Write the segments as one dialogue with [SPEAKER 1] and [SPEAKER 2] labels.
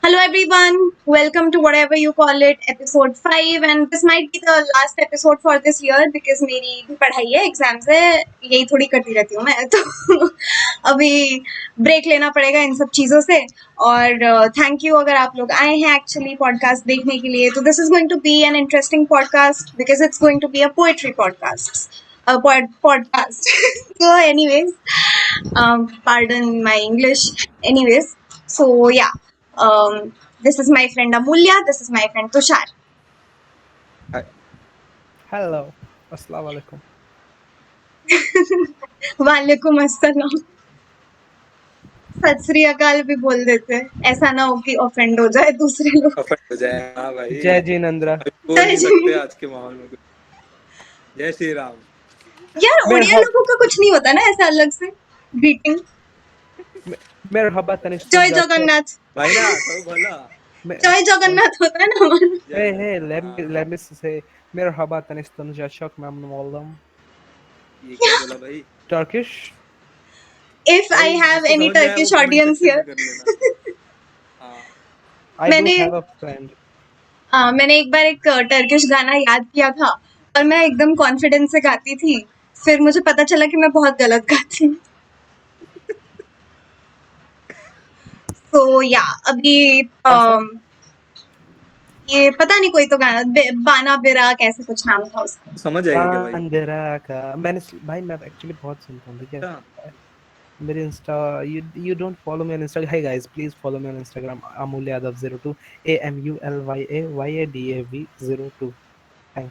[SPEAKER 1] Hello everyone, welcome to whatever you call it, episode 5 and this might be the last episode for this year because मेरी भी पढ़ाई है, exams है, यही थोड़ी करती रहती हूँ मैं तो अभी ब्रेक लेना पड़ेगा इन सब चीज़ों से और थैंक यू अगर आप लोग आए हैं एक्चुअली पॉडकास्ट देखने के लिए तो this is going to be an interesting podcast because it's going to be a poetry podcast podcast. So anyways, pardon my English. Anyways, so yeah, this is my friend Amulya. This is my friend Tushar.
[SPEAKER 2] Hello, अस्सलाम वालेकुम।
[SPEAKER 1] वालेकुम अस्सलाम। सत श्री अकाल भी बोल देते हैं, ऐसा ना हो कि ऑफेंड हो जाए दूसरे लोग।
[SPEAKER 3] ऑफेंड हो जाए। हाँ भाई,
[SPEAKER 2] जय जिनेंद्र।
[SPEAKER 3] बोल नहीं सकते आज के माहौल में। जय श्री राम।
[SPEAKER 1] यार ओडिया लोगों का कुछ नहीं होता ना ऐसा अलग से ग्रीटिंग।
[SPEAKER 2] मरहबा तनिष्क।
[SPEAKER 1] जय जगन्नाथ।
[SPEAKER 3] भाई ना सब भला।
[SPEAKER 1] जय जगन्नाथ होता है ना हमारा।
[SPEAKER 2] Hey, let me say मरहबा तनिष्क जशक memnun oldum।
[SPEAKER 3] ये क्या बोला भाई?
[SPEAKER 2] Turkish?
[SPEAKER 1] If I have any Turkish audience here.
[SPEAKER 2] I do have a friend.
[SPEAKER 1] मैंने एक बार एक टर्किश गाना याद किया था और मैं एकदम कॉन्फिडेंस से गाती थी, फिर मुझे पता चला कि मैं बहुत गलत गाती हूँ। तो या अभी ये पता नहीं कोई तो गाना बाना बिराक ऐसे कुछ नाम था उसका।
[SPEAKER 3] समझ आएगा क्या भाई?
[SPEAKER 2] बिराक मैं एक्चुअली बहुत सुनता हूँ, ठीक है। मेरे Insta you don't follow me on Instagram. Hey guys, please follow me on Instagram amulyadav02 AMULYAYADAV02। Thank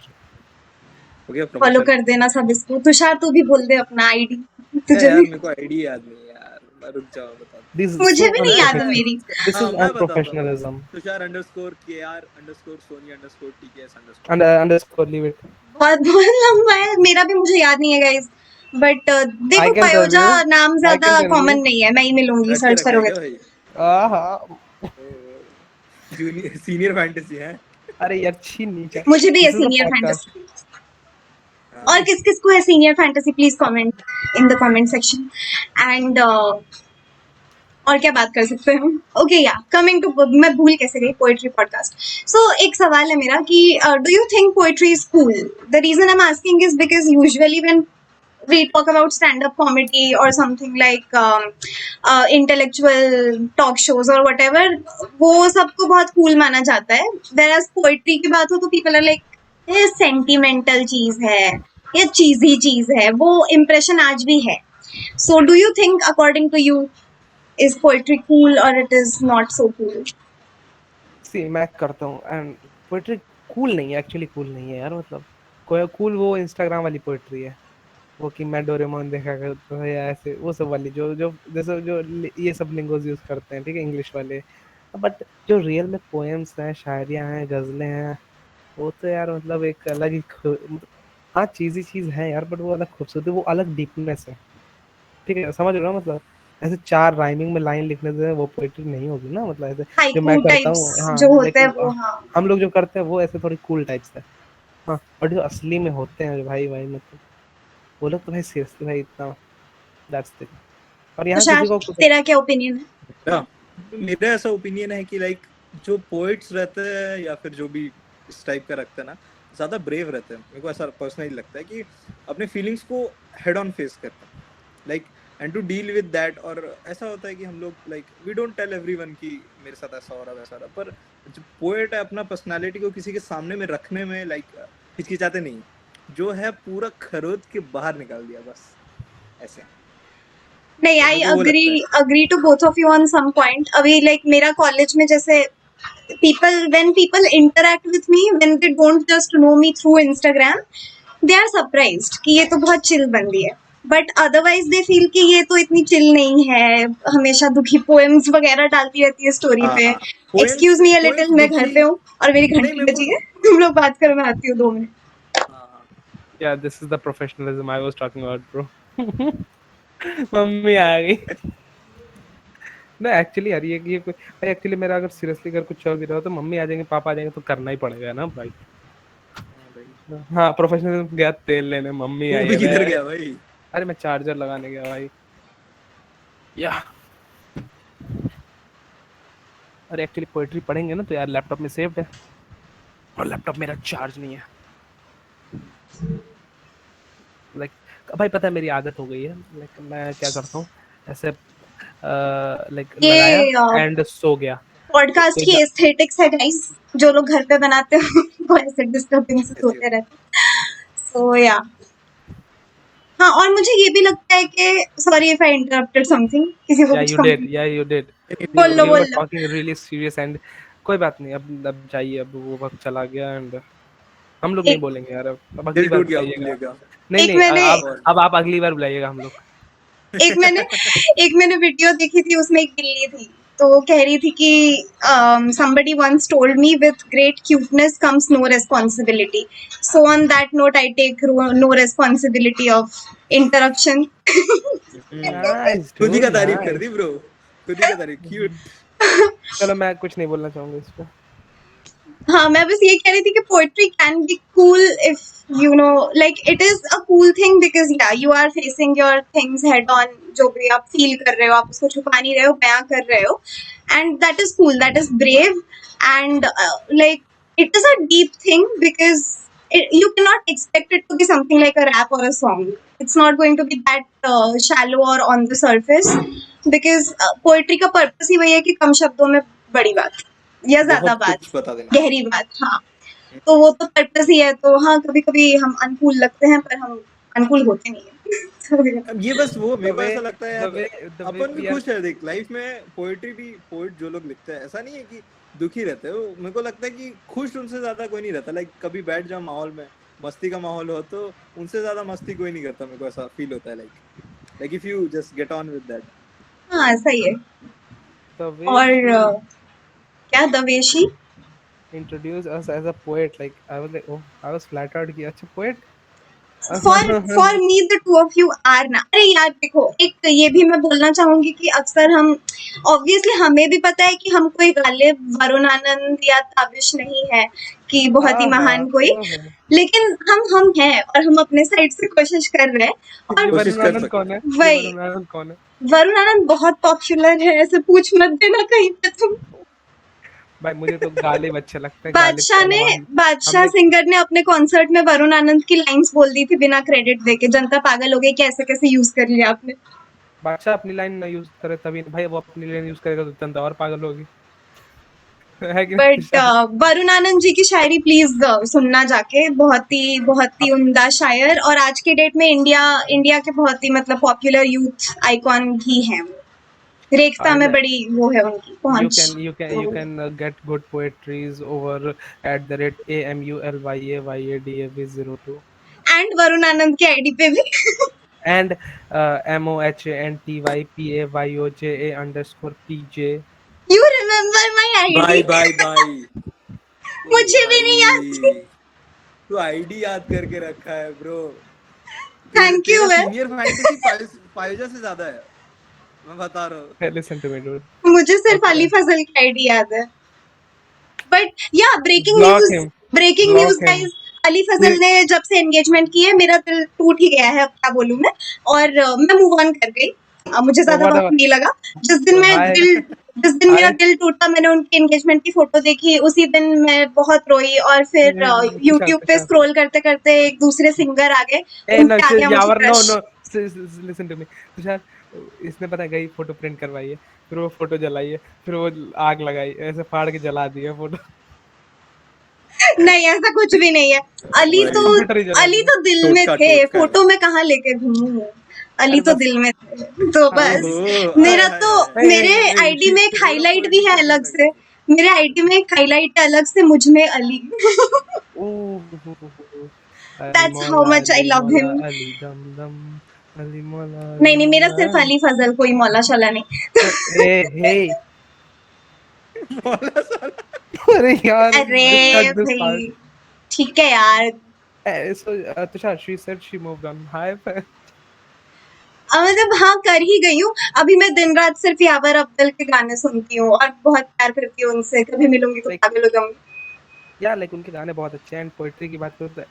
[SPEAKER 2] you.
[SPEAKER 1] Follow कर देना सब इसको। तुषार तू भी बोल दे अपना आईडी।
[SPEAKER 3] तुझे यार मेरे को आईडी याद नहीं यार, रुक जाओ बता।
[SPEAKER 1] मुझे भी नहीं याद है मेरी।
[SPEAKER 2] This is unprofessionalism.
[SPEAKER 3] तुषार_KR_सोनी_TKS_।
[SPEAKER 2] Leave it.
[SPEAKER 1] बहुत लंबा है, मेरा भी मुझे याद नहीं है गाइस, बट देखो पायोजा नाम ज्यादा कॉमन नहीं है, मैं ही मिलूंगी सर्च करोगे
[SPEAKER 3] जूनियर सीनियर फैंटेसी है।
[SPEAKER 2] अरे यार छीन नहीं,
[SPEAKER 1] मुझे भी है सीनियर फैंटेसी। और किस किस को है senior fantasy please comment in the comment section and और क्या बात कर सकते हैं हम। ओके या कमिंग टू, मैं भूल कैसे गई पोएट्री पॉडकास्ट। सो एक सवाल है मेरा कि do you think poetry is cool? The reason I am asking is because usually when we talk about stand-up comedy or something like intellectual talk shows or whatever, वो सबको बहुत cool माना जाता है। whereas poetry की बात हो तो people are like ये sentimental चीज है, ये cheesy चीज है, वो impression आज भी है। so do you think according to you is poetry cool or it is not so cool?
[SPEAKER 2] See, मैं करता हूँ and poetry cool नहीं है, actually cool नहीं है यार। मतलब कोई cool वो Instagram वाली poetry है, वो कि मैं डोरेमोन देखा करता हूँ या ऐसे वो सब वाली जो जो जैसे जो ये सब लिंगोज यूज करते हैं, ठीक है, इंग्लिश वाले। बट जो रियल में पोएम्स हैं, शायरियाँ हैं, गजलें हैं, वो तो यार मतलब एक अलग ही हाँ चीज़ी चीज़ है यार, बट वो अलग खूबसूरती, वो अलग डीपनेस है, ठीक है, समझ रहा हूँ। मतलब ऐसे 4 राइमिंग में लाइन लिखने से वो पोएट्री नहीं होगी ना। मतलब ऐसे जो मैं करता हूँ, हाँ,
[SPEAKER 1] जो होते हैं वो, हाँ,
[SPEAKER 2] हम लोग जो करते हैं वो ऐसे थोड़ी कूल टाइप्स है, हाँ। और जो असली में होते हैं भाई मतलब वो लोग तो भाई सीरियसली भाई इतना दैट्स इट। और यहाँ किसी को
[SPEAKER 1] तेरा क्या ओपिनियन है?
[SPEAKER 3] मेरा ऐसा ओपिनियन है कि लाइक जो पोएट्स रहते हैं या फिर जो भी इस टाइप का रखते हैं ना, ज़्यादा ब्रेव रहते हैं। मेरे को ऐसा पर्सनली लगता है कि अपने फीलिंग्स को हेड ऑन फेस करते हैं, like and to deal with that. और ऐसा होता है कि हम लोग like we don't tell everyone कि मेरे साथ ऐसा हो रहा वैसा हो रहा, पर जो पोएट है अपना पर्सनालिटी को किसी के सामने में रखने में लाइक हिचकिचाते नहीं, जो है पूरा खरोद के बाहर निकाल दिया बस ऐसे।
[SPEAKER 1] नहीं, I agree to both of you on some point. अभी लाइक मेरा कॉलेज में जैसे when people interact with me, when they don't just know me through Instagram, they are surprised कि ये तो बहुत चिल बंदी है, बट अदरवाइज दे फील कि ये तो इतनी चिल नहीं है, हमेशा दुखी पोएम्स वगैरह डालती रहती है स्टोरी पे। एक्सक्यूज मी अ लिटिल, मैं घर पे हूँ और मेरी घंटी बजी है, तुम लोग बात करो, मैं आती हूँ 2 minute.
[SPEAKER 2] Yeah, this is the professionalism I was talking about, bro. मम्मी आ गई। नहीं एक्चुअली यार ये भाई एक्चुअली मेरा अगर सीरियसली अगर कुछ चल भी रहा हो तो मम्मी आ जाएंगे, पापा आ जाएंगे तो करना ही पड़ेगा ना भाई। हाँ, प्रोफेशनलिज्म गया तेल लेने, मम्मी आई है।
[SPEAKER 3] किधर गया भाई?
[SPEAKER 2] अरे मैं चार्जर लगाने गया भाई। या अरे एक्चुअली पोएट्री पढ़ेंगे ना तो यार लैपटॉप में सेव्ड है और लैपटॉप मेरा चार्ज नहीं है। लाइक भाई पता है मेरी आदत हो गई है, लाइक मैं क्या करता हूँ ऐसे लाइक लगाया
[SPEAKER 1] ये
[SPEAKER 2] एंड सो गया।
[SPEAKER 1] पॉडकास्ट
[SPEAKER 2] कोई
[SPEAKER 1] की एस्थेटिक्स है गाइस, जो लोग घर पे बनाते हो वो ऐसे डिस्टर्बेंसेस
[SPEAKER 3] Yes,
[SPEAKER 1] होते
[SPEAKER 3] yes.
[SPEAKER 1] रहते हैं। सो या हाँ, और मुझे ये भी लगता है कि sorry if I interrupted something, किसी को कुछ
[SPEAKER 2] या यू डिड
[SPEAKER 1] बोल लो
[SPEAKER 2] यू
[SPEAKER 1] बोल
[SPEAKER 2] वर
[SPEAKER 1] लो।
[SPEAKER 2] टॉकिंग रियली सीरियस एंड कोई बात नहीं, अब जाइए, अब वो वक्त चला गया एंड हम लोग नहीं
[SPEAKER 1] एक
[SPEAKER 2] बोलेंगे यार, अब अगली
[SPEAKER 3] दिल
[SPEAKER 2] बार
[SPEAKER 3] टूट गया
[SPEAKER 2] बुलाइएगा।
[SPEAKER 3] बोलिएगा।
[SPEAKER 2] नहीं
[SPEAKER 1] एक
[SPEAKER 2] नहीं
[SPEAKER 1] मैंने
[SPEAKER 2] अब
[SPEAKER 3] और
[SPEAKER 2] अब आप अगली बार बुलाइएगा हम लोग।
[SPEAKER 1] एक मैंने एक मैंने वीडियो देखी थी, उसमें एक बिल्ली थी, तो वो कह रही थी कि somebody once told me with great cuteness comes no responsibility, so on that note I take no responsibility of interruption.
[SPEAKER 2] Nice
[SPEAKER 3] खुद ही
[SPEAKER 2] डूड
[SPEAKER 3] का तारीफ कर
[SPEAKER 2] नाइस।
[SPEAKER 3] दी ब्रो, खुद ही का तारीफ, क्यूट।
[SPEAKER 2] चलो मैं कुछ नहीं बोलना चाहूंगा इस पे।
[SPEAKER 1] हाँ, मैं बस ये कह रही थी कि poetry can be cool if you know, like it is a cool thing because yeah you are facing your things head on, जो भी आप फील कर रहे हो आप उसको छुपा नहीं रहे हो, बयां कर रहे हो, and that is cool, that is brave, and like it is a deep thing because you cannot expect it to be something like a rap or a song. It's not going to be that shallow or on the surface because poetry का purpose ही वही है कि कम शब्दों में बड़ी बात या ज्यादा
[SPEAKER 3] बहुत
[SPEAKER 1] बात,
[SPEAKER 3] कुछ बता देना।
[SPEAKER 1] गहरी बात। हाँ, तो वो तो पर्पस ही है। तो हाँ, कभी कभी हम अनकूल लगते हैं पर हम अनकूल होते नहीं है। तो
[SPEAKER 3] अब ये बस वो
[SPEAKER 2] द
[SPEAKER 3] मेरे को
[SPEAKER 2] वे
[SPEAKER 3] ऐसा लगता है
[SPEAKER 2] द
[SPEAKER 3] यार,
[SPEAKER 2] वे द वे
[SPEAKER 3] अपन भी
[SPEAKER 2] वी आर
[SPEAKER 3] खुश है देख लाइफ में। पोएट्री भी, पोएट जो लोग लिखते हैं ऐसा नहीं है कि दुखी रहते हो, मेरे को लगता है कि खुश उनसे ज्यादा कोई नहीं रहता। लाइक कभी बैठ जाओ माहौल में, मस्ती का माहौल हो तो उनसे ज्यादा मस्ती कोई नहीं करता, मेरे को ऐसा फील होता है। Like if you just get on with that.
[SPEAKER 1] हाँ, सही है।
[SPEAKER 2] द वे
[SPEAKER 1] और
[SPEAKER 2] शी
[SPEAKER 1] क्या दवेशी,
[SPEAKER 2] introduced us as a poet, like I was like, oh, I was flattered कि अच्छा poet।
[SPEAKER 1] For me the two of you are ना। अरे यार देखो, एक ये भी मैं बोलना चाहूंगी कि अक्सर हम, ऑब्वियसली हमें भी पता है कि हम कोई गालिब वरुण आनंद या ताबिश नहीं है कि बहुत ही महान कोई,
[SPEAKER 2] ओहो,
[SPEAKER 1] लेकिन हम हैं और हम अपने साइड से कोशिश कर रहे हैं।
[SPEAKER 2] ये
[SPEAKER 1] और
[SPEAKER 3] कोशिश
[SPEAKER 2] वरुण
[SPEAKER 3] कर
[SPEAKER 2] आनंद
[SPEAKER 3] सकते
[SPEAKER 2] कौन है?
[SPEAKER 3] हैं।
[SPEAKER 2] ये
[SPEAKER 1] वही,
[SPEAKER 2] वरुण आनंद कौन है?
[SPEAKER 1] वरुण आनंद बहुत पॉपुलर है, ऐसे पूछ मत देना कहीं पे तुम।
[SPEAKER 2] भाई मुझे तो गालिब अच्छे लगते हैं, गालिब के
[SPEAKER 1] बादशाह ने,
[SPEAKER 2] अलावा
[SPEAKER 1] बादशाह
[SPEAKER 2] हमने
[SPEAKER 1] सिंगर ने अपने कॉन्सर्ट में वरुण आनंद की लाइंस बोल दी थी बिना क्रेडिट देके। जनता पागल हो गई कि ऐसे कैसे यूज कर लिया आपने।
[SPEAKER 2] बादशाह अपनी लाइन ना यूज करे तभी भाई, वो अपनी लाइन यूज करेगा तो जनता और पागल होगी। है कि नहीं
[SPEAKER 1] बट
[SPEAKER 2] तुषार?
[SPEAKER 1] वरुण आनंद जी की शायरी प्लीज सुनना जाके, बहुत ही उम्दा शायर, और आज के डेट में इंडिया के बहुत ही मतलब पॉपुलर यूथ आइकॉन भी हैं वो। रेखता में बड़ी वो है उनकी
[SPEAKER 2] you
[SPEAKER 1] पहुंच।
[SPEAKER 2] can you can you can get good poetries over @ AMULYAYADAV02
[SPEAKER 1] and Varun Anand की आईडी पे भी
[SPEAKER 2] and MOHANTYPAYOJA_PJ।
[SPEAKER 1] You remember my ID.
[SPEAKER 3] Bye bye bye. ओ
[SPEAKER 1] मुझे भी नहीं याद थी।
[SPEAKER 3] भाई, तू आईडी याद करके रखा है ब्रो।
[SPEAKER 1] थैंक यू
[SPEAKER 3] तेरा
[SPEAKER 1] मैन।
[SPEAKER 3] सीनियर फैंटेसी पायोजा से ज्यादा है, मैं बता रहा हूँ।
[SPEAKER 2] Hey, listen to me, dude.
[SPEAKER 1] मुझे सिर्फ
[SPEAKER 2] Okay,
[SPEAKER 1] अली फजल की आईडी याद है। But yeah
[SPEAKER 2] block him,
[SPEAKER 1] breaking
[SPEAKER 2] block
[SPEAKER 1] news
[SPEAKER 2] him.
[SPEAKER 1] Guys, Ali Fazal ने जब से एंगेजमेंट की है मेरा दिल टूट ही गया है, अब क्या बोलूं मैं। और मैं मूव ऑन कर गई। मुझे ज्यादा वक्त
[SPEAKER 2] Whatever.
[SPEAKER 1] नहीं लगा। जिस दिन मेरा
[SPEAKER 2] I
[SPEAKER 1] दिल टूटा, मैंने उनकी एंगेजमेंट की फोटो देखी, उसी दिन मैं बहुत रोई। और फिर
[SPEAKER 2] Tushar,
[SPEAKER 1] यूट्यूब पे
[SPEAKER 2] Tushar.
[SPEAKER 1] स्क्रॉल करते करते एक दूसरे सिंगर आ गए,
[SPEAKER 2] Hey,
[SPEAKER 1] उन
[SPEAKER 2] no,
[SPEAKER 1] पे आ गया मुझे
[SPEAKER 2] Yavar, no,
[SPEAKER 1] crush.
[SPEAKER 2] no. Listen to me. Tushar, इसने पता है गई फोटो प्रिंट करवाई है, फिर वो फोटो जलाई है, फिर वो आग लगाई, ऐसे फाड़ के जला दी है फोटो।
[SPEAKER 1] नहीं, ऐसा कुछ भी नहीं है।
[SPEAKER 2] भाई कंप्यूटर ही जला
[SPEAKER 1] अली
[SPEAKER 2] दिया।
[SPEAKER 1] तो दिल में थे,
[SPEAKER 3] टोटका
[SPEAKER 1] फोटो में कहाँ लेके घूमूं। अली
[SPEAKER 2] अरे
[SPEAKER 1] तो
[SPEAKER 2] बस
[SPEAKER 1] दिल में थे, तो
[SPEAKER 2] हाँ
[SPEAKER 1] बस।
[SPEAKER 3] ओहो,
[SPEAKER 1] मेरा
[SPEAKER 3] हाय
[SPEAKER 1] तो
[SPEAKER 3] हाय हाय।
[SPEAKER 2] नहीं
[SPEAKER 1] मेरे
[SPEAKER 2] नहीं नहीं
[SPEAKER 1] आईडी में एक
[SPEAKER 3] थोड़ा
[SPEAKER 1] हाईलाइट भी
[SPEAKER 3] पोएटिक
[SPEAKER 1] है
[SPEAKER 3] करने
[SPEAKER 1] अलग
[SPEAKER 3] लगा
[SPEAKER 1] से।
[SPEAKER 3] तू।
[SPEAKER 1] मेरे आईडी में एक हाईलाइट है अलग से, मुझ में अली।
[SPEAKER 2] ओह अली
[SPEAKER 1] दैट्स हाउ
[SPEAKER 2] मौला
[SPEAKER 1] मच आई
[SPEAKER 2] अली
[SPEAKER 1] लव
[SPEAKER 2] मौला
[SPEAKER 1] हिम।
[SPEAKER 2] अली दम दम अली मौला
[SPEAKER 1] नहीं
[SPEAKER 2] अली
[SPEAKER 1] नहीं, मेरा
[SPEAKER 2] मौला
[SPEAKER 1] सिर्फ अली फजल, कोई मौला शौला नहीं।
[SPEAKER 2] ए हे
[SPEAKER 3] मौला साला।
[SPEAKER 2] अरे यार just
[SPEAKER 1] अरे
[SPEAKER 2] cut this part.
[SPEAKER 1] भाई, ठीक है यार।
[SPEAKER 2] So Tushar, she said she moved on. Hi
[SPEAKER 1] मतलब हाँ, कर ही गई हूँ। अभी मैं दिन रात सिर्फ यावर अब्दुल के गाने सुनती हूँ और बहुत प्यार करती हूँ उनसे। कभी मिलूंगी तो
[SPEAKER 2] like
[SPEAKER 1] पागल हो जाऊंगी।
[SPEAKER 2] yeah, like उनके गाने बहुत अच्छे हैं एंड पोएट्री की बात करूँ तो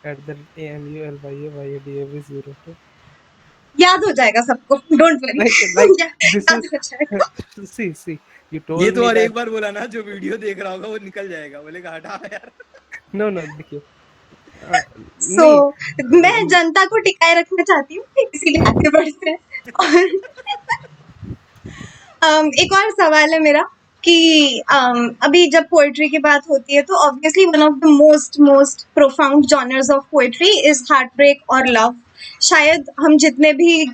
[SPEAKER 2] @AMULYAYADAV02
[SPEAKER 1] याद हो जाएगा सबको, डोंट वरी।
[SPEAKER 2] like this
[SPEAKER 1] याद हो जाएगा।
[SPEAKER 2] is see you
[SPEAKER 3] ये
[SPEAKER 2] told
[SPEAKER 3] तो
[SPEAKER 2] me
[SPEAKER 3] और
[SPEAKER 2] that
[SPEAKER 3] एक बार बोला ना, जो वीडियो देख रहा होगा वो निकल जाएगा, बोलेगा हटा यार।
[SPEAKER 2] no देखिए
[SPEAKER 1] सो मैं
[SPEAKER 2] नहीं
[SPEAKER 1] जनता को टिकाए रखना चाहती हूँ, इसीलिए आगे बढ़ते हैं। और एक और सवाल है मेरा कि अभी जब पोएट्री की बात होती है तो obviously one of the most profound genres of poetry is heart break और लव। शायद हम जितने भी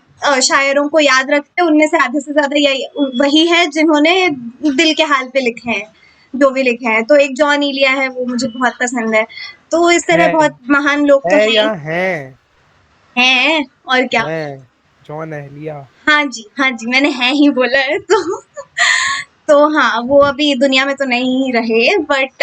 [SPEAKER 1] शायरों को याद रखते हैं उनमें से आधे से ज्यादा यही वही है जिन्होंने दिल के हाल पे लिखे हैं, जो भी लिखे हैं। तो एक जॉन इलिया है, वो मुझे बहुत पसंद है। तो इस तरह
[SPEAKER 2] है
[SPEAKER 1] बहुत महान लोग तो
[SPEAKER 2] है
[SPEAKER 1] हैं
[SPEAKER 2] या
[SPEAKER 1] हैं और क्या।
[SPEAKER 2] है जॉन एहलिया।
[SPEAKER 1] हाँ जी, मैंने है ही बोला है। तो हाँ, वो अभी दुनिया में तो नहीं रहे, बट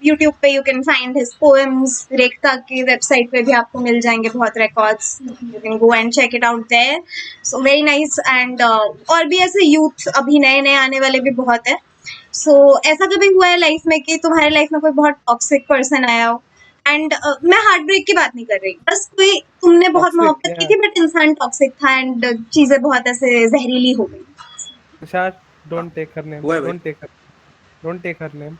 [SPEAKER 1] यूट्यूब पे you can find his poems. Rekhta की वेबसाइट पे भी आपको मिल जाएंगे बहुत records, you can go and check it out there. So very nice. And और भी ऐसे यूथ अभी नए नए आने वाले भी बहुत है। सो ऐसा कभी हुआ है लाइफ में कि तुम्हारे लाइफ में कोई बहुत टॉक्सिक पर्सन आया हो? एंड मैं हार्ट ब्रेक की बात नहीं कर रही, बस कोई तुमने बहुत
[SPEAKER 2] टॉक्सिक
[SPEAKER 1] मोहब्बत की थी बट इंसान टॉक्सिक था एंड चीजें बहुत ऐसे जहरीली हो गई।
[SPEAKER 2] तुषार
[SPEAKER 3] हाँ,
[SPEAKER 2] डोंट टेक हर नेम,
[SPEAKER 3] हुआ है भाई।
[SPEAKER 2] Don't take her name.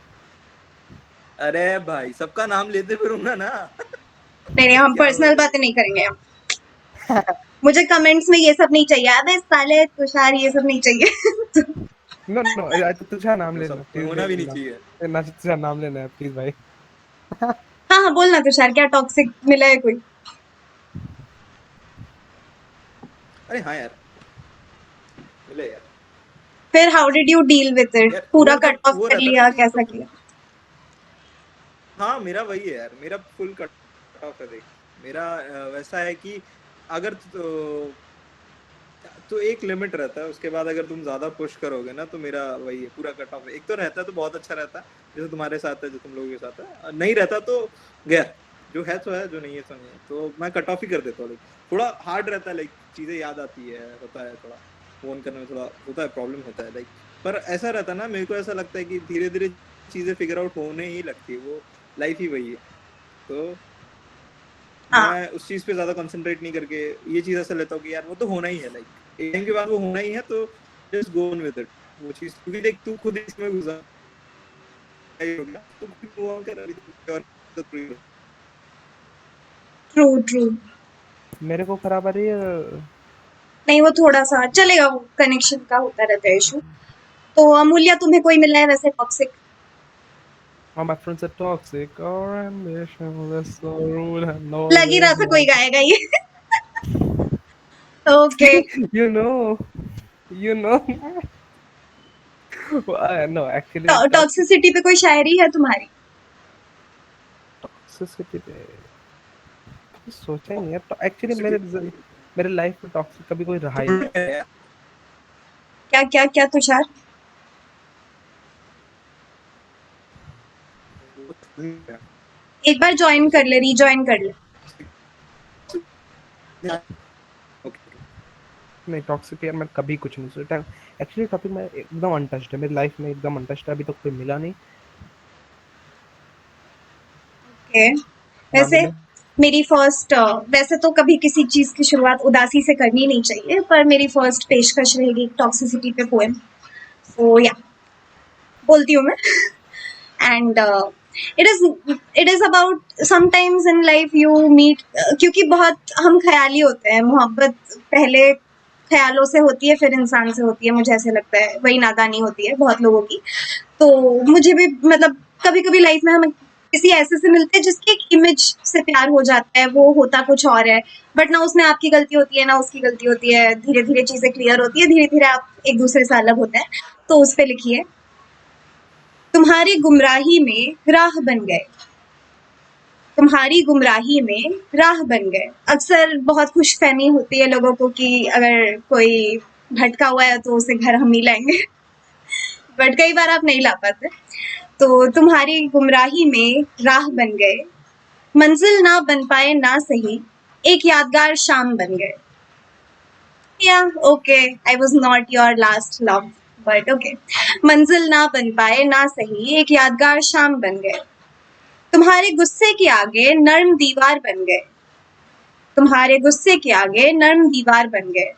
[SPEAKER 3] अरे भाई, सबका नाम लेते फिरूंगा ना।
[SPEAKER 1] नहीं, हम
[SPEAKER 3] क्या
[SPEAKER 1] पर्सनल
[SPEAKER 3] बोल रहे
[SPEAKER 1] बातें नहीं करेंगे यहाँ। मुझे कमेंट्स में ये सब नहीं चाहिए, अबे साले तुषार, ये सब नहीं चाहिए।
[SPEAKER 2] नो तुषार नाम
[SPEAKER 3] हो?
[SPEAKER 2] लेना
[SPEAKER 3] सब
[SPEAKER 2] प्लीज,
[SPEAKER 3] होना
[SPEAKER 2] नहीं
[SPEAKER 3] भी नहीं
[SPEAKER 2] बोलना
[SPEAKER 3] चाहिए।
[SPEAKER 2] ना, तुषार नाम लेना है प्लीज भाई।
[SPEAKER 1] हाँ हाँ, बोलना तुषार, क्या टॉक्सिक मिला है कोई?
[SPEAKER 3] अरे हाँ यार, मिले यार।
[SPEAKER 1] फिर how did you deal with it?
[SPEAKER 3] यार
[SPEAKER 1] पूरा
[SPEAKER 3] वो
[SPEAKER 1] कट
[SPEAKER 3] मतलब
[SPEAKER 1] ऑफ
[SPEAKER 3] वो
[SPEAKER 1] कर
[SPEAKER 3] रहता ना
[SPEAKER 1] लिया,
[SPEAKER 3] कि
[SPEAKER 1] कैसा
[SPEAKER 3] मतलब,
[SPEAKER 1] किया?
[SPEAKER 3] हाँ मेरा वही है यार, मेरा फुल कट ऑफ है। देख मेरा वैसा है कि अगर तो एक लिमिट रहता है, उसके बाद अगर तुम ज्यादा पुश करोगे ना तो मेरा वही है, पूरा कट ऑफ है। एक तो रहता है तो बहुत अच्छा रहता है, जैसे तुम्हारे साथ है, जो तुम लोगों के साथ है। नहीं रहता तो गया, जो है तो है, जो नहीं है तो नहीं है। तो मैं कट ऑफ ही कर देता हूँ। थोड़ा हार्ड रहता है, लाइक चीजें याद आती है, होता है थोड़ा फोन करने में थोड़ा होता है, प्रॉब्लम होता है लाइक। पर ऐसा रहता है ना, मेरे को ऐसा लगता है कि धीरे धीरे चीजें फिगर आउट होने ही लगती है, वो लाइफ ही वही है। तो
[SPEAKER 1] हाँ
[SPEAKER 3] मैं उस चीज पे ज्यादा कंसंट्रेट नहीं करके ये चीज ऐसा लेता हूँ कि यार वो तो होना ही है, लाइक एक टाइम के बाद वो होना ही है, तो just go on with it वो चीज। क्योंकि देख तू खुद इसमें गुजरा हो गया, तो खुद मूव ऑन कर अभी तो। और तो
[SPEAKER 1] ट्रू।
[SPEAKER 2] मेरे को खराब आ रही है।
[SPEAKER 1] नहीं, वो थोड़ा सा चलेगा, वो कनेक्शन का होता रहता है इशू। तो अमूल्य, तुम्हें कोई मिला है वैसे toxic?
[SPEAKER 2] All my friends are toxic or ambitionless or rude and
[SPEAKER 1] लग ही रहा
[SPEAKER 2] always
[SPEAKER 1] था कोई
[SPEAKER 2] like
[SPEAKER 1] गाएगा ये। Okay.
[SPEAKER 2] you know you know no actually
[SPEAKER 1] toxicity पे कोई शायरी है तुम्हारी?
[SPEAKER 2] टॉक्सिसिटी पे सोचा ही नहीं यार। एक्चुअली मेरे लाइफ में टॉक्सिक कभी कोई रहा ही नहीं।
[SPEAKER 1] क्या क्या क्या तुषार? एक बार ज्वाइन कर ले, रीजॉइन कर ले।
[SPEAKER 2] नहीं टॉक्सिक यार मैं कभी कुछ नहीं सोचा। एक्चुअली टॉपिक में एकदम अनटच्ड है, मेरी लाइफ में एकदम अनटच्ड है, अभी तक कोई मिला नहीं
[SPEAKER 1] ओके।
[SPEAKER 2] ना
[SPEAKER 1] वैसे
[SPEAKER 2] मिले।
[SPEAKER 1] मेरी फर्स्ट, वैसे तो कभी किसी चीज की शुरुआत उदासी से करनी नहीं चाहिए, पर मेरी फर्स्ट पेशकश रहेगी टॉक्सिसिटी पे पोएम। सो या, बोलती हूँ मैं। And it is about sometimes in life you meet, क्योंकि बहुत हम ख्याली होते हैं। मोहब्बत पहले ख्यालों से होती है, फिर इंसान से होती है, मुझे ऐसे लगता है। वही नादानी होती है बहुत लोगों की। तो मुझे भी मतलब कभी कभी लाइफ में हम किसी ऐसे से मिलते हैं जिसकी एक इमेज से प्यार हो जाता है, वो होता कुछ और है। बट ना उसमें आपकी गलती होती है ना उसकी गलती होती है, धीरे धीरे चीजें क्लियर होती है, धीरे धीरे आप एक दूसरे से अलग होते हैं। तो उस पे लिखिए, तुम्हारी गुमराही में राह बन गए, तुम्हारी गुमराही में राह बन गए। अक्सर बहुत खुशफहमी होती है लोगों को कि अगर कोई भटका हुआ है तो उसे घर हम ही लाएंगे। बट कई बार आप नहीं ला पाते। तो तुम्हारी गुमराही में राह बन गए, मंजिल ना बन पाए ना सही, एक यादगार शाम बन गए। या okay, I was not your last love, but okay. मंजिल ना बन पाए ना सही, एक यादगार शाम बन गए। तुम्हारे गुस्से के आगे नर्म दीवार बन गए, तुम्हारे गुस्से के आगे नर्म दीवार बन गए.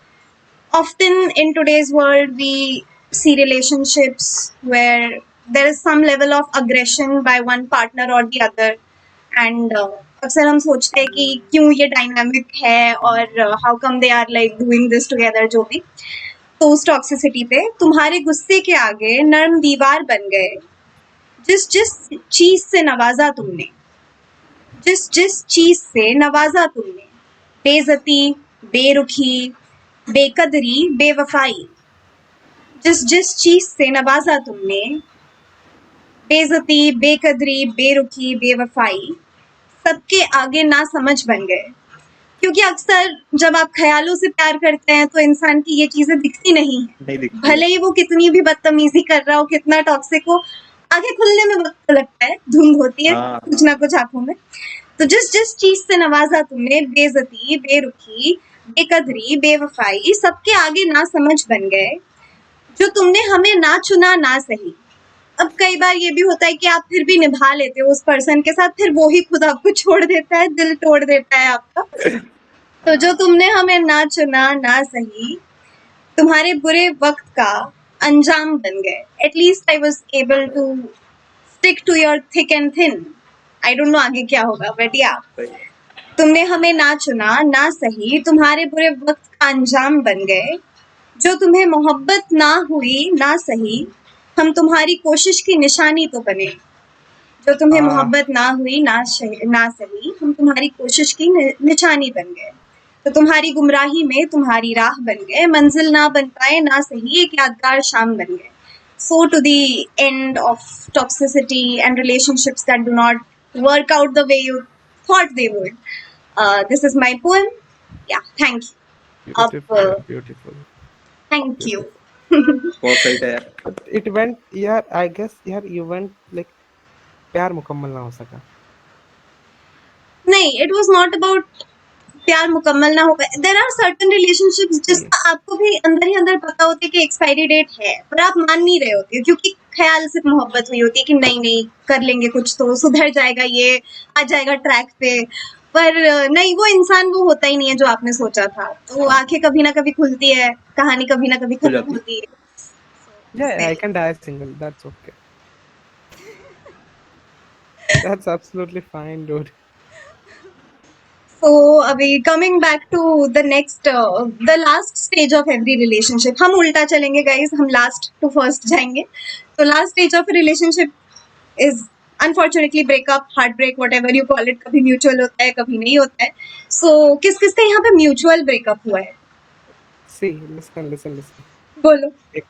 [SPEAKER 1] Often in today's world, we see relationships where there is some level of aggression by one partner or the other, and अक्सर हम सोचते हैं कि क्यों ये डायनामिक है और how come they are like doing this together. जो भी, तो उस टॉक्सिसिटी पे तुम्हारे गुस्से के आगे नर्म दीवार बन गए. जिस जिस चीज से नवाजा तुमने, जिस जिस चीज से नवाजा तुमने, बेइज्जती, बेरुखी, बेकदरी, बेवफाई. जिस जिस चीज से नवाजा तुमने, बेइज्जती, बेकदरी, बेरुखी, बेवफाई, सबके आगे ना समझ बन गए. क्योंकि अक्सर जब आप ख्यालों से प्यार करते हैं तो इंसान की ये चीजें दिखती नहीं है.
[SPEAKER 3] नहीं दिखती
[SPEAKER 1] भले ही वो कितनी भी बदतमीजी कर रहा हो, कितना टॉक्सिक हो, आंखें खुलने में वक्त लगता है, धुंध होती है
[SPEAKER 3] हाँ
[SPEAKER 1] कुछ ना कुछ आंखों में. तो जिस जिस चीज से नवाजा तुमने, बेइज्जती, बेरुखी, बेकदरी, बेवफाई, सबके आगे ना समझ बन गए. जो तुमने हमें ना चुना ना सही. अब कई बार ये भी होता है कि आप फिर भी निभा लेते हो उस पर्सन के साथ, फिर वो ही खुद आपको छोड़ देता है, दिल तोड़ देता है आपका. तो जो तुमने हमें ना चुना ना सही, तुम्हारे बुरे वक्त का अंजाम बन गए. At least I was able to stick to your thick and thin. I don't know आगे क्या होगा, बट या, तुमने हमें ना चुना ना सही, तुम्हारे बुरे वक्त का अंजाम बन गए. जो तुम्हें मोहब्बत ना हुई ना सही, हम तुम्हारी कोशिश की निशानी तो बने. जो तुम्हें
[SPEAKER 2] हाँ
[SPEAKER 1] मोहब्बत ना हुई ना सही, हम तुम्हारी कोशिश की निशानी बन गए. तो तुम्हारी गुमराही में तुम्हारी राह बन गए. मंजिल ना बन पाए ना सही, एक यादगार शाम बन गए. So to the end of toxicity and relationships that do not work out the way you thought they would. This is my poem. Yeah, thank you.
[SPEAKER 2] Beautiful
[SPEAKER 1] अब
[SPEAKER 2] यार, ब्यूटीफुल
[SPEAKER 1] thank you.
[SPEAKER 2] ब्यूटीफुल.
[SPEAKER 3] बहुत सही था यार.
[SPEAKER 2] But it went यार, I guess यार you went like प्यार मुकम्मल ना हो सका.
[SPEAKER 1] नहीं, it was not about प्यार मुकम्मल ना हो पाए. देयर आर सर्टन रिलेशनशिप्स जिसका आपको भी अंदर ही अंदर पता होता है कि एक्सपायरी डेट है, पर आप मान नहीं रहे होते हो क्योंकि ख्याल से मोहब्बत हुई होती है कि नहीं नहीं कर लेंगे, कुछ तो सुधर जाएगा, ये आ जाएगा ट्रैक पे. पर नहीं, वो इंसान वो होता ही नहीं है जो आपने सोचा था. तो आंखें कभी ना कभी खुलती है, कहानी कभी ना कभी
[SPEAKER 3] खुल
[SPEAKER 1] खत्म
[SPEAKER 3] जाती है.
[SPEAKER 1] होती है.
[SPEAKER 2] Yeah, I can die single. That's okay. That's absolutely fine, dude.
[SPEAKER 1] So अभी coming back to the next, the last stage of every relationship. हम उल्टा चलेंगे guys, हम last to first जाएंगे. तो last stage of a relationship is unfortunately breakup, heartbreak, whatever you call it. कभी mutual होता है, कभी नहीं होता है. So किस किस का यहाँ पे mutual breakup हुआ है?
[SPEAKER 2] See, listen.
[SPEAKER 1] बोलो.
[SPEAKER 2] एक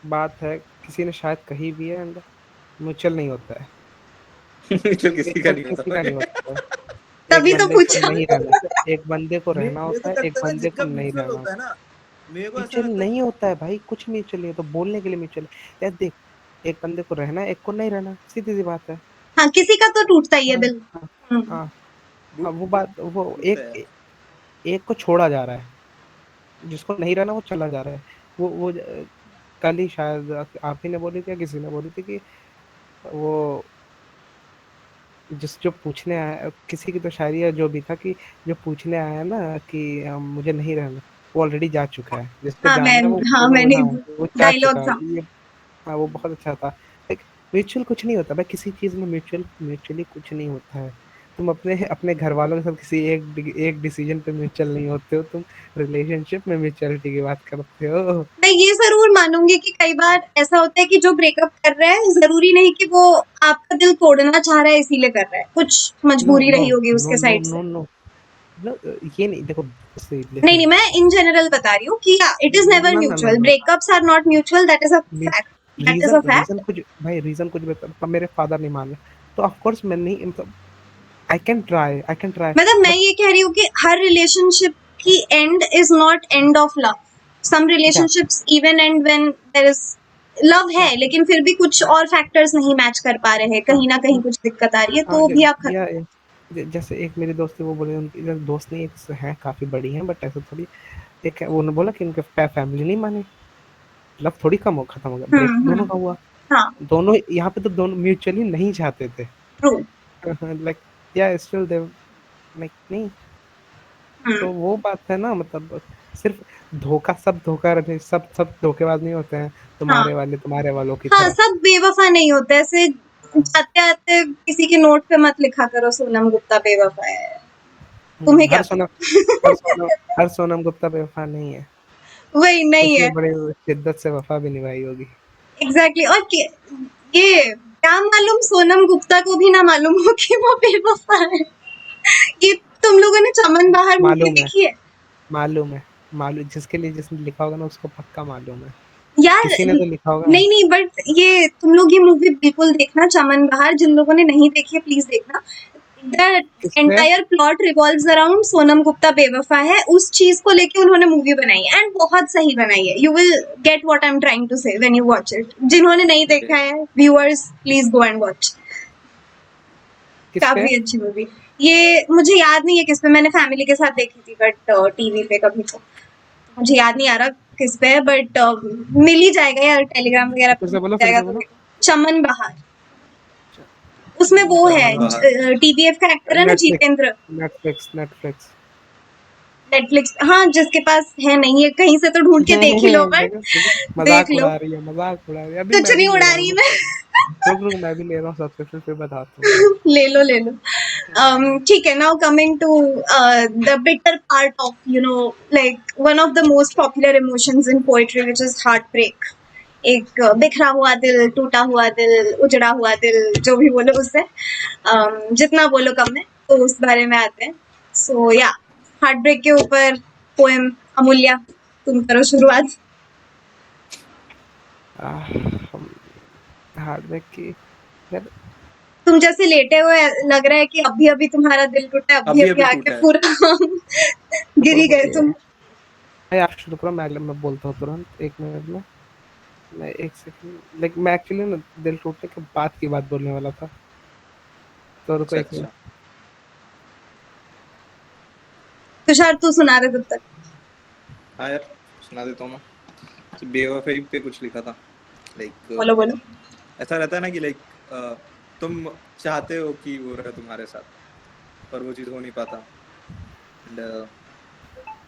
[SPEAKER 2] बात है, किसी ने शायद कही भी है, एंड म्यूचुअल नहीं होता है.
[SPEAKER 3] जो किसी का नहीं
[SPEAKER 2] किसी
[SPEAKER 3] होता.
[SPEAKER 2] का नहीं होता है.
[SPEAKER 1] तभी तो
[SPEAKER 2] बंदे को
[SPEAKER 1] पूछा.
[SPEAKER 2] नहीं रहना, एक बंदे को रहना
[SPEAKER 3] मेरे
[SPEAKER 2] होता
[SPEAKER 3] को
[SPEAKER 2] है, एक
[SPEAKER 3] लगता है
[SPEAKER 2] बंदे को
[SPEAKER 3] जिसका
[SPEAKER 2] नहीं
[SPEAKER 3] म्यूचुअल
[SPEAKER 2] रहना
[SPEAKER 3] होता
[SPEAKER 2] होता
[SPEAKER 3] है
[SPEAKER 2] है.
[SPEAKER 3] ना, मेरे को ऐसा
[SPEAKER 2] म्यूचुअल
[SPEAKER 3] लगता है.
[SPEAKER 2] नहीं होता है भाई, कुछ म्यूचुअल है तो बोलने के लिए म्यूचुअल है. यार देख, एक बंदे को रहना है, एक को नहीं रहना, सीधी सी बात है.
[SPEAKER 1] हाँ, किसी का तो टूटता ही है
[SPEAKER 2] हाँ
[SPEAKER 1] दिल.
[SPEAKER 2] हाँ
[SPEAKER 1] हम्म.
[SPEAKER 2] हाँ.
[SPEAKER 3] वो
[SPEAKER 2] हाँ, वो बात, वो
[SPEAKER 3] होता है.
[SPEAKER 2] एक को छोड़ा जा रहा है, जिसको नहीं रहना वो चला जा रहा है. वो कल ही शायद आप ही ने बोली थी या किसी ने बोली थी कि वो जो पूछने आया, किसी की तो शायरी है जो भी था, कि जो पूछने आया ना कि मुझे नहीं रहना, वो ऑलरेडी जा चुका है. जिसको
[SPEAKER 1] हाँ,
[SPEAKER 2] जाना है
[SPEAKER 1] मैंने
[SPEAKER 2] वो जा
[SPEAKER 1] डायलॉग
[SPEAKER 2] चुका
[SPEAKER 1] था.
[SPEAKER 2] है. ये हाँ, वो बहुत अच्छा था. लाइक म्यूचुअल कुछ नहीं होता भाई, किसी चीज में म्यूचुअली कुछ नहीं होता है. तुम अपने घर वालों के साथ किसी एक डिसीजन पे म्यूचुअल नहीं होते हो, तुम रिलेशनशिप में म्यूचुअलिटी की बात करते हो.
[SPEAKER 1] मैं ये जरूर मानूंगी कि कई बार ऐसा होता है कि जो ब्रेकअप कर रहा है, जरूरी नहीं कि वो आपका दिल तोड़ना चाह रहा है इसीलिए कर रहा है. कुछ
[SPEAKER 2] नो
[SPEAKER 1] मजबूरी
[SPEAKER 2] नो
[SPEAKER 1] रही होगी
[SPEAKER 2] नो
[SPEAKER 1] उसके
[SPEAKER 2] नो
[SPEAKER 1] साइड से.
[SPEAKER 2] नो नो नो, ये नहीं. देखो
[SPEAKER 1] नहीं, मैं इन जनरल बता रही हूँ कि इट इज नेवर
[SPEAKER 2] ना ना ना
[SPEAKER 1] म्यूचुअल.
[SPEAKER 2] ना.
[SPEAKER 1] Breakups are not mutual. That is a fact. That is a
[SPEAKER 2] reason
[SPEAKER 1] fact.
[SPEAKER 2] कुछ भाई, रीजन कुछ भी मेरे फादर नहीं मान रहे, तो ऑफ कोर्स मैं नहीं, मतलब आई कैन ट्राई
[SPEAKER 1] मतलब मैं
[SPEAKER 2] बट
[SPEAKER 1] ये कह रही हूँ कि हर रिलेशनशिप की end is not end of love. Some relationships even end when there is love है, लेकिन फिर भी कुछ और फैक्टर्स नहीं मैच कर पा रहे हैं, कहीं ना कहीं कुछ दिक्कत आ रही है, तो भी आप
[SPEAKER 2] या जैसे एक मेरी दोस्त थी, वो बोले, उनकी दोस्त नहीं, एक है काफी बड़ी है, बट ऐसा थोड़ी. एक उन्होंने बोला कि उनके फैमिली नहीं माने, लव थोड़ी खत्म हो गया, ब्रेक दोनों का हुआ.
[SPEAKER 1] हाँ,
[SPEAKER 2] दोनों यहाँ पे तो दोनों म्यूचुअली नहीं चाहते थे.
[SPEAKER 1] ट्रू.
[SPEAKER 2] लाइक या स्टिल दे, लाइक नहीं. तो वो बात है ना, मतलब सिर्फ धोखा, सब धोखा रहते, सब धोखेबाज नहीं होते हैं
[SPEAKER 1] हाँ
[SPEAKER 2] तुम्हारे वालों की
[SPEAKER 1] हाँ,
[SPEAKER 2] तरह।
[SPEAKER 1] सब बेवफा नहीं होते ऐसे। जाते आते किसी के नोट पे मत लिखा करो सोनम गुप्ता बेवफा है। तुम्हें क्या
[SPEAKER 2] हर सोनम हर सोनम गुप्ता बेवफा नहीं है,
[SPEAKER 1] वही नहीं
[SPEAKER 2] कुछ ने
[SPEAKER 1] है
[SPEAKER 2] बड़ी शिद्दत से वफा भी निभाई होगी।
[SPEAKER 1] एग्जैक्टली। और ये क्या मालूम सोनम गुप्ता को भी ना मालूम हो कि वो बेवफा है। ये तुम लोगों ने चमन बहार मूवी
[SPEAKER 2] मालूम है,
[SPEAKER 1] देखी है?
[SPEAKER 2] जिसके लिए जिसने लिखा होगा ना उसको पक्का मालूम है,
[SPEAKER 1] यार
[SPEAKER 2] किसी ने तो लिखा होगा।
[SPEAKER 1] नहीं बट ये तुम लोग ये मूवी बिल्कुल देखना, चमन बहार। जिन लोगों ने नहीं देखी है प्लीज देखना। द
[SPEAKER 2] किस पे?
[SPEAKER 1] Entire plot revolves around Sonam Gupta बेवफा है। उस चीज को लेके उन्होंने मूवी बनाई है एंड बहुत सही बनाई है। You will get what I am trying to say when you watch it. जिन्होंने नहीं देखा है viewers please go and watch.
[SPEAKER 2] किस पे?
[SPEAKER 1] काफी अच्छी मूवी। ये मुझे याद नहीं है किस पे, मैंने फैमिली के साथ देखी थी बट टीवी पे कभी तो मुझे याद नहीं आ रहा किस पे है बट मिल ही जाएगा यार, टेलीग्राम वगैरह पे मिल
[SPEAKER 2] फिर
[SPEAKER 1] जाएगा
[SPEAKER 2] से
[SPEAKER 1] तो
[SPEAKER 2] बोलो।
[SPEAKER 1] देखो। चमन बहार। उसमें वो है
[SPEAKER 3] चमन बहार।
[SPEAKER 1] टीवीएफ का एक्टर है ना,
[SPEAKER 2] नेटफ्लिक्स
[SPEAKER 1] जितेंद्र।
[SPEAKER 2] नेटफ्लिक्स
[SPEAKER 1] नेटफ्लिक्स, हाँ जिसके पास है नहीं है कहीं से तो ढूंढ के देख ही लो बट
[SPEAKER 2] देखो
[SPEAKER 1] देख
[SPEAKER 2] मजाक
[SPEAKER 1] लो।
[SPEAKER 2] उड़ा रही है, मजाक उड़ा रही है। अभी
[SPEAKER 1] कुछ
[SPEAKER 2] मैं भी
[SPEAKER 1] नहीं
[SPEAKER 2] ले
[SPEAKER 1] उड़ा
[SPEAKER 2] रहा
[SPEAKER 1] रही
[SPEAKER 2] हूँ,
[SPEAKER 1] मैं।
[SPEAKER 2] रुक मैं भी ले रहा हूँ सब्सक्रिप्शन, फिर बताता हूँ मैं।
[SPEAKER 1] ले लो ले लो। ठीक है, now coming to the bitter part of like one of the most popular emotions in poetry which is heart break. एक बिखरा हुआ दिल, टूटा हुआ दिल, उजड़ा हुआ दिल, जो भी बोलो उससे जितना बोलो कम है। तो उस बारे में आते हैं। सो या हार्ट ब्रेक के ऊपर पोएम। अमूल्या तुम करो शुरुआत।
[SPEAKER 2] हार्डवेयर की यार,
[SPEAKER 1] तुम जैसे लेटे हुए लग रहा है कि अभी अभी तुम्हारा दिल टूटा है, अभी
[SPEAKER 3] अभी
[SPEAKER 1] अभी
[SPEAKER 3] अभी
[SPEAKER 1] आके
[SPEAKER 3] टूटा है।
[SPEAKER 1] पूरा गिर ही गए तुम।
[SPEAKER 2] भाई आप शुरू करो, मैं बोलता हूँ तुरंत 1 मिनट में। मैं 1 सेकंड, लाइक मैं एक्चुअली ना दिल टूटने के बाद की बात बोलने वाला था, तो रुको
[SPEAKER 3] अच्छा
[SPEAKER 2] 1 मिनट।
[SPEAKER 3] अच्छा।
[SPEAKER 1] तुषार तू सुना दे तब तक।
[SPEAKER 3] हाँ यार, सुना देता हूँ मैं। तो बेवफाई पे कुछ लिखा था लाइक,
[SPEAKER 1] बोलो बोलो।
[SPEAKER 3] ऐसा रहता है ना कि लाइक तुम चाहते हो कि वो रहे तुम्हारे साथ, पर वो चीज़ हो नहीं पाता। एंड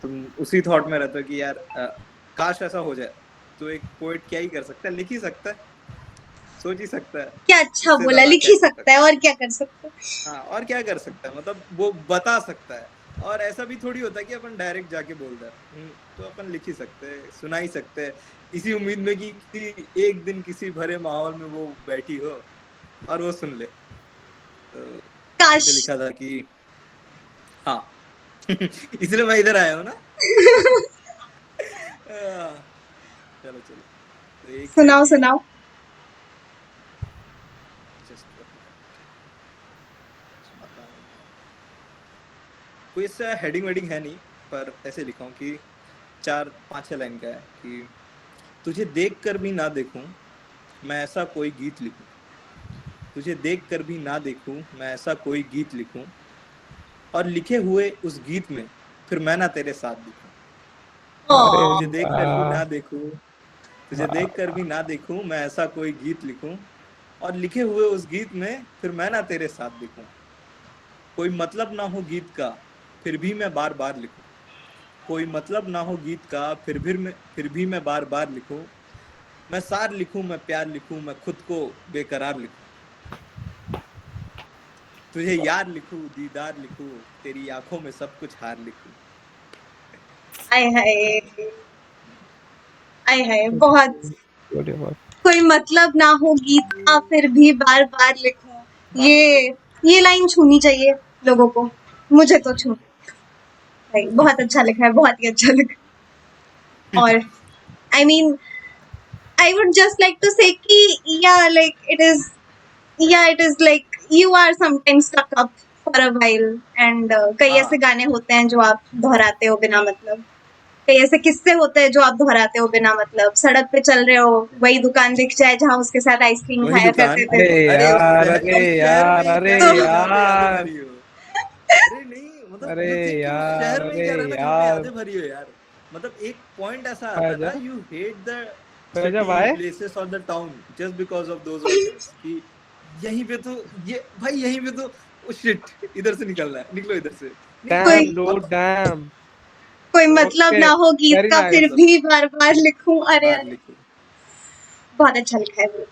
[SPEAKER 3] तुम उसी थॉट में रहते हो कि यार काश ऐसा हो जाए। तो एक पोएट क्या ही कर सकता है, लिख ही सकता है, सोच ही सकता है।
[SPEAKER 1] क्या अच्छा
[SPEAKER 3] इससे
[SPEAKER 1] बोला,
[SPEAKER 3] ज्यादा
[SPEAKER 1] लिख
[SPEAKER 3] क्या
[SPEAKER 1] ही
[SPEAKER 3] कर
[SPEAKER 1] सकता है
[SPEAKER 3] सकता
[SPEAKER 1] और क्या कर सकता है।
[SPEAKER 3] है? हाँ, और क्या कर सकता है, मतलब वो बता सकता है। और ऐसा भी थोड़ी होता है कि अपन डायरेक्ट जाके बोल दें। तो अपन लिख ही सकते हैं, सुना ही सकते हैं, इसी उम्मीद में कि एक दिन किसी भरे माहौल में वो बैठी हो और वो सुन ले। तो इसी
[SPEAKER 1] काश।
[SPEAKER 3] पे लिखा था कि हाँ इसलिए मैं इधर आया हूँ ना। चलो चलो, तो एक है
[SPEAKER 1] सुनाओ
[SPEAKER 3] कि
[SPEAKER 1] सुनाओ।
[SPEAKER 3] जस्ट सुनाता हूँ। कोई ऐसा हेडिंग वेडिंग है नहीं, पर ऐसे लिखा हूँ कि 4-5 लाइन का है कि तुझे देख कर भी ना देखूं मैं ऐसा कोई गीत लिखूं। तुझे देख कर भी ना देखूं मैं ऐसा कोई गीत लिखूं, और लिखे हुए उस गीत में फिर मैं ना तेरे साथ दिखूं।
[SPEAKER 2] अरे
[SPEAKER 3] तुझे देख कर भी
[SPEAKER 2] वाह,
[SPEAKER 3] ना देखूं, तुझे देख कर भी ना देखूं मैं ऐसा कोई गीत लिखूं, और लिखे हुए उस गीत में फिर मैं ना तेरे साथ दिखूं। कोई मतलब ना हो गीत का फिर भी मैं बार बार लिखूं। कोई मतलब ना हो गीत का फिर भी मैं बार बार लिखूं। मैं सार लिखूं, मैं प्यार लिखूं, मैं खुद को बेकरार लिखूं। तुझे यार लिखूं, दीदार लिखूं, तेरी आंखों में सब कुछ हार लिखूं।
[SPEAKER 1] आय हाय, आय हाय बहुत।
[SPEAKER 2] beautiful।
[SPEAKER 1] कोई मतलब ना हो गीत का फिर भी बार बार लिखूं। ये लाइन छूनी चाहिए लोगों को। मुझे तो छू भाई, बहुत अच्छा लिखा है, बहुत ही अच्छा लिखा। और I mean I would just like to say कि yeah, like it is like you are sometimes stuck up for a while and कई ऐसे
[SPEAKER 3] हाँ
[SPEAKER 1] गाने होते हैं जो आप दोहराते हो बिना मतलब। कई ऐसे किस्से होते हैं जो आप दोहराते हो बिना मतलब। सड़क पे चल रहे हो, वही दुकान दिख जाए जहाँ उसके साथ आइसक्रीम
[SPEAKER 3] वही
[SPEAKER 1] खाया
[SPEAKER 3] दुकान।
[SPEAKER 1] करते थे।
[SPEAKER 3] अरे
[SPEAKER 2] अरे
[SPEAKER 3] उस शहर में
[SPEAKER 2] यार,
[SPEAKER 3] ही
[SPEAKER 2] अरे
[SPEAKER 3] क्या
[SPEAKER 1] तो
[SPEAKER 3] रहे हो जहाँ पे यादें
[SPEAKER 2] यार,
[SPEAKER 3] भरी हो। अरे नहीं, मतलब
[SPEAKER 2] अरे
[SPEAKER 3] यू थिंक कि उस
[SPEAKER 2] यार,
[SPEAKER 3] शहर में ही
[SPEAKER 2] अरे
[SPEAKER 3] क्या रहा ना जहाँ पे
[SPEAKER 2] यार,
[SPEAKER 3] यादें भरी हो यार। मतलब एक पॉइंट ऐसा आता है
[SPEAKER 2] फैजा
[SPEAKER 3] ना, you hate the
[SPEAKER 2] Faiza
[SPEAKER 3] city,
[SPEAKER 2] भाई,
[SPEAKER 3] प्लेसेस और the town just because of those all things कि यहीं पे तो ये भाई, यहीं पे तो ओ शिट, इधर से निकलना है, निकलो इधर से।
[SPEAKER 1] कोई
[SPEAKER 2] डैम लो डैम।
[SPEAKER 1] कोई मतलब
[SPEAKER 2] ओके
[SPEAKER 1] ना हो कि
[SPEAKER 2] वेरी
[SPEAKER 1] इसका फिर
[SPEAKER 2] नाइस।
[SPEAKER 1] भी बार बार लिखूं। अरे
[SPEAKER 3] बार
[SPEAKER 1] अरे
[SPEAKER 3] लिखो।
[SPEAKER 1] बहुत अच्छा लिखा है वो।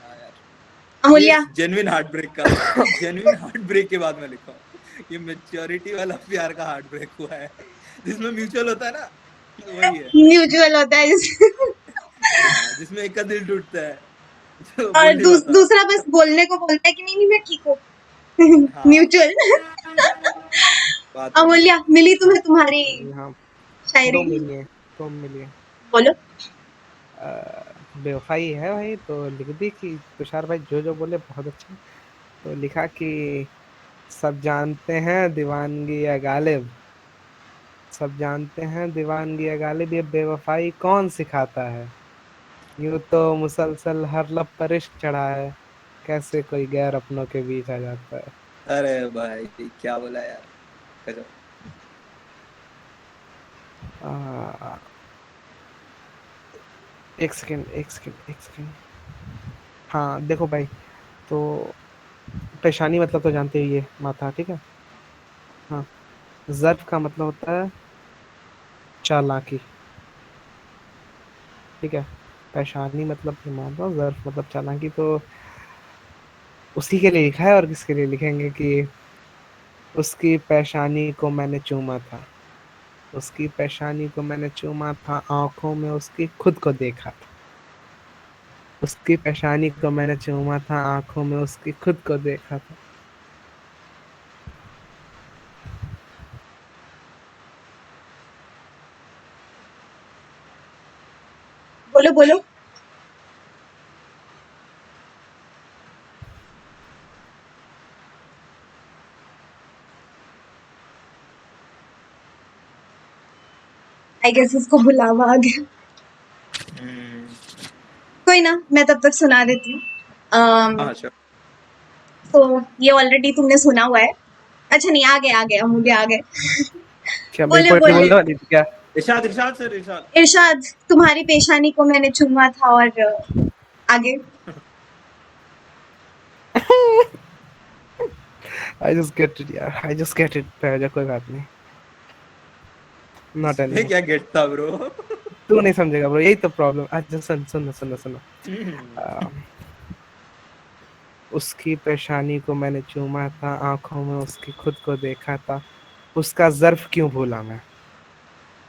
[SPEAKER 3] हाँ यार, ये
[SPEAKER 1] अमूल्या
[SPEAKER 3] जेन्युइन हार्ट ब्रेक का, ये जेन्युइन हार्ट ब्रेक के बाद में लिखा हूँ। ये मेच्योरिटी वाला प्यार का हार्ट ब्रेक हुआ है, जिसमें म्यूचुअल होता है ना, वही है।
[SPEAKER 1] म्यूचुअल होता है
[SPEAKER 3] हाँ, जिसमें एक का दिल टूटता है, जो
[SPEAKER 1] और
[SPEAKER 3] बोल नहीं पाता।
[SPEAKER 1] दूसरा बस बोलने को बोलता है कि नहीं नहीं मैं ठीक हूँ।
[SPEAKER 3] हाँ,
[SPEAKER 1] म्यूचुअल।
[SPEAKER 3] बात वही है।
[SPEAKER 1] अमूल्या मिली तुम्हें तुम्हारी
[SPEAKER 2] हाँ
[SPEAKER 1] शायरी?
[SPEAKER 2] 2 मिलियन 2 मिलियन।
[SPEAKER 1] बोलो।
[SPEAKER 2] बेवफाई है भाई, तो लिख दी कि तुषार भाई जो जो बोले बहुत अच्छा। तो लिखा कि सब जानते हैं दीवानगी या गालिब, सब जानते हैं दीवानगी या गालिब, ये बेवफाई कौन सिखाता है। यूं तो मुसलसल हर लब पर इश्क चढ़ा है, कैसे कोई गैर अपनों के बीच आ जाता है।
[SPEAKER 3] अरे भाई क्या बोला यार, गजब।
[SPEAKER 2] आ, एक सेकंड एक सेकंड एक सेकंड। हाँ देखो भाई, तो पेशानी मतलब तो जानते ही, ये माथा, ठीक है। हाँ, ज़र्फ़ का मतलब होता है चालाकी, ठीक है। पेशानी मतलब ये मान लो, ज़र्फ़ मतलब चालाकी, तो उसी के लिए लिखा है। और किसके लिए लिखेंगे कि उसकी पेशानी को मैंने चूमा था, उसकी पेशानी को मैंने चूमा था, आँखों में उसकी खुद को देखा था। उसकी पेशानी को मैंने चूमा था, आँखों में उसकी खुद को देखा था।
[SPEAKER 1] बोलो बोलो। आई गेस इसको बुलावा आ गया।
[SPEAKER 3] हम्म,
[SPEAKER 1] कोई ना, मैं तब तक सुना देती हूँ।
[SPEAKER 3] हाँ sure।
[SPEAKER 1] तो ये ऑलरेडी तुमने सुना हुआ है। अच्छा नहीं, आ गए अमूल्य आ गए।
[SPEAKER 2] क्या मेरी
[SPEAKER 1] बोले
[SPEAKER 2] पोएट्री
[SPEAKER 1] बोले।
[SPEAKER 2] बोलने वाली थी क्या?
[SPEAKER 3] इरशाद, इरशाद सर, इरशाद।
[SPEAKER 1] इरशाद, तुम्हारी पेशानी को मैंने चूमा था और आगे।
[SPEAKER 2] आई जस्ट गेट इट यार, आई जस्ट गेट इट। कोई बात नहीं, नॉट
[SPEAKER 3] इसमें
[SPEAKER 2] एनीमोर।
[SPEAKER 3] क्या गेट था ब्रो?
[SPEAKER 2] तू नहीं समझेगा ब्रो, यही तो प्रॉब्लम। अच्छा सुन सुनो सुनो सुनो। आ, उसकी पेशानी को मैंने चूमा था, आंखों में उसकी खुद को देखा था, उसका ज़र्फ क्यों भूला मैं,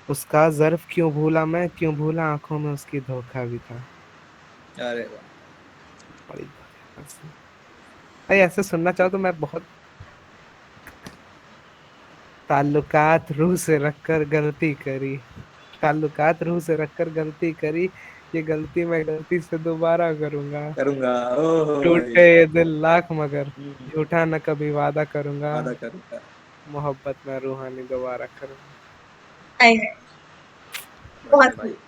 [SPEAKER 2] उसका ज़र्फ क्यों भूला मैं, क्यों भूला आंखों में उसकी धोखा भी था।
[SPEAKER 3] अरे वाह।
[SPEAKER 2] बड़ी बढ़िया सी। भाई ऐसे सुनना चाहो तो मैं बहुत, ताल्लुकात रूह से रखकर गलती करी, ताल्लुकात रूह से रखकर गलती करी, ये गलती मैं गलती से दोबारा करूंगा।
[SPEAKER 3] करूंगा, ओहो
[SPEAKER 2] टूटे
[SPEAKER 3] भाई।
[SPEAKER 2] ये दिल लाख मगर,
[SPEAKER 3] हम्म,
[SPEAKER 2] झूठा न कभी वादा करूंगा,
[SPEAKER 3] वादा करूंगा।
[SPEAKER 2] मोहब्बत में रूहानी दोबारा करूंगा।
[SPEAKER 1] आए है।
[SPEAKER 3] बढ़िया
[SPEAKER 1] बहुत
[SPEAKER 3] भाई।
[SPEAKER 1] खूब,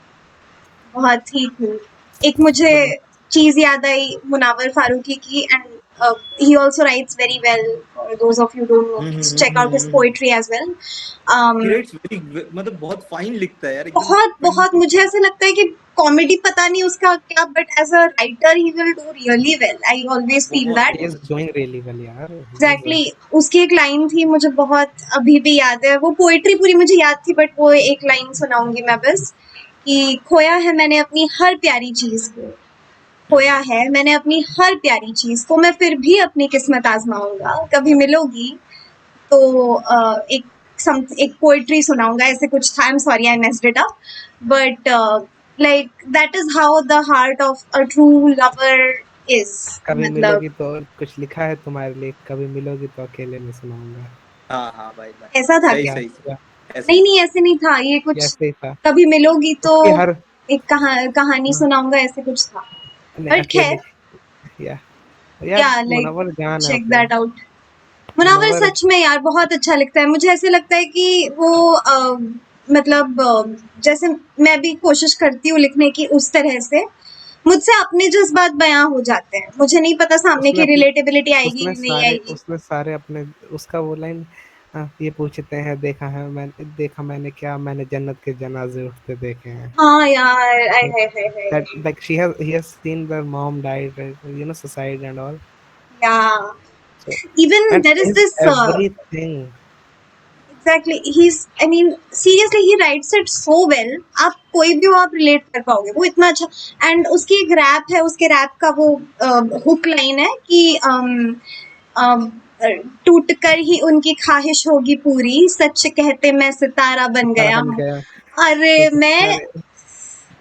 [SPEAKER 1] बहुत ही खूब। एक मुझे
[SPEAKER 2] मतलब
[SPEAKER 1] चीज याद आई मुनावर फारूकी की, and he also writes very well. For those of you who don't know, please check out his poetry as well.
[SPEAKER 3] He
[SPEAKER 1] um,
[SPEAKER 3] rights very, मतलब बहुत फाइन लिखता है यार, एकदम
[SPEAKER 1] बहुत
[SPEAKER 3] पिन
[SPEAKER 1] बहुत मुझे ऐसे लगता है कि कॉमेडी पता नहीं उसका क्या, but as a writer he will do really well. I always feel
[SPEAKER 3] बहुत
[SPEAKER 1] दैट।
[SPEAKER 2] he is
[SPEAKER 3] बहुत।
[SPEAKER 2] doing really well यार, he is
[SPEAKER 1] एग्जैक्टली उसकी एक लाइन थी मुझे बहुत अभी भी याद है। वो पोएट्री पूरी मुझे याद थी, बट वो एक लाइन सुनाऊंगी मैं बस, कि खोया है मैंने अपनी हर प्यारी चीज को, खोया है मैंने अपनी हर प्यारी चीज को, मैं फिर भी अपनी किस्मत आजमाऊंगा, कभी मिलोगी तो एक पोएट्री सुनाऊंगा, ऐसे कुछ था। I am sorry I messed it up, but like that is how the heart of a true lover is.
[SPEAKER 2] कभी
[SPEAKER 1] मतलब
[SPEAKER 2] मिलोगी तो, कुछ लिखा है तुम्हारे लिए, कभी मिलोगी तो अकेले में सुनाऊंगा।
[SPEAKER 3] हाँ हाँ भाई भाई,
[SPEAKER 1] ऐसा था
[SPEAKER 3] सही
[SPEAKER 1] क्या?
[SPEAKER 3] सही
[SPEAKER 2] या,
[SPEAKER 3] सही, ऐसे
[SPEAKER 1] नहीं
[SPEAKER 3] ही।
[SPEAKER 1] नहीं ऐसे नहीं था, ये
[SPEAKER 2] या
[SPEAKER 1] कुछ
[SPEAKER 2] ऐसे ही था।
[SPEAKER 1] कभी मिलोगी तो
[SPEAKER 2] उसकी हर,
[SPEAKER 1] एक कहानी
[SPEAKER 2] हाँ,
[SPEAKER 1] सुनाऊंगा, ऐसे कुछ था।
[SPEAKER 2] नहीं
[SPEAKER 1] बट
[SPEAKER 2] अकेले,
[SPEAKER 1] खैर,
[SPEAKER 2] या यार
[SPEAKER 1] या लाइक
[SPEAKER 2] मुनव्वर जान है
[SPEAKER 1] चेक
[SPEAKER 2] मतलब।
[SPEAKER 1] That out. मुनावर
[SPEAKER 2] मुनव्वर,
[SPEAKER 1] सच में यार बहुत अच्छा लिखता है। मुझे ऐसे लगता है कि वो मतलब जैसे मैं भी कोशिश करती हूँ लिखने की उस तरह से, मुझसे अपने जज्बात बयां हो जाते हैं। मुझे नहीं पता सामने
[SPEAKER 2] उसने
[SPEAKER 1] की
[SPEAKER 2] अपने,
[SPEAKER 1] रिलेटेबिलिटी आएगी नहीं आएगी।
[SPEAKER 2] उसने सारे अपने, उसका वो लाइन, ये पूछते हैं देखा मैंने क्या, मैंने जन्नत के जनाजे उठते देखे हैं।
[SPEAKER 1] हाँ यार, आय हाय हाय हाय।
[SPEAKER 2] That like he has seen their mom died, suicide and all.
[SPEAKER 1] Yeah
[SPEAKER 2] So
[SPEAKER 1] even
[SPEAKER 2] and
[SPEAKER 1] there is
[SPEAKER 2] his
[SPEAKER 1] this
[SPEAKER 2] everything.
[SPEAKER 1] Exactly he's I mean seriously he writes it so well. आप कोई भी हो आप रिलेट कर पाओगे, वो इतना अच्छा। एंड उसकी एक रैप है, उसके रैप का वो हुक लाइन है कि टूट कर ही उनकी ख्वाहिश होगी पूरी, सच कहते मैं सितारा बन
[SPEAKER 2] सितारा
[SPEAKER 1] गया
[SPEAKER 2] बन
[SPEAKER 1] हूँ।
[SPEAKER 2] गया।
[SPEAKER 1] अरे
[SPEAKER 2] तो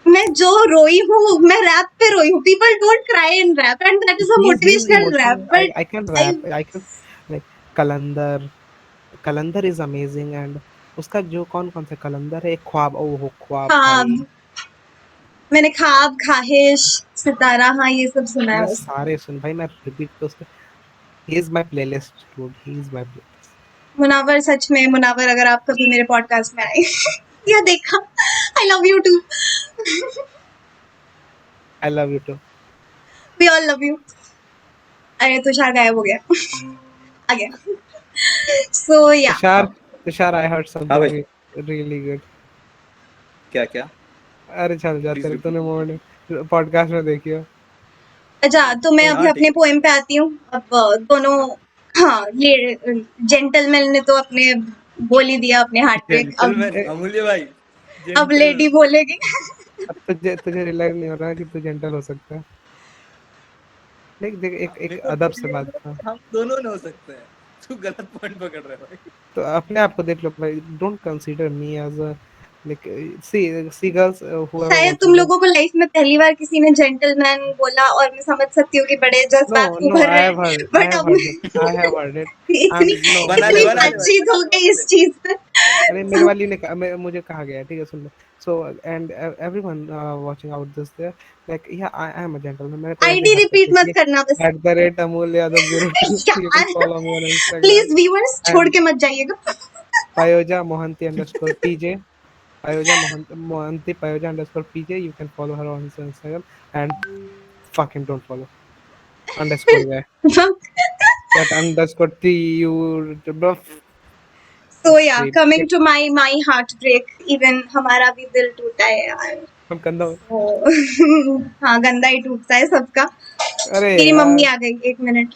[SPEAKER 1] मैं जो रोई हूँ, मैं रैप पे रोई हूँ। People don't cry in rap and that is a
[SPEAKER 2] he is being
[SPEAKER 1] motivational rap,
[SPEAKER 2] emotional.
[SPEAKER 1] But
[SPEAKER 2] I can rap. I can like Qalandar Qalandar is amazing and उसका जो कौन से कलंदर है, एक ख्वाब, ओह ख्वाब भाई।
[SPEAKER 1] ख्वाब, मैंने ख्वाब, ख्वाहिश, सितारा, हाँ ये सब सुना है
[SPEAKER 2] मैं
[SPEAKER 1] उसका।
[SPEAKER 2] सारे सुन भाई, मैं रिपीट पे उसके, he is my playlist dude, he is my playlist.
[SPEAKER 1] Munawar, सच में मुनावर, अगर आप कभी मेरे पॉडकास्ट में आए या देखा, I love you too.
[SPEAKER 2] I love you too.
[SPEAKER 1] We all love you. अरे तुषार गायब हो गया आ गया। सो या
[SPEAKER 2] तुषार I heard
[SPEAKER 3] हाँ भाई,
[SPEAKER 2] something really good.
[SPEAKER 3] क्या क्या?
[SPEAKER 2] अरे चल जा
[SPEAKER 3] प्लीज
[SPEAKER 2] तेरे,
[SPEAKER 3] रिपीट।
[SPEAKER 2] तूने मोमेंट पॉडकास्ट में देखियो।
[SPEAKER 1] अच्छा, तो मैं अभी
[SPEAKER 3] हाँ ठीक
[SPEAKER 1] अपने
[SPEAKER 3] है।
[SPEAKER 1] पोएम पे आती हूँ। अब दोनों,
[SPEAKER 3] हाँ,
[SPEAKER 1] हाँ ये जेंटलमैन ने तो अपने बोल ही दिया अपने हार्ट ब्रेक। अब
[SPEAKER 3] जेंटलमैन अमूल्य भाई,
[SPEAKER 1] अब लेडी
[SPEAKER 3] जेंटलमैन।
[SPEAKER 1] बोलेगी।
[SPEAKER 2] अब तुझे रियलाइज नहीं हो रहा कि तू जेंटल हो सकता है। देख देख, एक एक
[SPEAKER 3] मेरे को
[SPEAKER 2] अदब से बात कर।
[SPEAKER 3] हम दोनों ने हो सकते हैं। तू गलत पॉइंट पकड़ रहा है भाई।
[SPEAKER 2] तो अपने आप को देख लो भाई, don't consider me as a like, see girls whoever
[SPEAKER 1] शायद
[SPEAKER 2] वांट्स
[SPEAKER 1] तुम
[SPEAKER 2] टू डू।
[SPEAKER 1] लोगों को लाइफ में पहली बार किसी ने जेंटलमैन बोला और मैं समझ सकती हूँ कि बड़े
[SPEAKER 2] नो
[SPEAKER 1] जज्बात
[SPEAKER 2] नो
[SPEAKER 1] उभर रहे
[SPEAKER 2] आई हैव
[SPEAKER 1] हैं,
[SPEAKER 2] हर्ड,
[SPEAKER 1] बट अब
[SPEAKER 2] आई हैव हर्ड इट। आई
[SPEAKER 1] इतनी
[SPEAKER 2] एम नो
[SPEAKER 1] इतनी
[SPEAKER 3] बना ले भाई,
[SPEAKER 1] बातचीत हो
[SPEAKER 3] बना
[SPEAKER 1] गई इस
[SPEAKER 3] ले,
[SPEAKER 1] चीज पे।
[SPEAKER 2] अरे मेरे वाली ने मुझे कहा गया है, ठीक है सुन ले। So and everyone watching out this there, like yeah I am a gentleman, मैंने पहले से
[SPEAKER 1] आईडी
[SPEAKER 2] हर
[SPEAKER 1] रिपीट मत करना बस।
[SPEAKER 2] @amul_yadav02 यू कैन
[SPEAKER 1] यार
[SPEAKER 2] follow me on Instagram
[SPEAKER 1] please viewers छोड़
[SPEAKER 2] एंड
[SPEAKER 1] के मत जाइएगा।
[SPEAKER 2] payoja mohanty_pj, payoja mohanty payoja_pj, you can follow her on Instagram and fucking don't follow underscore guy, that underscore t you bluff
[SPEAKER 1] so yeah
[SPEAKER 2] rape
[SPEAKER 1] coming to my heart break, even हमारा भी दिल टूटा है यार।
[SPEAKER 2] हम कंधा।
[SPEAKER 1] So, हाँ गंदा ही टूटता है सबका।
[SPEAKER 2] अरे
[SPEAKER 1] मेरी मम्मी
[SPEAKER 2] यार,
[SPEAKER 1] आ गई, एक मिनट।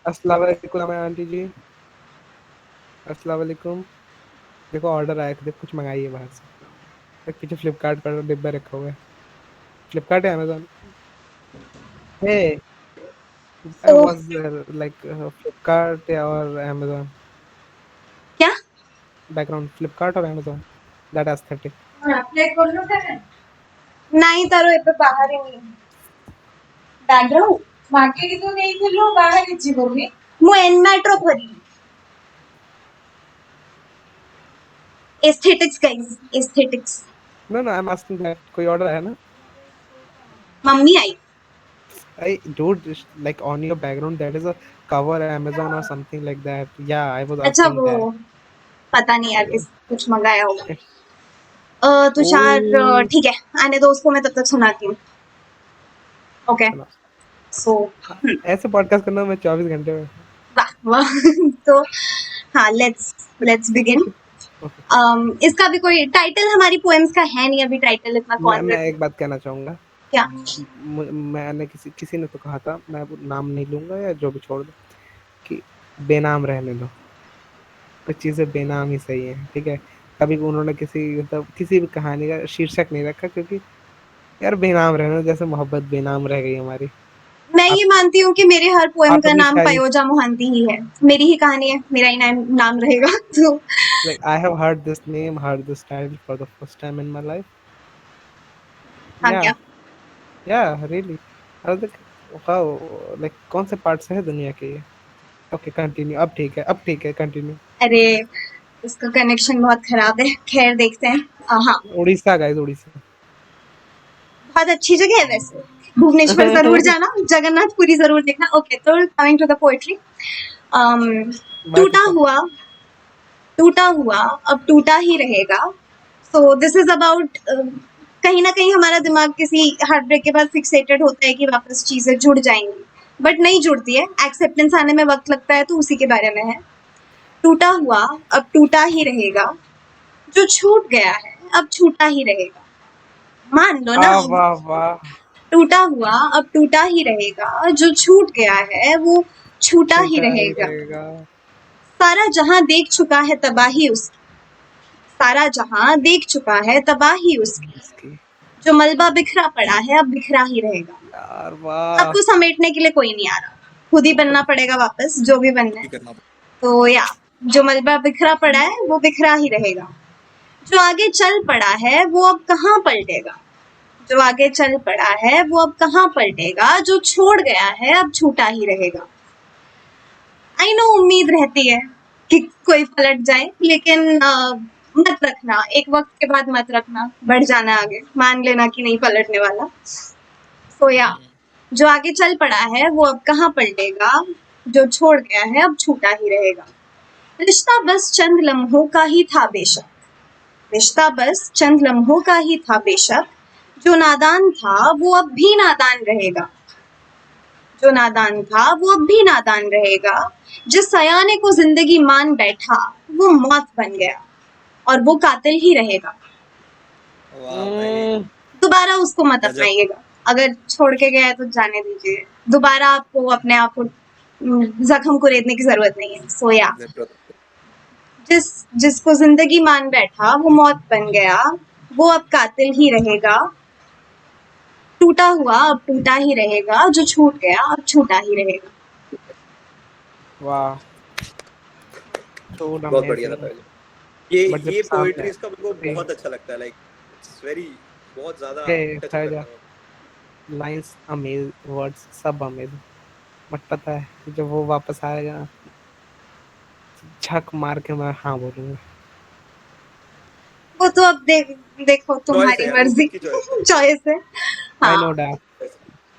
[SPEAKER 2] अस्सलाम वालेकुम आंटी जी, अस्सलाम वालेकुम। देखो ऑर्डर आया, देख कुछ मंगाइए बाहर से। देख पीछे फ्लिपकार्ट का डिब्बा रखा हुआ है, फ्लिपकार्ट है Amazon. Hey
[SPEAKER 1] so
[SPEAKER 2] was like Flipkart और अमेजोन,
[SPEAKER 1] क्या
[SPEAKER 2] बैकग्राउंड फ्लिपकार्ट और अमेजोन, दैट एस्थेटिक।
[SPEAKER 1] नहीं तारो ଏବେ ବାହାରେ ନି ବ୍ୟାକଗ୍ରାଉଣ୍ଡ ମାର୍କେଟ ତ ନେଇଥିଲୁ ବାହାରେ ଯିବ ବି ମୁଁ ଏନମାଟ୍ର ଭରି aesthetics guys, aesthetics.
[SPEAKER 2] No no I am asking that कोई ऑर्डर आया ना।
[SPEAKER 1] मम्मी आई।
[SPEAKER 2] I dude, just like on your background that is a cover Amazon or something like that. Yeah, I was
[SPEAKER 1] अच्छा
[SPEAKER 2] asking
[SPEAKER 1] वो
[SPEAKER 2] that.
[SPEAKER 1] पता नहीं यार किस कुछ मंगाया होगा।
[SPEAKER 2] It's,
[SPEAKER 1] तुषार
[SPEAKER 2] oh,
[SPEAKER 1] ठीक है, आने दो उसको, मैं तब तक सुनाती हूँ। ओके
[SPEAKER 2] चलो
[SPEAKER 1] सो
[SPEAKER 2] ऐसे पॉडकास्ट करना मैं 24 घंटे में।
[SPEAKER 1] वाह वाह। तो हाँ, लेट्स लेट्स बिगिन।
[SPEAKER 2] Okay.
[SPEAKER 1] इसका भी कोई टाइटल हमारी पोएम्स का है नहीं अभी, टाइटल इतना कौन
[SPEAKER 2] मैं
[SPEAKER 1] रखे।
[SPEAKER 2] एक बात कहना चाहूंगा।
[SPEAKER 1] क्या?
[SPEAKER 2] मैंने किसी ने तो कहा था, मैं वो नाम नहीं लूंगा या जो भी, छोड़ दो, कि बेनाम रहने दो, कुछ चीजें बेनाम ही सही है, ठीक है। कभी उन्होंने किसी मतलब किसी भी कहानी का शीर्षक नहीं रखा, क्योंकि यार बेनाम रहने दो, जैसे मोहब्बत बेनाम रह गई हमारी।
[SPEAKER 1] मैं ये
[SPEAKER 2] आप
[SPEAKER 1] मानती हूँ कि मेरे हर पोएम
[SPEAKER 2] आप
[SPEAKER 1] का
[SPEAKER 2] अपनी
[SPEAKER 1] नाम
[SPEAKER 2] शायरी,
[SPEAKER 1] पयोजा मोहंती ही है। मेरी ही कहानी है, मेरा ही नाम रहेगा। तो
[SPEAKER 2] like I have heard this name, heard this title for the first time in my life.
[SPEAKER 1] हाँ क्या?
[SPEAKER 2] Yeah, yeah, really. I was like, wow, like कौन से पार्ट से है दुनिया के ये? Okay, continue. अब ठीक है, अब ठीक है, continue.
[SPEAKER 1] अरे उसका कनेक्शन बहुत खराब है, खैर देखते हैं। हाँ,
[SPEAKER 2] उड़ीसा guys, उड़ीसा।
[SPEAKER 1] बहुत अच्छी जगह है वैसे। भुवनेश्वर जरूर जाना, जगन्नाथपुरी जरूर देखना। ओके, तो कमिंग टू द पोएट्री।
[SPEAKER 2] मैं तो
[SPEAKER 1] टूटा
[SPEAKER 2] सब
[SPEAKER 1] हुआ, टूटा हुआ अब टूटा ही रहेगा। सो दिस इज अबाउट, कहीं ना कहीं हमारा दिमाग किसी हार्ट ब्रेक के बाद फिक्सेटेड होता है कि वापस चीजें जुड़ जाएंगी, बट नहीं जुड़ती है। एक्सेप्टेंस आने में वक्त लगता है, तो उसी के बारे में है। टूटा हुआ अब टूटा ही रहेगा, जो छूट गया है अब छूटा ही रहेगा। मान लो ना,
[SPEAKER 2] वाह वाह वाह,
[SPEAKER 1] टूटा हुआ अब टूटा ही रहेगा, जो छूट गया है वो छूटा ही
[SPEAKER 2] छोटा ही
[SPEAKER 1] रहेगा।
[SPEAKER 2] रहेगा।
[SPEAKER 1] सारा जहां देख चुका है तबाही उसकी, सारा जहां देख चुका है तबाही उसकी,
[SPEAKER 2] इसकी
[SPEAKER 1] जो मलबा बिखरा पड़ा है अब बिखरा ही रहेगा।
[SPEAKER 2] यार वाह
[SPEAKER 1] आपको समेटने के लिए कोई नहीं आ रहा, खुद ही बनना पड़ेगा वापस जो भी बनना है।
[SPEAKER 3] करना
[SPEAKER 1] तो या जो मलबा बिखरा पड़ा है वो बिखरा ही रहेगा, जो आगे चल पड़ा है वो अब कहाँ पलटेगा, जो आगे चल पड़ा है वो अब कहाँ पलटेगा, जो छोड़ गया है अब छूटा ही रहेगा। आई नो उम्मीद रहती है कि कोई पलट जाए, लेकिन मत रखना, एक वक्त के बाद मत रखना, बढ़ जाना आगे, मान लेना कि नहीं पलटने वाला। सो या जो आगे चल पड़ा है वो अब कहाँ पलटेगा, जो छोड़ गया है अब छूटा ही रहेगा। रिश्ता बस चंद लम्हों का ही था बेशक, रिश्ता बस चंद लम्हों का ही था बेशक, जो नादान था वो अब भी नादान रहेगा, जो नादान था वो अब भी नादान रहेगा। जिस सयाने को जिंदगी मान बैठा वो मौत बन गया और वो कातिल ही रहेगा।
[SPEAKER 3] वाह भाई
[SPEAKER 1] दोबारा उसको मत
[SPEAKER 3] गजब।
[SPEAKER 1] अपनाइएगा, अगर छोड़ के गया है तो जाने दीजिए, दोबारा आपको अपने आप को जख्म को रेतने की जरूरत नहीं है। सो या जिसको जिंदगी मान बैठा वो मौत बन गया, वो अब कातिल ही रहेगा। टूटा हुआ अब टूटा ही रहेगा, जो छूट गया अब छूटा ही रहेगा।
[SPEAKER 2] वाह so
[SPEAKER 3] बहुत बढ़िया था
[SPEAKER 2] amazing.
[SPEAKER 3] पहले
[SPEAKER 2] But जब
[SPEAKER 3] ये
[SPEAKER 2] सामने
[SPEAKER 3] पोएट्री इसका मेरे को
[SPEAKER 2] नहीं।
[SPEAKER 3] बहुत अच्छा लगता है, लाइक इट्स वेरी बहुत ज्यादा
[SPEAKER 2] Hey,
[SPEAKER 3] टच
[SPEAKER 2] Saja.
[SPEAKER 3] करता है।
[SPEAKER 2] लाइंस अमेज, वर्ड्स सब अमेज, बट पता है कि जब वो वापस आएगा झक मार के मैं हाँ बोलूंगा।
[SPEAKER 1] वो तो अब देखो तुम्हारी
[SPEAKER 3] Choice है यार, वो
[SPEAKER 1] मर्जी,
[SPEAKER 3] खुद की choice है।
[SPEAKER 1] चॉइस है।
[SPEAKER 2] I
[SPEAKER 1] हाँ
[SPEAKER 2] know that,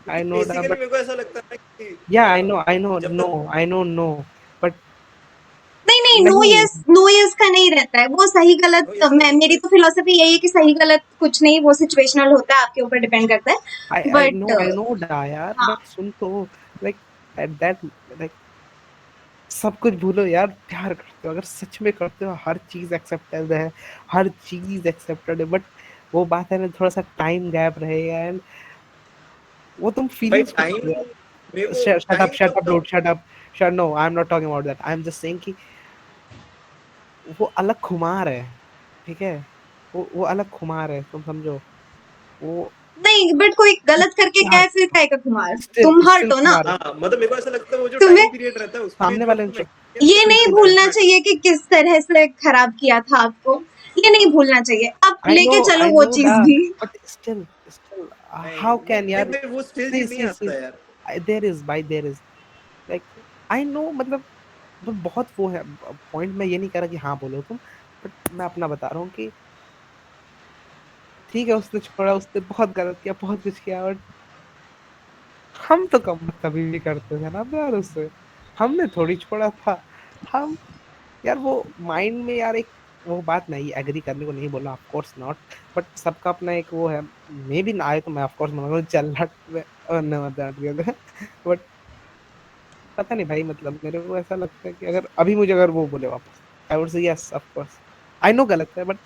[SPEAKER 2] I know that,
[SPEAKER 3] basically
[SPEAKER 2] but
[SPEAKER 3] मेरे को ऐसा लगता है कि
[SPEAKER 2] yeah, I know,
[SPEAKER 3] जब
[SPEAKER 2] no, I know, no, but
[SPEAKER 1] नहीं नो यस का नहीं रहता है, वो सही गलत।
[SPEAKER 3] No yes का
[SPEAKER 1] मैं
[SPEAKER 3] नहीं
[SPEAKER 1] मेरी
[SPEAKER 3] रहता
[SPEAKER 1] तो फिलोसफी यही है कि सही गलत कुछ नहीं, वो सिचुएशनल होता है, आपके ऊपर डिपेंड करता है।
[SPEAKER 2] I
[SPEAKER 1] बट
[SPEAKER 2] know that यार,
[SPEAKER 1] हाँ।
[SPEAKER 2] but सुन तो like at that like सब कुछ भूलो यार, प्यार करते हो अगर सच में करते हो हर चीज एक्सेप्टेड है, हर चीज एक्सेप्टेड है, बट वो बात है ना थोड़ा सा टाइम गैप रहेगा एंड वो तुम
[SPEAKER 3] भाई
[SPEAKER 2] फीलिंग्स को
[SPEAKER 3] टाइम मेरे को
[SPEAKER 2] shut up,
[SPEAKER 3] time
[SPEAKER 2] shut up, dude, shut up, shut, no, I'm not talking about that, I'm just saying कि वो अलग खुमार है, ठीक है, वो अलग खुमार है, तुम समझो वो
[SPEAKER 1] नहीं, बट कोई गलत करके क्या है फिर काय का कुमार,
[SPEAKER 2] Still
[SPEAKER 1] तुम हर्ट हो ना।
[SPEAKER 2] खुमार है,
[SPEAKER 3] हाँ मतलब मेरे को ऐसा लगता है वो जो
[SPEAKER 1] तुम्हें
[SPEAKER 3] टाइम पीरियड रहता है उसमें
[SPEAKER 2] सामने
[SPEAKER 3] जो
[SPEAKER 2] वाले
[SPEAKER 3] तुम
[SPEAKER 2] इंसान
[SPEAKER 1] ये नहीं भूलना चाहिए कि किस तरह से खराब किया था आपको, ये नहीं भूलना चाहिए। अब लेके चलो
[SPEAKER 2] I
[SPEAKER 1] वो
[SPEAKER 2] know
[SPEAKER 1] चीज
[SPEAKER 2] that,
[SPEAKER 1] भी।
[SPEAKER 2] but still how can यार
[SPEAKER 3] नहीं वो स्टिल
[SPEAKER 2] see
[SPEAKER 3] चीज नहीं
[SPEAKER 2] see
[SPEAKER 3] आता
[SPEAKER 2] see
[SPEAKER 3] यार।
[SPEAKER 2] there is like I know, मतलब तो बहुत वो है पॉइंट, मैं ये नहीं कह रहा कि हाँ बोलो तुम, बट मैं अपना बता रहा हूँ कि ठीक है उसने छोड़ा, उसने बहुत गलत किया, बहुत कुछ किया, बट हम तो कम कभी भी करते थे ना प्यार उससे, हमने थोड़ी छोड़ा था। हम यार वो माइंड में यार एक वो बात नहीं, एग्री करने को नहीं बोला, ऑफ कोर्स नॉट, बट सबका अपना एक वो है, मे भी ना आए तो मैं ऑफ कोर्स मानूंगा चल हट, बट पता नहीं भाई, मतलब मेरे को ऐसा लगता है कि अगर अभी मुझे अगर वो बोले वापस, I would say yes of course, I know गलत है बट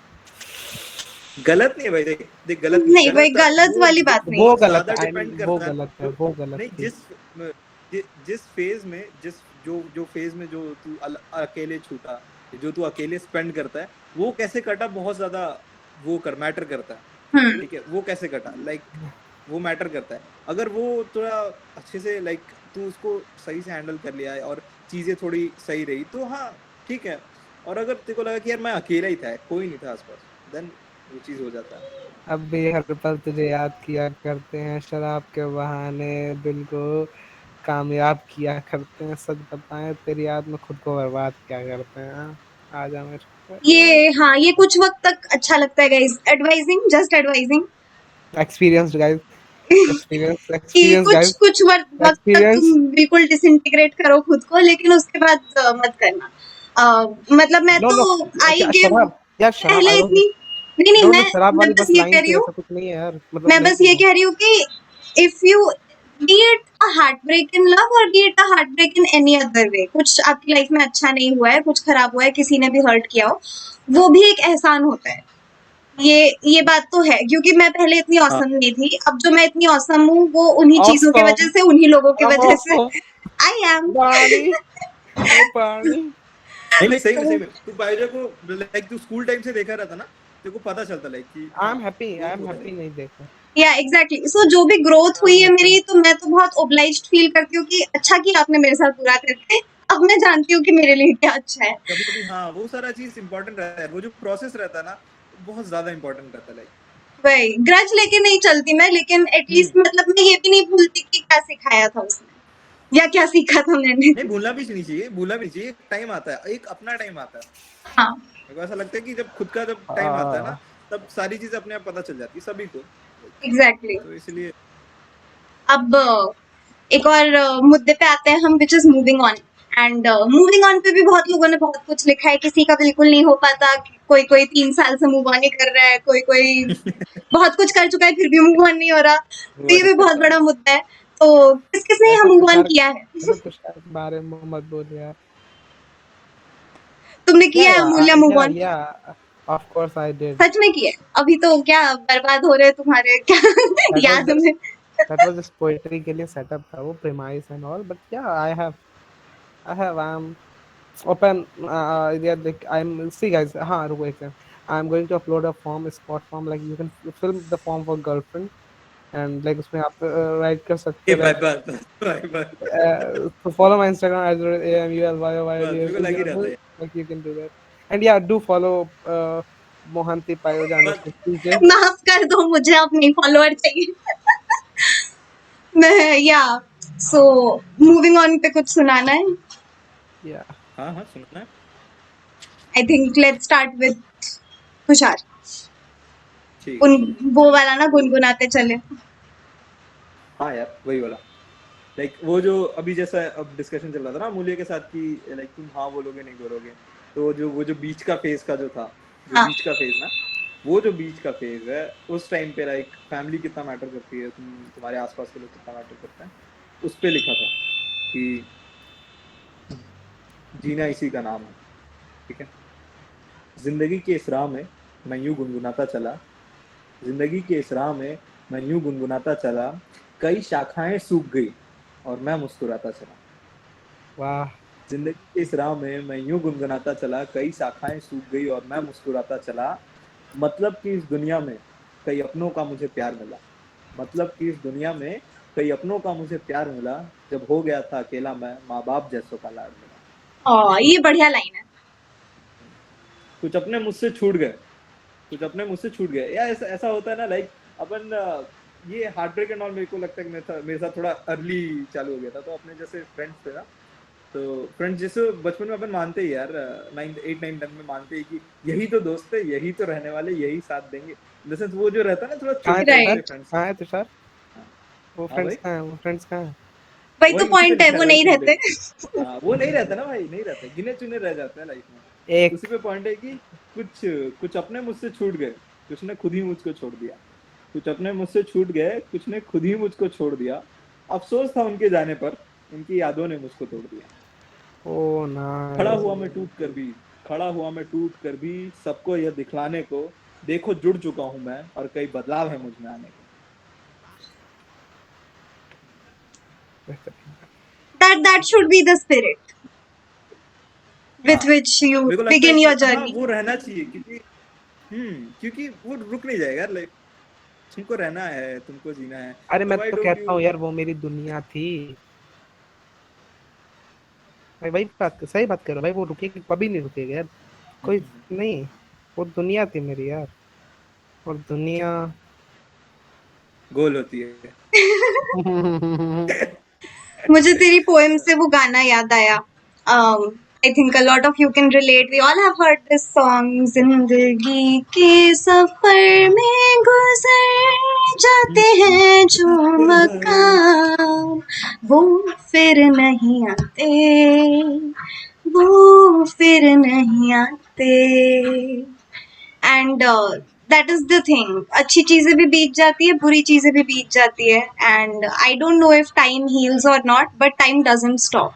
[SPEAKER 3] गलत नहीं है भाई, देख देख गलत
[SPEAKER 1] नहीं भाई, गलत वाली बात नहीं।
[SPEAKER 2] वो गलत
[SPEAKER 3] ज्यादा
[SPEAKER 2] है,
[SPEAKER 3] डिपेंड
[SPEAKER 2] वो
[SPEAKER 3] करता है
[SPEAKER 2] गलत है, वो गलत
[SPEAKER 3] नहीं
[SPEAKER 2] है।
[SPEAKER 3] जिस फेज में जो फेज में जो तू अकेले छूटा, जो तू अकेले स्पेंड करता है, वो कैसे कटा बहुत ज्यादा वो मैटर करता है। ठीक है, वो कैसे कटा लाइक वो मैटर करता है। अगर वो थोड़ा अच्छे से लाइक तू उसको सही से हैंडल कर लिया है और चीजें थोड़ी सही रही तो हाँ ठीक है। और अगर तेरे को लगा कि यार मैं अकेला ही था, कोई नहीं था आसपास, देन वो चीज हो जाता है।
[SPEAKER 2] अब भी हर पल तुझे याद किया करते हैं, शराब के बहाने दिल को कामयाब किया करते हैं, सच बताएं तेरी याद में खुद को बर्बाद किया करते हैं। आ जा मेरे
[SPEAKER 1] हाँ ये कुछ वक्त तक अच्छा लगता है guys, advising, just advising
[SPEAKER 2] experience guys,
[SPEAKER 1] कि
[SPEAKER 2] एक्सपीरियंस गाइस,
[SPEAKER 1] कुछ वक्त तक तुम बिल्कुल डिसइंटीग्रेट करो खुद को, लेकिन उसके बाद मत करना। मतलब मैं
[SPEAKER 2] नो नो
[SPEAKER 1] तो आई गेव
[SPEAKER 2] शराब यार, शराब
[SPEAKER 1] पहले
[SPEAKER 2] आई
[SPEAKER 1] इतनी नहीं
[SPEAKER 2] नो नो, शराब
[SPEAKER 1] मैं
[SPEAKER 2] वाली
[SPEAKER 1] बस
[SPEAKER 2] बस
[SPEAKER 1] ये
[SPEAKER 2] लाइन
[SPEAKER 1] कह रही
[SPEAKER 2] थी,
[SPEAKER 1] हूँ,
[SPEAKER 2] ऐसा कुछ नहीं है यार, मतलब
[SPEAKER 1] मैं बस ये कह रही हूँ कि if you be it a heartbreak in love or be it a heartbreak in any other way, कुछ आपकी लाइफ में अच्छा नहीं हुआ है, कुछ खराब हुआ है, किसी ने भी हर्ट किया हो, वो भी एक एहसान होता है। ये बात तो है, क्योंकि मैं पहले इतनी औसम नहीं थी, अब जो मैं इतनी औसम हूँ वो उन्हीं चीजों की वजह से, उन्हीं लोगों की वजह से आई एम।
[SPEAKER 2] पानी, वो पानी
[SPEAKER 3] नहीं सही में तू पायोजा को लाइक तू स्कूल टाइम से देखा रहता ना, तेरे को पता चलता लाइक कि
[SPEAKER 2] आई एम हैप्पी नहीं देखा।
[SPEAKER 1] या एग्जैक्टली, सो जो भी ग्रोथ हुई है मेरी, तो मैं तो बहुत ओब्लाइज्ड फील करती हूँ कि अच्छा किया आपने मेरे साथ बुरा करके, अब मैं जानती हूँ कि मेरे लिए क्या अच्छा है।
[SPEAKER 3] कभी कभी हाँ वो सारा चीज इंपॉर्टेंट रहता है, वो जो प्रोसेस रहता है ना बहुत ज्यादा इंपॉर्टेंट रहता है लाइक।
[SPEAKER 1] वही ग्रज लेके नहीं चलती मैं, लेकिन एटलीस्ट मतलब मैं ये भी नहीं भूलती कि क्या सिखाया था उसने या क्या सीखा था मैंने।
[SPEAKER 3] नहीं भूलना भी नहीं चाहिए, भूलना भी नहीं चाहिए। टाइम आता है, एक अपना टाइम आता है।
[SPEAKER 1] हाँ
[SPEAKER 3] मेरे को ऐसा लगता है कि जब खुद का जब टाइम आता है ना, तब सारी चीजें अपने आप पता चल जाती है सभी को।
[SPEAKER 1] एग्जैक्टली।
[SPEAKER 3] तो इसलिए
[SPEAKER 1] अब एक और मुद्दे पे आते हैं हम, which is moving on. And moving on पे भी बहुत लोगों ने बहुत कुछ लिखा है, किसी का बिल्कुल नहीं हो पाता, कोई 3 साल से मूव ऑन ही कर रहा है, कोई बहुत कुछ कर चुका है फिर भी मूव ऑन नहीं हो रहा, तो ये भी बहुत बड़ा मुद्दा है। तो किसने यहाँ मूव ऑन किया है?
[SPEAKER 2] तुषार के बारे में मत बोल यार।
[SPEAKER 1] तुमने किया है Amulya move on?
[SPEAKER 2] Of course I did.
[SPEAKER 1] सच में किया है? अभी तो क्या बर्बाद हो रहे हैं तुम्हारे क्या याद में?
[SPEAKER 2] that was just poetry के लिए सेटअप था वो, premise and all, but yeah I'm open, yeah, like I'm see guys, हाँ रुको एक second, I'm going to upload a form, a spot form, like you can fill the form for girlfriend and like उसमें आप write कर सकते हो
[SPEAKER 3] bye
[SPEAKER 2] so follow my Instagram as AMULYOYL,
[SPEAKER 3] मेरे को लग ही रहता है
[SPEAKER 2] like you can do that, and yeah do follow Mohanty Payoja underscore CJ।
[SPEAKER 1] माफ कर दो, मुझे अब नहीं फॉलोअर चाहिए। मैं या सो मूविंग ऑन पे कुछ सुनाना है?
[SPEAKER 2] yeah
[SPEAKER 3] हाँ सुनना है।
[SPEAKER 1] I think let's start with Tushar.
[SPEAKER 3] ठीक
[SPEAKER 1] उन वो वाला ना गुनगुनाते चले।
[SPEAKER 3] हाँ यार वही वाला, लाइक वो जो अभी जैसा अब डिस्कशन चल रहा था ना मूल्य के साथ कि लाइक तुम हाँ बोलोगे नहीं बोलोगे, तो वो जो बीच का फेज का जो था, जो
[SPEAKER 1] हाँ।
[SPEAKER 3] बीच का फेज ना, वो जो बीच का फेज है उस टाइम पे लाइक फैमिली कितना मैटर करती है, तुम्हारे आसपास के लोग कितना मैटर करते हैं, उस पे लिखा था कि जीना इसी का नाम है। ठीक है, जिंदगी के इस राह में मैं यूं गुनगुनाता चला, जिंदगी के इस राह में मैं यूं गुनगुनाता चला, कई शाखाएं सूख गई और मैं मुस्कुराता चला।
[SPEAKER 2] वाह,
[SPEAKER 3] जिंदगी के इस राह में मैं यूं गुनगुनाता चला, कई शाखाएं सूख गई और मैं मुस्कुराता चला, मतलब कि इस दुनिया में कई अपनों का मुझे प्यार मिला, मतलब कि इस दुनिया में कई अपनों का मुझे प्यार मिला, जब हो गया था अकेला मैं माँ बाप जैसों का लाड मिला।
[SPEAKER 1] ये बढ़िया लाइन है।
[SPEAKER 3] कुछ अपने मुझसे छूट गए, कुछ अपने मुझसे छूट गए। या ऐसा होता है ना लाइक अपन ये हार्ट ब्रेक एंड ऑल मेरे को लगता है कि मेरे साथ थोड़ा अर्ली चालू हो गया था। तो अपने जैसे फ्रेंड्स थे ना, तो फ्रेंड्स जैसे बचपन में अपन मानते ही यार 8 9 10 में मानते ही कि यही तो दोस्त है, यही तो रहने वाले, यही साथ देंगे। जैसे वो जो रहता है ना थोड़ा छोटे फ्रेंड्स।
[SPEAKER 2] कहाँ है तुषार? वो
[SPEAKER 3] हाँ
[SPEAKER 2] फ्रेंड्स
[SPEAKER 3] भाई,
[SPEAKER 2] कहाँ है? वो फ्रेंड्स कहाँ है?
[SPEAKER 1] वही तो
[SPEAKER 3] वही उसी पे
[SPEAKER 1] पॉइंट है,
[SPEAKER 3] लिखा
[SPEAKER 1] वो
[SPEAKER 3] है भाई
[SPEAKER 1] नहीं
[SPEAKER 3] कि
[SPEAKER 1] रहते।
[SPEAKER 3] हाँ वो नहीं रहता ना भाई, नहीं रहता, गिने चुने रह जाते हैं लाइफ में।
[SPEAKER 2] एक
[SPEAKER 3] उसी पे पॉइंट है कि कुछ कुछ अपने मुझसे छूट गए, कुछ ने खुद ही मुझको छोड़ दिया, कुछ अपने मुझसे छूट गए, कुछ ने खुद ही मुझको छोड़ दिया, अफसोस था उनके जाने पर, उनकी यादों ने मुझको तोड़ दिया।
[SPEAKER 2] ओ नाइस।
[SPEAKER 3] खड़ा हुआ मैं टूट कर भी, खड़ा हुआ मैं टूट कर भी, सबको यह दिखलाने को, देखो जुड़ चुका हूं मैं और कई बदलाव है मुझ में आने के।
[SPEAKER 1] That should be the spirit with which you
[SPEAKER 3] मेरे को लगता है
[SPEAKER 1] begin
[SPEAKER 3] कि
[SPEAKER 1] your
[SPEAKER 3] हाँ
[SPEAKER 1] journey.
[SPEAKER 3] वो रहना चाहिए, क्योंकि वो रुक नहीं जाएगा लाइक, तुमको रहना है, तुमको जीना है।
[SPEAKER 2] अरे
[SPEAKER 3] तो
[SPEAKER 2] मैं
[SPEAKER 3] व्हाई
[SPEAKER 2] तो
[SPEAKER 3] डोंट
[SPEAKER 2] कहता हूँ
[SPEAKER 3] यू।
[SPEAKER 2] यार वो मेरी दुनिया थी भाई, वही बात, सही बात कर रहा भाई, वो रुकेगी कभी नहीं रुकेगा यार, कोई नहीं, वो दुनिया थी मेरी यार, और दुनिया
[SPEAKER 3] गोल होती है।
[SPEAKER 1] मुझे तेरी पोएम से वो गाना याद आया। I think a lot of you can relate, we all have heard this song. जिंदगी के सफर में गुजर जाते हैं जो मकाम, वो फिर नहीं आते, वो फिर नहीं आते। And that is the thing, अच्छी चीजें भी बीत जाती है, बुरी चीजें भी बीत जाती है, and I don't know if time heals और not, but time doesn't stop.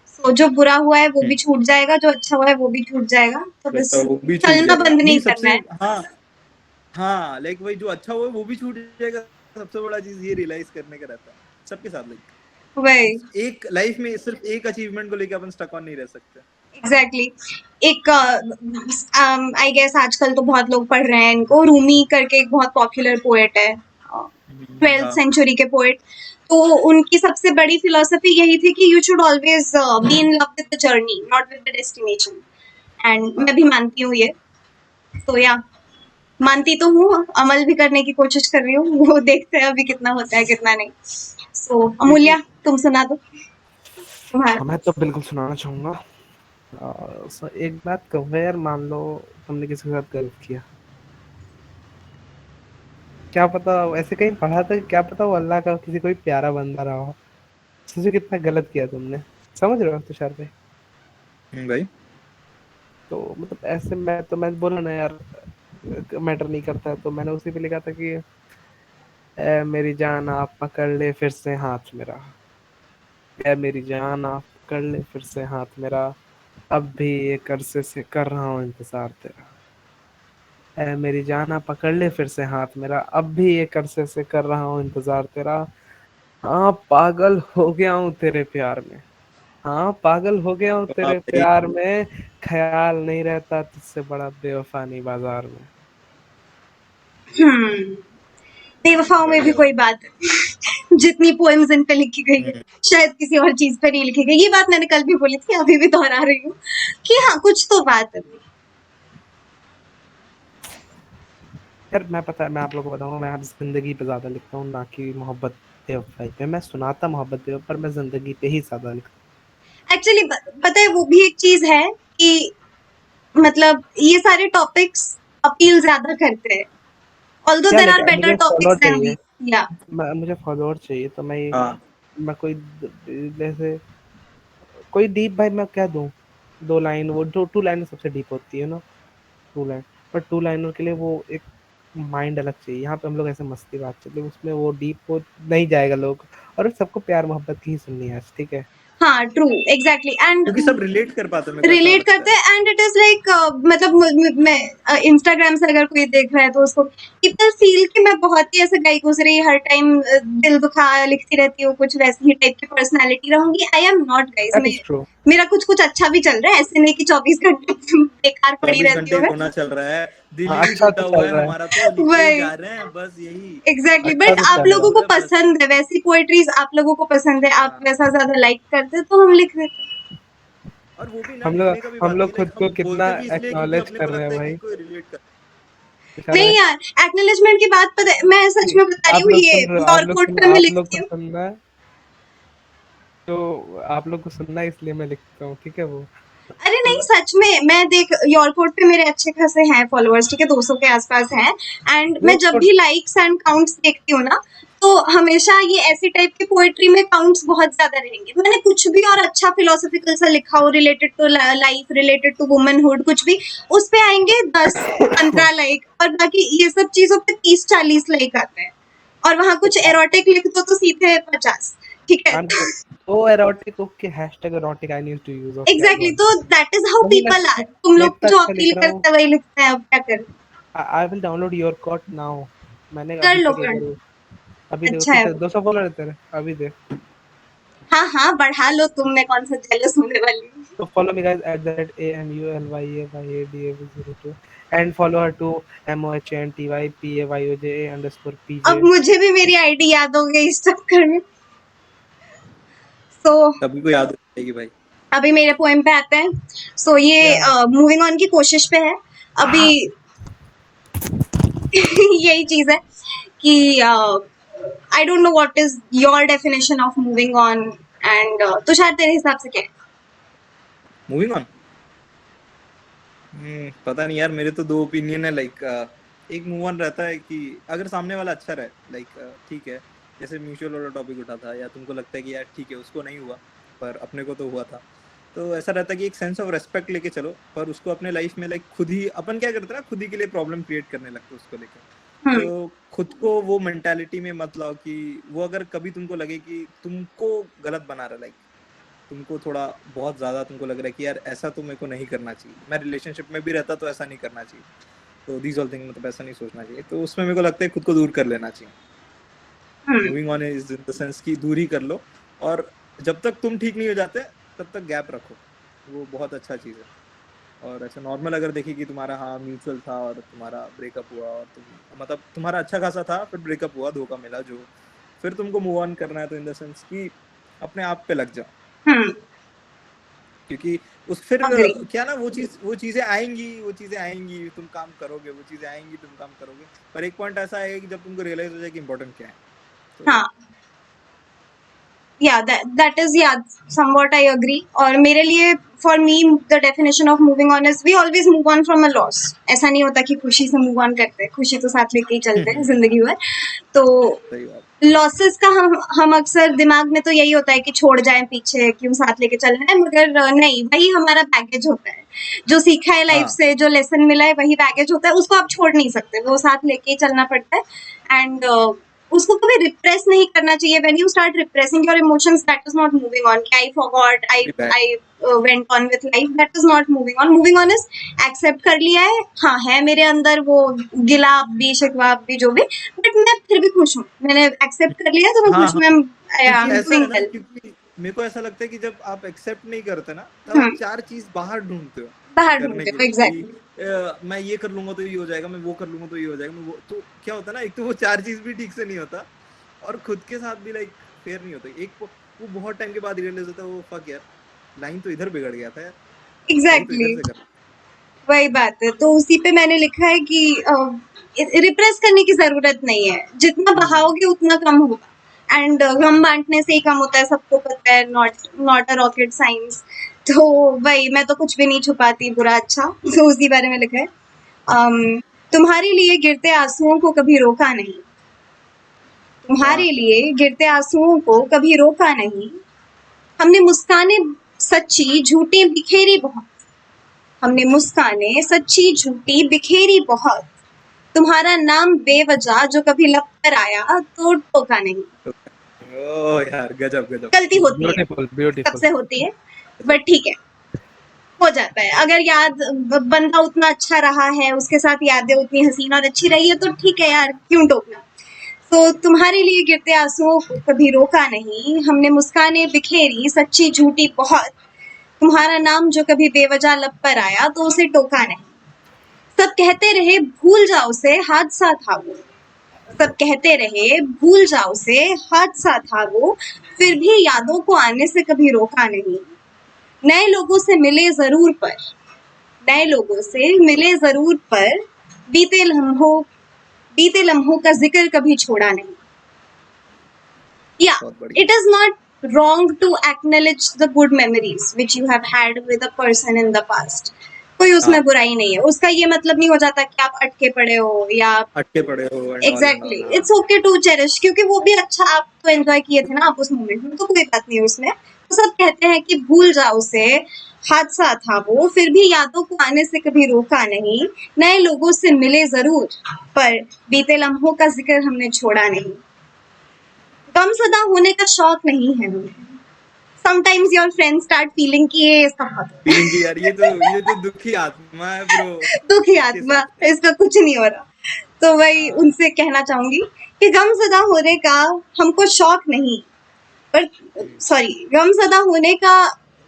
[SPEAKER 1] So जो बुरा हुआ है वो भी छूट जाएगा, जो अच्छा हुआ है वो भी छूट जाएगा, तो बस
[SPEAKER 3] वो भी छूट
[SPEAKER 1] चलना
[SPEAKER 3] जाएगा।
[SPEAKER 1] बंद नहीं करना
[SPEAKER 3] सबसे
[SPEAKER 1] है।
[SPEAKER 3] हाँ लाइक वही जो अच्छा हुआ है वो भी छूट जाएगा। सबसे बड़ा चीज ये रियलाइज करने का रहता है सबके साथ, लाइक
[SPEAKER 1] वही
[SPEAKER 3] एक लाइफ में सिर्फ एक अचीवमेंट को लेकर अपन स्टक ऑन नहीं रह सकते।
[SPEAKER 1] एग्जैक्टली एक आई गेस आजकल तो बहुत लोग पढ़ रहे हैं इनको, रूमी करके एक बहुत पॉपुलर पोएट है, 12th
[SPEAKER 3] हाँ
[SPEAKER 1] सेंचुरी के पोएट। तो उनकी सबसे बड़ी फिलॉसफी यही थी कि you should always be in love with the journey, not with the destination. And मैं भी मानती हूँ ये, तो या मानती तो हूँ, अमल भी करने की कोशिश कर रही हूँ, वो देखते हैं अभी कितना होता है कितना नहीं। सो अमूल्या तुम सुना दो तुम्हारा।
[SPEAKER 2] मैं तो बिल्कुल सुनाना चाहूंगा। एक बात कहूंगा यार, मान लो तुमने किसी के साथ गलत किया, क्या पता ऐसे कहीं पढ़ा था कि क्या पता वो अल्लाह का किसी कोई प्यारा बंदा रहा हो। सोचो कितना गलत किया तुमने, समझ रहे हो तुषार भाई?
[SPEAKER 3] भाई
[SPEAKER 2] तो मतलब ऐसे मैं बोला ना यार, मैटर नहीं करता है, तो मैंने उसी पे लिखा था कि ए मेरी जान आप पकड़ ले फिर से हाथ मेरा, ए मेरी जान आप पकड़ ले फिर से हाथ मेरा, अब भी एक अरसे से कर रहा हूँ इंतजार तेरा। ए मेरी जान आप पकड़ ले फिर से हाथ मेरा, अब भी एक अरसे से कर रहा हूँ इंतजार तेरा। हाँ पागल हो गया हूँ तेरे प्यार में, हाँ पागल हो गया हूँ
[SPEAKER 3] हाँ
[SPEAKER 2] तेरे
[SPEAKER 3] भाई
[SPEAKER 2] प्यार में, ख्याल नहीं रहता तुझसे बड़ा बेवफा नहीं बाजार में।
[SPEAKER 1] हम्म, बेवफाओं में भी
[SPEAKER 3] बढ़िया
[SPEAKER 1] कोई बात है। जितनी पोएम्स इन पे लिखी गई है
[SPEAKER 3] भाई।
[SPEAKER 1] शायद किसी और चीज पे नहीं लिखी गई। ये बात मैंने कल भी बोली थी, अभी भी दोहरा रही हूँ कि हाँ कुछ तो बात है।
[SPEAKER 2] यार मैं पता है, मैं आप लोगों को बताऊंगा, मैं आज जिंदगी पे ज्यादा लिखता हूँ ना कि मोहब्बत बेवफाई पे। मैं सुनाता मोहब्बत बेवफाई पर मैं जिंदगी पे ही ज्यादा लिखता
[SPEAKER 1] एक्चुअली पता है वो भी एक चीज है कि मतलब ये सारे टॉपिक्स अपील ज्यादा करते हैं, ऑल्दो
[SPEAKER 2] हूँ। यार
[SPEAKER 1] देर आर
[SPEAKER 2] लेकिन
[SPEAKER 1] बेटर
[SPEAKER 2] मुझे फॉलोअर
[SPEAKER 1] टॉपिक्स देन
[SPEAKER 2] चाहिए,
[SPEAKER 1] दीज। या
[SPEAKER 2] मुझे फॉलोअर चाहिए, तो
[SPEAKER 3] हाँ
[SPEAKER 2] मैं कोई जैसे कोई डीप भाई मैं क्या दूं, 2 लाइन, वो जो 2 लाइन सबसे डीप होती है ना, 2 लाइन। पर 2 लाइनर के लिए वो एक माइंड अलग चाहिए। यहाँ पे हम लोग ऐसे मस्ती बात चल रही है, उसमें वो डीप हो नहीं जाएगा लोग। और सबको प्यार मोहब्बत की ही सुननी है आज, ठीक है?
[SPEAKER 1] हाँ ट्रू एग्जैक्टली एंड
[SPEAKER 3] क्योंकि सब रिलेट कर पाते हैं, मेरे को ऐसा
[SPEAKER 1] रिलेट
[SPEAKER 3] लगता
[SPEAKER 1] करते
[SPEAKER 3] है।
[SPEAKER 1] हैं एंड इट इज लाइक मतलब मैं इंस्टाग्राम से अगर कोई देख रहा है तो उसको पीपल फील कि मैं बहुत ही ऐसे गाई गुजरी हर टाइम दिल दुखा लिखती रहती हूँ, कुछ वैसी ही टाइप की पर्सनालिटी रहूंगी। I am not guys,
[SPEAKER 2] that is true.
[SPEAKER 1] मेरा कुछ कुछ अच्छा भी चल रहा है, ऐसे नहीं कि 24 घंटे बेकार पड़ी
[SPEAKER 3] 24
[SPEAKER 1] रहती
[SPEAKER 3] घंटे
[SPEAKER 1] हूँ मैं।
[SPEAKER 3] रोना चल रहा है, दिल
[SPEAKER 2] हाँ
[SPEAKER 3] ही
[SPEAKER 2] अच्छा
[SPEAKER 3] टूटा
[SPEAKER 2] तो
[SPEAKER 3] हुआ
[SPEAKER 2] चल
[SPEAKER 3] है
[SPEAKER 2] रहा है,
[SPEAKER 3] हमारा, तो लिखते ही
[SPEAKER 1] वही
[SPEAKER 3] जा रहे हैं बस यही।
[SPEAKER 1] एग्जैक्टली
[SPEAKER 2] अच्छा
[SPEAKER 1] बट
[SPEAKER 2] तो
[SPEAKER 1] आप
[SPEAKER 2] चल
[SPEAKER 3] लिखा
[SPEAKER 1] लोगों
[SPEAKER 2] रहा है।
[SPEAKER 1] को
[SPEAKER 3] हुआ है बस।
[SPEAKER 1] पसंद है वैसी पोएट्रीज, आप लोगों को पसंद है, आप
[SPEAKER 3] हाँ
[SPEAKER 1] वैसा ज्यादा लाइक करते हैं तो हम लिख देते हैं।
[SPEAKER 3] और वो भी ना, लिखने का भी
[SPEAKER 2] हम
[SPEAKER 3] बात नहीं
[SPEAKER 2] लोग
[SPEAKER 3] है,
[SPEAKER 2] खुद
[SPEAKER 3] लाइक
[SPEAKER 2] को
[SPEAKER 3] हम
[SPEAKER 2] कितना
[SPEAKER 3] बोलते भी इसलिए क्योंकि
[SPEAKER 2] एक्नॉलेज
[SPEAKER 3] अपने
[SPEAKER 2] कर
[SPEAKER 3] को
[SPEAKER 2] रहे
[SPEAKER 3] लगता
[SPEAKER 2] हैं
[SPEAKER 3] है कि
[SPEAKER 2] भाई।
[SPEAKER 3] कोई रिलेट कर।
[SPEAKER 2] तुषार
[SPEAKER 1] नहीं
[SPEAKER 2] भाई,
[SPEAKER 1] यार, एक्नॉलेजमेंट की बात पता है, मैं सच में बता रही
[SPEAKER 2] आप
[SPEAKER 1] हूँ,
[SPEAKER 2] लोग
[SPEAKER 1] ये
[SPEAKER 2] सुन रहे हो,
[SPEAKER 1] यॉर्कोट पे मैं
[SPEAKER 2] आप लोग
[SPEAKER 1] लिखती
[SPEAKER 2] को
[SPEAKER 1] हूँ।
[SPEAKER 2] सुनना है, तो आप लोग को सुनना है इसलिए मैं लिखता हूँ, ठीक है वो।
[SPEAKER 1] अरे नहीं
[SPEAKER 2] तो
[SPEAKER 1] सच में, मैं देख यॉर्कोट पे मेरे अच्छे खासे हैं फॉलोअर्स, ठीक है 200 के आसपास हैं। एंड मैं
[SPEAKER 2] वो
[SPEAKER 1] जब
[SPEAKER 2] तो
[SPEAKER 1] भी लाइक्स एंड काउंट्स देखती हूँ ना, तो हमेशा ये ऐसी टाइप की पोएट्री में काउंट्स बहुत ज्यादा रहेंगे। मैंने कुछ भी और अच्छा फिलोसफिकल सा लिखा हो related to life, related to womanhood, कुछ भी उस पे आएंगे 10-15 लाइक, और बाकी ये सब चीजों पे 30-40 लाइक आते हैं। और वहां कुछ एरोटिक लिख दो तो सीधे 50, ठीक है।
[SPEAKER 2] कान को ओ erotic, okay, hashtag erotic I need to use, okay I
[SPEAKER 1] exactly
[SPEAKER 2] got.
[SPEAKER 1] तो दैट इज हाउ
[SPEAKER 2] नहीं
[SPEAKER 1] पीपल आर, तुम
[SPEAKER 2] मैं
[SPEAKER 1] लोग
[SPEAKER 2] इतना
[SPEAKER 1] जो
[SPEAKER 2] अच्छा लिख
[SPEAKER 1] अपील
[SPEAKER 2] रहा हूँ।
[SPEAKER 1] करते हैं वही लिखते हैं, अब क्या करें।
[SPEAKER 2] I will download your quote now. मैंने
[SPEAKER 1] कर
[SPEAKER 2] अभी
[SPEAKER 1] लो
[SPEAKER 2] तक एक
[SPEAKER 1] कर
[SPEAKER 2] बार
[SPEAKER 1] लो,
[SPEAKER 2] अभी देखो
[SPEAKER 1] अच्छा है
[SPEAKER 2] कितने
[SPEAKER 1] वो।
[SPEAKER 2] 200 फॉलोअर है तेरे अभी देख।
[SPEAKER 1] हाँ हाँ बढ़ा लो तुम, मैं कौन सा जेलस होने वाली हूँ।
[SPEAKER 2] So follow me guys at the rate AMULYAYADAV02 and follow her to MOHNTYPAYOJA_PJ।
[SPEAKER 1] अब मुझे भी मेरी आईडी याद हो गई इस चक्कर में। सो
[SPEAKER 3] सभी को याद हो जाएगी भाई।
[SPEAKER 1] अभी मेरे पोएम पे आते हैं। सो ये
[SPEAKER 2] Yeah.
[SPEAKER 1] मूविंग ऑन की कोशिश पे है अभी। यही चीज है कि आई don't know what is your definition of moving on, and Tushar तेरे हिसाब से क्या है?
[SPEAKER 3] मूविंग ऑन, पता नहीं यार, मेरे तो दो ओपिनियन है। लाइक एक मूव ऑन रहता है कि अगर सामने वाला अच्छा रहे, लाइक ठीक है, जैसे म्यूचुअल वाला टॉपिक उठा था, या तुमको लगता है कि यार ठीक है उसको नहीं हुआ पर अपने को तो हुआ था, तो ऐसा रहता है कि एक सेंस ऑफ रेस्पेक्ट लेके चलो, पर उसको अपने लाइफ में लाइक खुद ही अपन क्या करते हैं ना, खुद ही के लिए प्रॉब्लम क्रिएट करने लगते हैं उसको लेके।
[SPEAKER 1] हम्म
[SPEAKER 3] तो खुद को वो मेंटालिटी में मत लाओ कि वो अगर कभी तुमको लगे कि तुमको गलत बना रहा, लाइक तुमको थोड़ा बहुत ज्यादा तुमको लग रहा है कि यार ऐसा तो मेरे को नहीं करना चाहिए, मैं रिलेशनशिप में भी रहता तो ऐसा नहीं करना चाहिए, तो दीज ऑल थिंग, मतलब ऐसा नहीं सोचना चाहिए, तो उसमें मेरे को लगता है खुद को दूर कर लेना चाहिए।
[SPEAKER 1] Hmm
[SPEAKER 3] moving on is in the sense की दूर ही कर लो, और जब तक तुम ठीक नहीं हो जाते तब तक गैप रखो। वो बहुत अच्छा चीज़ है। और ऐसा नॉर्मल अगर देखें कि तुम्हारा हाँ म्यूचुअल था और तुम्हारा ब्रेकअप हुआ और तुम मतलब तुम्हारा अच्छा खासा था, फिर ब्रेकअप हुआ, धोखा मिला जो, फिर तुमको मूव ऑन करना है, तो इन द सेंस कि अपने आप पे लग जाओ, क्योंकि उस फिर
[SPEAKER 1] अग्री।
[SPEAKER 3] क्या ना, वो चीजें आएंगी, तुम काम करोगे, वो चीजें आएंगी, तुम काम करोगे, पर एक पॉइंट ऐसा आएगा कि जब तुमको रियलाइज हो जाए कि इम्पोर्टेंट क्या है, तो
[SPEAKER 1] हाँ, yeah, that is, yeah, somewhat I agree. और मेरे लिए, for me, the definition of moving on is we always move on from a loss. ऐसा नहीं होता कि खुशी से move on करते हैं, खुशी तो साथ लेके ही चलते हैं जिंदगी भर। तो
[SPEAKER 3] सही बात।
[SPEAKER 1] लॉसेस का हम अक्सर दिमाग में तो यही होता है कि छोड़ जाएं पीछे, क्यों साथ लेके चलना है, मगर नहीं, वही हमारा बैगेज होता है। जो सीखा है लाइफ
[SPEAKER 3] हाँ
[SPEAKER 1] से, जो लेसन मिला है, वही बैगेज होता है, उसको आप छोड़ नहीं सकते, वो साथ लेके ही चलना पड़ता है। एंड उसको कभी रिप्रेस नहीं करना चाहिए। When you start repressing your emotions, that is not moving on. I forgot, I went on with life, that is not moving on. Moving on is accept कर लिया है, हाँ है मेरे अंदर वो गिला भी, शिकवा भी, जो भी, बट मैं फिर भी खुश हूँ। मैंने एक्सेप्ट कर लिया तो मैं
[SPEAKER 3] हाँ
[SPEAKER 1] खुश हूँ।
[SPEAKER 3] हाँ,
[SPEAKER 1] आई
[SPEAKER 3] क्योंकि
[SPEAKER 1] एम
[SPEAKER 3] ऐसा है
[SPEAKER 1] डूइंग
[SPEAKER 3] ना,
[SPEAKER 1] वेल।
[SPEAKER 3] क्योंकि मेरे को ऐसा लगता है कि जब आप एक्सेप्ट नहीं करते ना, तब आप चार चीज बाहर ढूंढते हो
[SPEAKER 1] बाहर
[SPEAKER 3] करने
[SPEAKER 1] ढूंढते
[SPEAKER 3] के
[SPEAKER 1] हो,
[SPEAKER 3] लिए
[SPEAKER 1] एग्जैक्टली।
[SPEAKER 3] कि मैं ये कर लूंगा तो ये हो जाएगा, मैं वो कर लूंगा तो ये हो जाएगा, मैं वो, तो क्या होता है ना, एक तो वो चार चीज भी ठीक से नहीं होता, और खुद के साथ भी लाइक फेयर नहीं होता। वो बहुत टाइम के बाद रियलाइज होता है, वो फक यार, लाइन तो इधर बिगड़ गया था यार, सही तो
[SPEAKER 1] एग्जैक्टली,
[SPEAKER 3] इधर से कर।
[SPEAKER 1] वही बात है। तो उसी पे मैंने लिखा है कि रिप्रेस करने की जरूरत नहीं है, जितना बहाओगे उतना कम होगा। एंड गम बांटने से ही कम होता है, सबको पता है, नॉट अ रॉकेट साइंस। तो वही, मैं तो कुछ भी नहीं छुपाती, बुरा अच्छा। तो उसी बारे में लिखा है। तुम्हारे लिए गिरते आंसुओं को कभी रोका नहीं, तुम्हारे लिए गिरते आंसुओं को कभी रोका नहीं। हमने मुस्काने सच्ची झूठी बिखेरी बहुत, हमने मुस्काने सच्ची झूठी बिखेरी बहुत। तुम्हारा नाम बेवजह जो कभी लब पर आया तो टोका नहीं।
[SPEAKER 3] ओ यार, गजब गजब।
[SPEAKER 1] गलती होती है,
[SPEAKER 2] ब्यूटीफुल ब्यूटीफुल।
[SPEAKER 1] सबसे होती है, बट ठीक है, हो जाता है। अगर बंदा उतना अच्छा रहा है, उसके साथ यादें उतनी हसीन और अच्छी रही है, तो ठीक है यार, क्यों टोकना। तो तुम्हारे लिए गिरते आंसुओं को कभी रोका नहीं, हमने मुस्काने बिखेरी सच्ची झूठी बहुत। तुम्हारा नाम जो कभी बेवजह लब पर आया तो उसे टोका नहीं। सब कहते रहे भूल जाओ उसे, हादसा था वो। सब कहते रहे भूल जाओ उसे, हादसा था वो। फिर भी यादों को आने से कभी रोका नहीं। नए लोगों से मिले जरूर पर, नए लोगों से मिले जरूर पर, बीते लम्हों बीते लम्हों का जिक्र कभी छोड़ा नहीं। Yeah,
[SPEAKER 3] बहुत बढ़िया।
[SPEAKER 1] it is not wrong to acknowledge the good memories which you have had with a person in the past. कोई उसमें
[SPEAKER 3] हाँ,
[SPEAKER 1] बुराई नहीं है। उसका ये मतलब नहीं हो जाता कि आप अटके पड़े हो या
[SPEAKER 3] अटके पड़े हो एंड ऑल
[SPEAKER 1] एग्जैक्टली।
[SPEAKER 3] हाँ।
[SPEAKER 1] इट्स ओके टू चेरिश, क्योंकि वो भी अच्छा, आप तो एंजॉय किए थे ना आप उस मोमेंट में, तो कोई बात नहीं है उसमें। तो सब कहते हैं कि भूल जाओ उसे, हादसा था वो। फिर भी यादों को आने से कभी रोका नहीं। नए लोगों से मिले जरूर पर बीते लम्हों का जिक्र हमने छोड़ा नहीं। गमज़दा होने का शौक नहीं है हमें। Sometimes your friends start feeling कि ये इसका बहुत
[SPEAKER 3] फीलिंग की यार, ये तो दुखी आत्मा है ब्रो,
[SPEAKER 1] दुखी
[SPEAKER 3] इसके
[SPEAKER 1] आत्मा,
[SPEAKER 3] साथ क्या।
[SPEAKER 1] इसका कुछ नहीं हो रहा। तो वही
[SPEAKER 3] हाँ,
[SPEAKER 1] उनसे कहना चाहूंगी कि गमज़दा होने का हमको शौक नहीं, पर सॉरी, गमज़दा होने का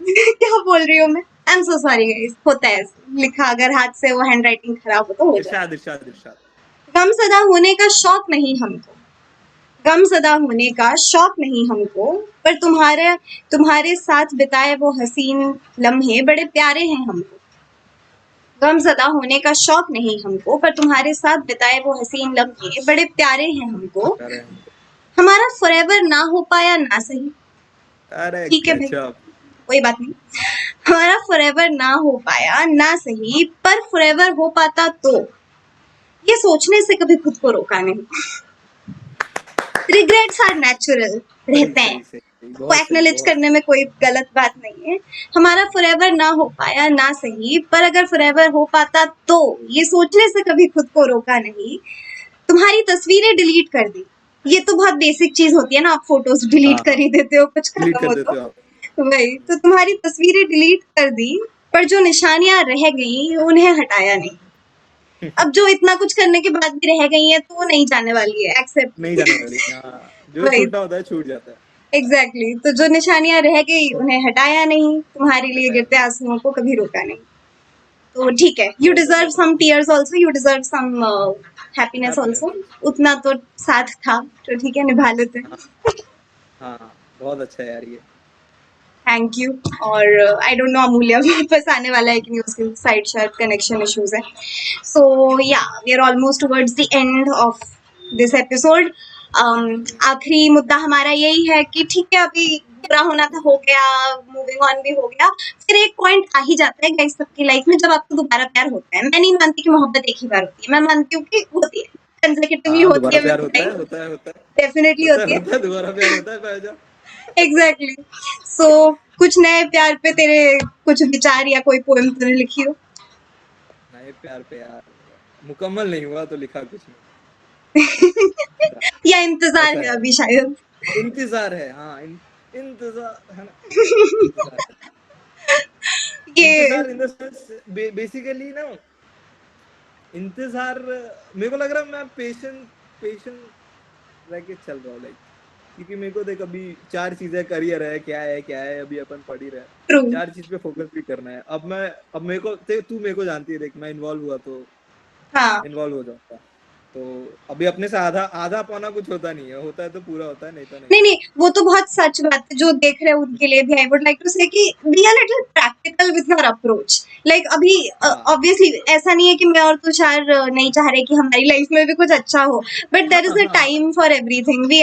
[SPEAKER 1] क्या बोल रही हूँ मैं, I am so sorry guys. होता है ऐसे। लिखा अगर हाथ से वो हैंड राइटिंग खराब हो तो हो जाता
[SPEAKER 3] इरशाद इरशाद इरशाद।
[SPEAKER 1] है। गमज़दा होने का शौक नहीं हमको, गमज़दा होने का शौक नहीं हमको, पर तुम्हारे साथ बिताए वो हसीन लम्हे बड़े प्यारे हैं हमको। गमज़दा होने का शौक नहीं हमको, पर तुम्हारे साथ बिताए वो हसीन लम्हे बड़े प्यारे हैं हमको।
[SPEAKER 3] अरे
[SPEAKER 1] हमारा फॉरएवर ना हो पाया ना सही,
[SPEAKER 3] अरे
[SPEAKER 1] ठीक है भाई,
[SPEAKER 3] गजब।
[SPEAKER 1] कोई बात नहीं। हमारा फॉरएवर ना हो पाया ना सही, पर फॉरएवर हो पाता तो, ये सोचने से कभी खुद को रोका नहीं। रिग्रेट्स आर नेचुरल,
[SPEAKER 3] सही
[SPEAKER 1] रहते हैं,
[SPEAKER 3] सही सही,
[SPEAKER 1] को
[SPEAKER 3] बहुत सही
[SPEAKER 1] एक्नॉलेज
[SPEAKER 3] बहुत
[SPEAKER 1] करने में कोई गलत बात नहीं है। हमारा फॉरएवर ना हो पाया ना सही, पर अगर फॉरएवर हो पाता तो, ये सोचने से कभी खुद को रोका नहीं। तुम्हारी तस्वीरें डिलीट कर दी, ये तो बहुत बेसिक चीज होती है ना, आप फोटोज डिलीट
[SPEAKER 3] हाँ
[SPEAKER 1] कर ही देते हो कुछ
[SPEAKER 3] डिलीट
[SPEAKER 1] खत्म
[SPEAKER 3] कर
[SPEAKER 1] हो
[SPEAKER 3] देते
[SPEAKER 1] तो।
[SPEAKER 3] हो आप।
[SPEAKER 1] वही तो, तुम्हारी तस्वीरें डिलीट कर दी, पर जो निशानियां रह गई उन्हें हटाया नहीं। अब जो इतना कुछ करने के बाद भी रह गई है तो वो नहीं जाने वाली है, एक्सेप्ट।
[SPEAKER 3] नहीं जाने वाली हाँ, जो
[SPEAKER 1] वही,
[SPEAKER 3] छूटना होता है छूट जाता है।
[SPEAKER 1] एग्जैक्टली तो जो निशानियां रह गई उन्हें हटाया नहीं, तुम्हारे लिए गिरते आंसुओं को कभी रोका नहीं। तो ठीक है, you deserve some tears also, you deserve some happiness also. उतना तो साथ था तो ठीक है, निभा लेते हैं।
[SPEAKER 3] हाँ बहुत अच्छा है यार ये।
[SPEAKER 1] Thank you. और आई डोंट नो अमूल्य वापस आने वाला है कि नहीं, उसके साइड शायद कनेक्शन इश्यूज है। So yeah we are almost towards the end of this episode. आखिरी मुद्दा हमारा यही है कि ठीक है, अभी बुरा होना था, हो गया, मूविंग ऑन भी हो गया। फिर एक पॉइंट आ ही जाता है गाइस सबकी लाइफ में, जब आपको दोबारा प्यार होता है। मैं नहीं मानती कि मोहब्बत एक ही बार होती है, मैं मानती हूँ कि होती है, कंसेक्यूटिवली
[SPEAKER 3] हाँ
[SPEAKER 1] होती
[SPEAKER 3] दोबारा
[SPEAKER 1] है,
[SPEAKER 3] प्यार होता है, होता है, होता है,
[SPEAKER 1] डेफिनेटली
[SPEAKER 3] होता है,
[SPEAKER 1] होती है।
[SPEAKER 3] होता है, दोबारा प्यार होता है भाईजान।
[SPEAKER 1] एग्जैक्टली। सो कुछ नए प्यार पे तेरे कुछ विचार या कोई पोएम तूने लिखी हो?
[SPEAKER 3] नए प्यार पे यार मुकम्मल नहीं हुआ तो लिखा कुछ नहीं।
[SPEAKER 1] या इंतजार
[SPEAKER 3] ऐसा
[SPEAKER 1] है
[SPEAKER 3] है,
[SPEAKER 1] अभी शायद?
[SPEAKER 3] इंतजार है, हाँ इंतजार है ना, इंतजार है।
[SPEAKER 1] ये
[SPEAKER 3] इंतजार इन द सेंस बेसिकली ना, इंतजार मेरे को लग रहा है मैं पेशेंट रह के चल रहा हूँ लाइक, क्योंकि मेरे को देख अभी 4 चीजें, करियर है, क्या है, अभी अपन पढ़ ही रहे हैं,
[SPEAKER 1] ट्रू।
[SPEAKER 3] 4 चीज पे फोकस भी करना है। अब मेरे को तू मेरे को जानती है, देख मैं इन्वॉल्व हुआ तो
[SPEAKER 1] हाँ
[SPEAKER 3] इन्वॉल्व हो जाऊंगा। तो अभी अपने से आधा आधा पौना कुछ होता नहीं है, होता है तो पूरा होता है, नहीं तो नहीं।
[SPEAKER 1] नहीं नहीं, वो तो बहुत सच बात है। जो देख रहे हैं उनके लिए भी आई वुड लाइक टू से कि be a little practical with your approach. Like अभी
[SPEAKER 3] हाँ
[SPEAKER 1] ऑब्वियसली ऐसा नहीं है कि मैं और तुषार नहीं चाह रहे कि हमारी लाइफ में भी कुछ अच्छा हो, बट देयर
[SPEAKER 3] हाँ
[SPEAKER 1] इज अ
[SPEAKER 3] हाँ
[SPEAKER 1] time for everything. We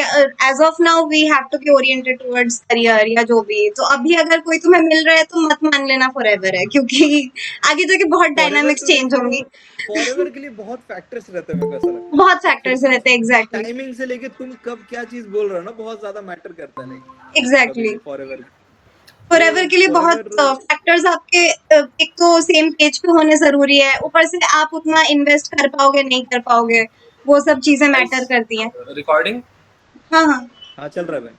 [SPEAKER 1] as of now we have to be oriented towards career या जो भी। तो अभी अगर कोई तुम्हें मिल रहा है तो मत मान लेना फॉरएवर है, क्योंकि आगे जाके बहुत
[SPEAKER 3] फॉरएवर
[SPEAKER 1] डायनामिक्स
[SPEAKER 3] तो देख
[SPEAKER 1] चेंज
[SPEAKER 3] ब्रो,
[SPEAKER 1] होंगी।
[SPEAKER 3] फॉरएवर के लिए बहुत फैक्टर्स रहते हैं, मेरे को ऐसा लगता है।
[SPEAKER 1] बहुत
[SPEAKER 3] सिर्फ
[SPEAKER 1] फैक्टर्स रहते हैं। एग्जैक्टली
[SPEAKER 3] टाइमिंग से लेके तुम कब क्या चीज बोल रहे हो ना, बहुत ज्यादा मैटर करता है लाइक कभी
[SPEAKER 1] एग्जैक्टली।
[SPEAKER 3] भी फॉरएवर। तो
[SPEAKER 1] फॉरएवर के लिए बहुत
[SPEAKER 3] फॉरएवर
[SPEAKER 1] फैक्टर्स आपके एक तो सेम पेज पे होने जरूरी है, ऊपर से आप उतना इन्वेस्ट कर पाओगे नहीं कर पाओगे, वो सब चीजें मैटर करती हैं।
[SPEAKER 2] रिकॉर्डिंग
[SPEAKER 1] हाँ हाँ।
[SPEAKER 3] हाँ चल रहा है भाई।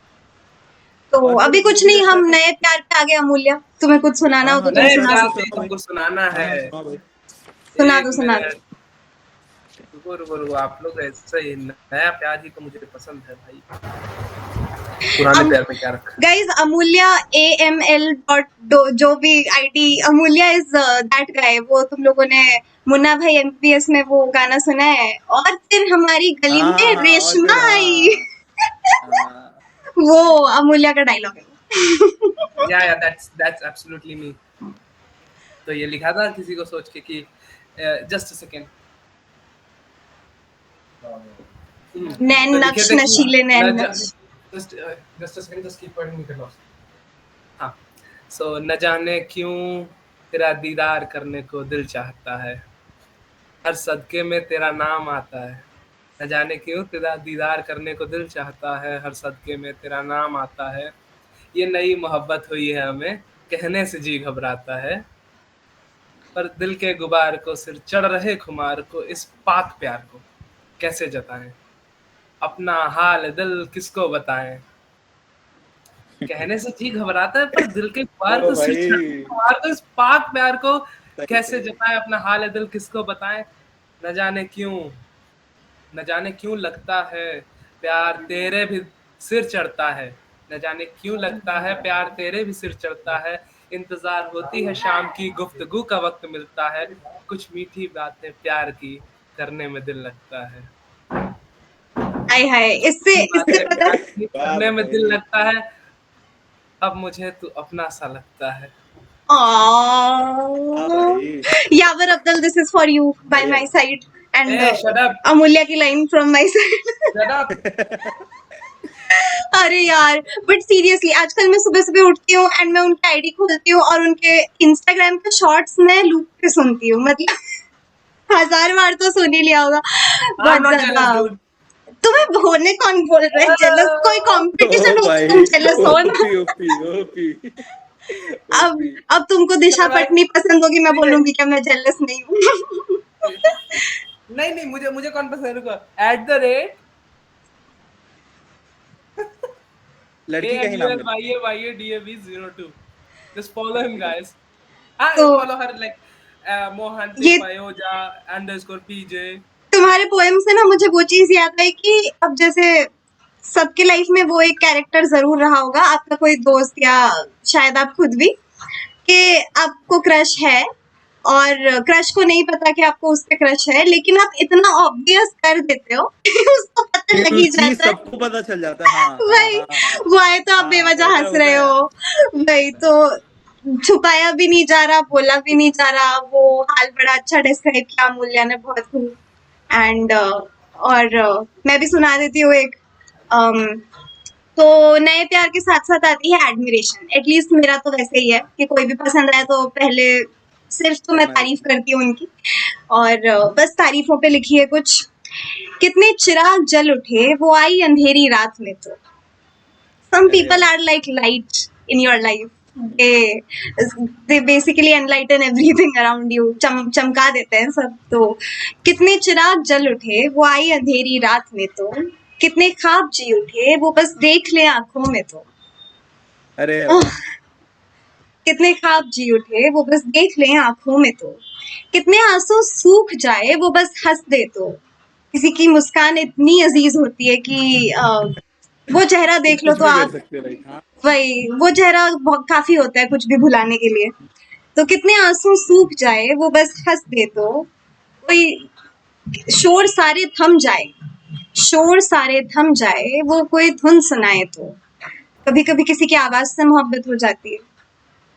[SPEAKER 1] तो
[SPEAKER 3] और फिर
[SPEAKER 1] अभी
[SPEAKER 3] वो
[SPEAKER 1] कुछ
[SPEAKER 3] भी
[SPEAKER 1] नहीं,
[SPEAKER 3] रहता
[SPEAKER 1] हम
[SPEAKER 3] है।
[SPEAKER 1] नए प्यार पे आ गए। अमूल्य, तुम्हें कुछ सुनाना
[SPEAKER 3] हाँ
[SPEAKER 1] हो तो
[SPEAKER 3] हाँ
[SPEAKER 1] तुम
[SPEAKER 2] नए
[SPEAKER 3] सुना
[SPEAKER 1] सुना
[SPEAKER 2] प्यार
[SPEAKER 3] भाई,
[SPEAKER 1] सकते
[SPEAKER 2] पे
[SPEAKER 3] सुना भाई,
[SPEAKER 2] तुमको सुनाना
[SPEAKER 3] हाँ
[SPEAKER 2] है।
[SPEAKER 3] हाँ सुना भाई।
[SPEAKER 1] हो। सुना
[SPEAKER 2] एक
[SPEAKER 1] दो सुना दो।
[SPEAKER 2] मिनट, रुको, आप लोग ऐसे ही, नया प्यार ही तो मुझे पसंद है भाई। पुराने प्यार में क्या रखा है?
[SPEAKER 1] गाइज अमूल्य AML जो भी आईडी अमूल्य इज दैट गाय। वो तुम लोगों ने मुन्ना भाई MBS में वो गाना सुना है, और फिर हमारी गली
[SPEAKER 3] हाँ हाँ
[SPEAKER 1] में
[SPEAKER 3] हाँ, और
[SPEAKER 1] रेशमा
[SPEAKER 3] फिर
[SPEAKER 1] आई।
[SPEAKER 3] हाँ
[SPEAKER 1] वो अमूल्य का डायलॉग है।
[SPEAKER 2] या दैट्स एब्सोल्युटली मी। तो ये लिखा था किसी को सोच के कि जस्ट अ सेकेंड,
[SPEAKER 1] नैन
[SPEAKER 2] तो लिखे
[SPEAKER 1] नक्श
[SPEAKER 2] थे कि
[SPEAKER 1] नशीले नैन नक्श।
[SPEAKER 2] Just a second, just keep पढ़ने के लॉस्ट। हाँ, सो न जाने क्यों तेरा दीदार करने को दिल चाहता है, हर सदके में तेरा नाम आता है। न जाने क्यों तेरा दीदार करने को दिल चाहता है, हर सदके में तेरा नाम आता है। ये नई मोहब्बत हुई है हमें, कहने से जी घबराता है, पर दिल के गुबार को, सिर चढ़ रहे खुमार को, इस पाक प्यार को कैसे जताएं, अपना हाल दिल किसको बताएं। कहने से जी घबराता है, पर दिल के गुबार
[SPEAKER 3] ओ
[SPEAKER 2] को, सिर चढ़ रहे
[SPEAKER 3] भाई,
[SPEAKER 2] खुमार को, इस पाक प्यार को
[SPEAKER 3] सही
[SPEAKER 2] कैसे
[SPEAKER 3] सही।
[SPEAKER 2] जताएं, अपना हाल दिल किसको बताएं। न जाने क्यों, न जाने क्यों लगता है प्यार तेरे भी सिर चढ़ता है, न जाने क्यों लगता है प्यार तेरे भी सिर चढ़ता है। इंतजार होती है शाम की, गुफ्तगू का वक्त मिलता है, कुछ मीठी बातें प्यार की करने में दिल लगता है।
[SPEAKER 1] हाय हाय, इससे
[SPEAKER 2] मीठी
[SPEAKER 1] इससे
[SPEAKER 2] बातें
[SPEAKER 1] पता।
[SPEAKER 2] प्यार की
[SPEAKER 3] वाह
[SPEAKER 2] करने में दिल
[SPEAKER 3] भाई,
[SPEAKER 2] लगता है, अब मुझे तू अपना सा लगता है।
[SPEAKER 3] हाँ
[SPEAKER 1] Aww.
[SPEAKER 3] भाई,
[SPEAKER 1] Yavar Abdul, this is for you by
[SPEAKER 3] बढ़िया
[SPEAKER 1] my side, and
[SPEAKER 2] A shut up,
[SPEAKER 1] Amulya की line from my side.
[SPEAKER 2] Shut up.
[SPEAKER 1] अरे यार, बट सीरियसली आजकल मैं सुबह सुबह उठती हूँ एंड मैं उनकी आईडी खोलती हूँ और उनके इंस्टाग्राम के शॉर्ट्स में लूप पे सुनती हूँ। मतलब 1000 बार तो सुन ही लिया होगा।
[SPEAKER 2] आई एम
[SPEAKER 1] बहुत
[SPEAKER 2] नॉट
[SPEAKER 1] ज्यादा।
[SPEAKER 2] Jealous dude.
[SPEAKER 1] तुम्हें होने कौन बोल रहा है जेलस? कोई
[SPEAKER 3] ओ
[SPEAKER 1] कंपटीशन हो तो तुम
[SPEAKER 3] भाई,
[SPEAKER 1] जेलस हो ना।
[SPEAKER 3] ओपी ओपी ओपी
[SPEAKER 1] अब
[SPEAKER 3] ओपी।
[SPEAKER 1] अब तुमको दिशा
[SPEAKER 2] चलो भाई,
[SPEAKER 1] पटनी पसंद होगी, मैं
[SPEAKER 2] ठीक है।
[SPEAKER 1] बोलूंगी क्या मैं जेलस नहीं हूँ।
[SPEAKER 2] नहीं नहीं, मुझे मुझे कौन पसंद है, रुको, एट द रेट
[SPEAKER 3] लड़की का ही नाम लेना।
[SPEAKER 2] AMULYAYADAV02, just follow him guys.
[SPEAKER 1] तो
[SPEAKER 2] Follow her like Mohanty
[SPEAKER 1] ये
[SPEAKER 2] Payoja _PJ।
[SPEAKER 1] तुम्हारे पोएम से ना मुझे वो चीज याद आई कि अब जैसे सबके लाइफ में वो एक कैरेक्टर जरूर रहा होगा, आपका कोई दोस्त या शायद आप खुद भी, कि आपको क्रश है और क्रश को नहीं पता कि आपको उस पे क्रश है, लेकिन आप इतना ऑब्वियस कर देते हो कि उसको पता लग ही
[SPEAKER 3] चीज
[SPEAKER 1] जाता है।
[SPEAKER 3] सबको पता चल जाता है। हाँ
[SPEAKER 1] वही वो आए तो आप बेवजह
[SPEAKER 3] होता
[SPEAKER 1] हंस
[SPEAKER 3] होता
[SPEAKER 1] रहे
[SPEAKER 3] है।
[SPEAKER 1] हो, वही तो छुपाया भी नहीं जा रहा, बोला भी नहीं जा रहा। वो हाल बड़ा अच्छा डिस्क्राइब किया अमूल्या ने, बहुत खूब। एंड और मैं भी सुना देती हूँ एक। um, तो नए प्यार के साथ साथ आती है एडमिरेशन। एटलीस्ट मेरा तो वैसे ही है कि कोई भी पसंद आए तो पहले सिर्फ तो मैं तारीफ करती हूँ उनकी, और बस तारीफों पे लिखी है कुछ। कितने चिराग जल उठे वो आई अंधेरी रात में तो। Some
[SPEAKER 3] अरे
[SPEAKER 1] people are like light in your life. They basically enlighten everything around you. चमका देते हैं सब। तो कितने चिराग जल उठे वो आई अंधेरी रात में तो, कितने ख्वाब जी उठे वो बस देख ले आंखों में तो।
[SPEAKER 3] अरे
[SPEAKER 1] कितने ख्वाब जी उठे वो बस देख ले आंखों में तो, कितने आंसू सूख जाए वो बस हंस दे तो। किसी की मुस्कान इतनी अजीज होती है कि वो चेहरा देख लो
[SPEAKER 3] कुछ
[SPEAKER 1] तो
[SPEAKER 3] भी कर
[SPEAKER 1] आप,
[SPEAKER 3] सकते हैं राइट। हाँ
[SPEAKER 1] वही वो चेहरा बहुत काफी होता है कुछ भी भुलाने के लिए। तो कितने आंसू सूख जाए वो बस हंस दे तो, कोई शोर सारे थम जाए, शोर सारे थम जाए वो कोई धुन सुनाए तो। कभी कभी किसी की आवाज से मोहब्बत हो जाती है,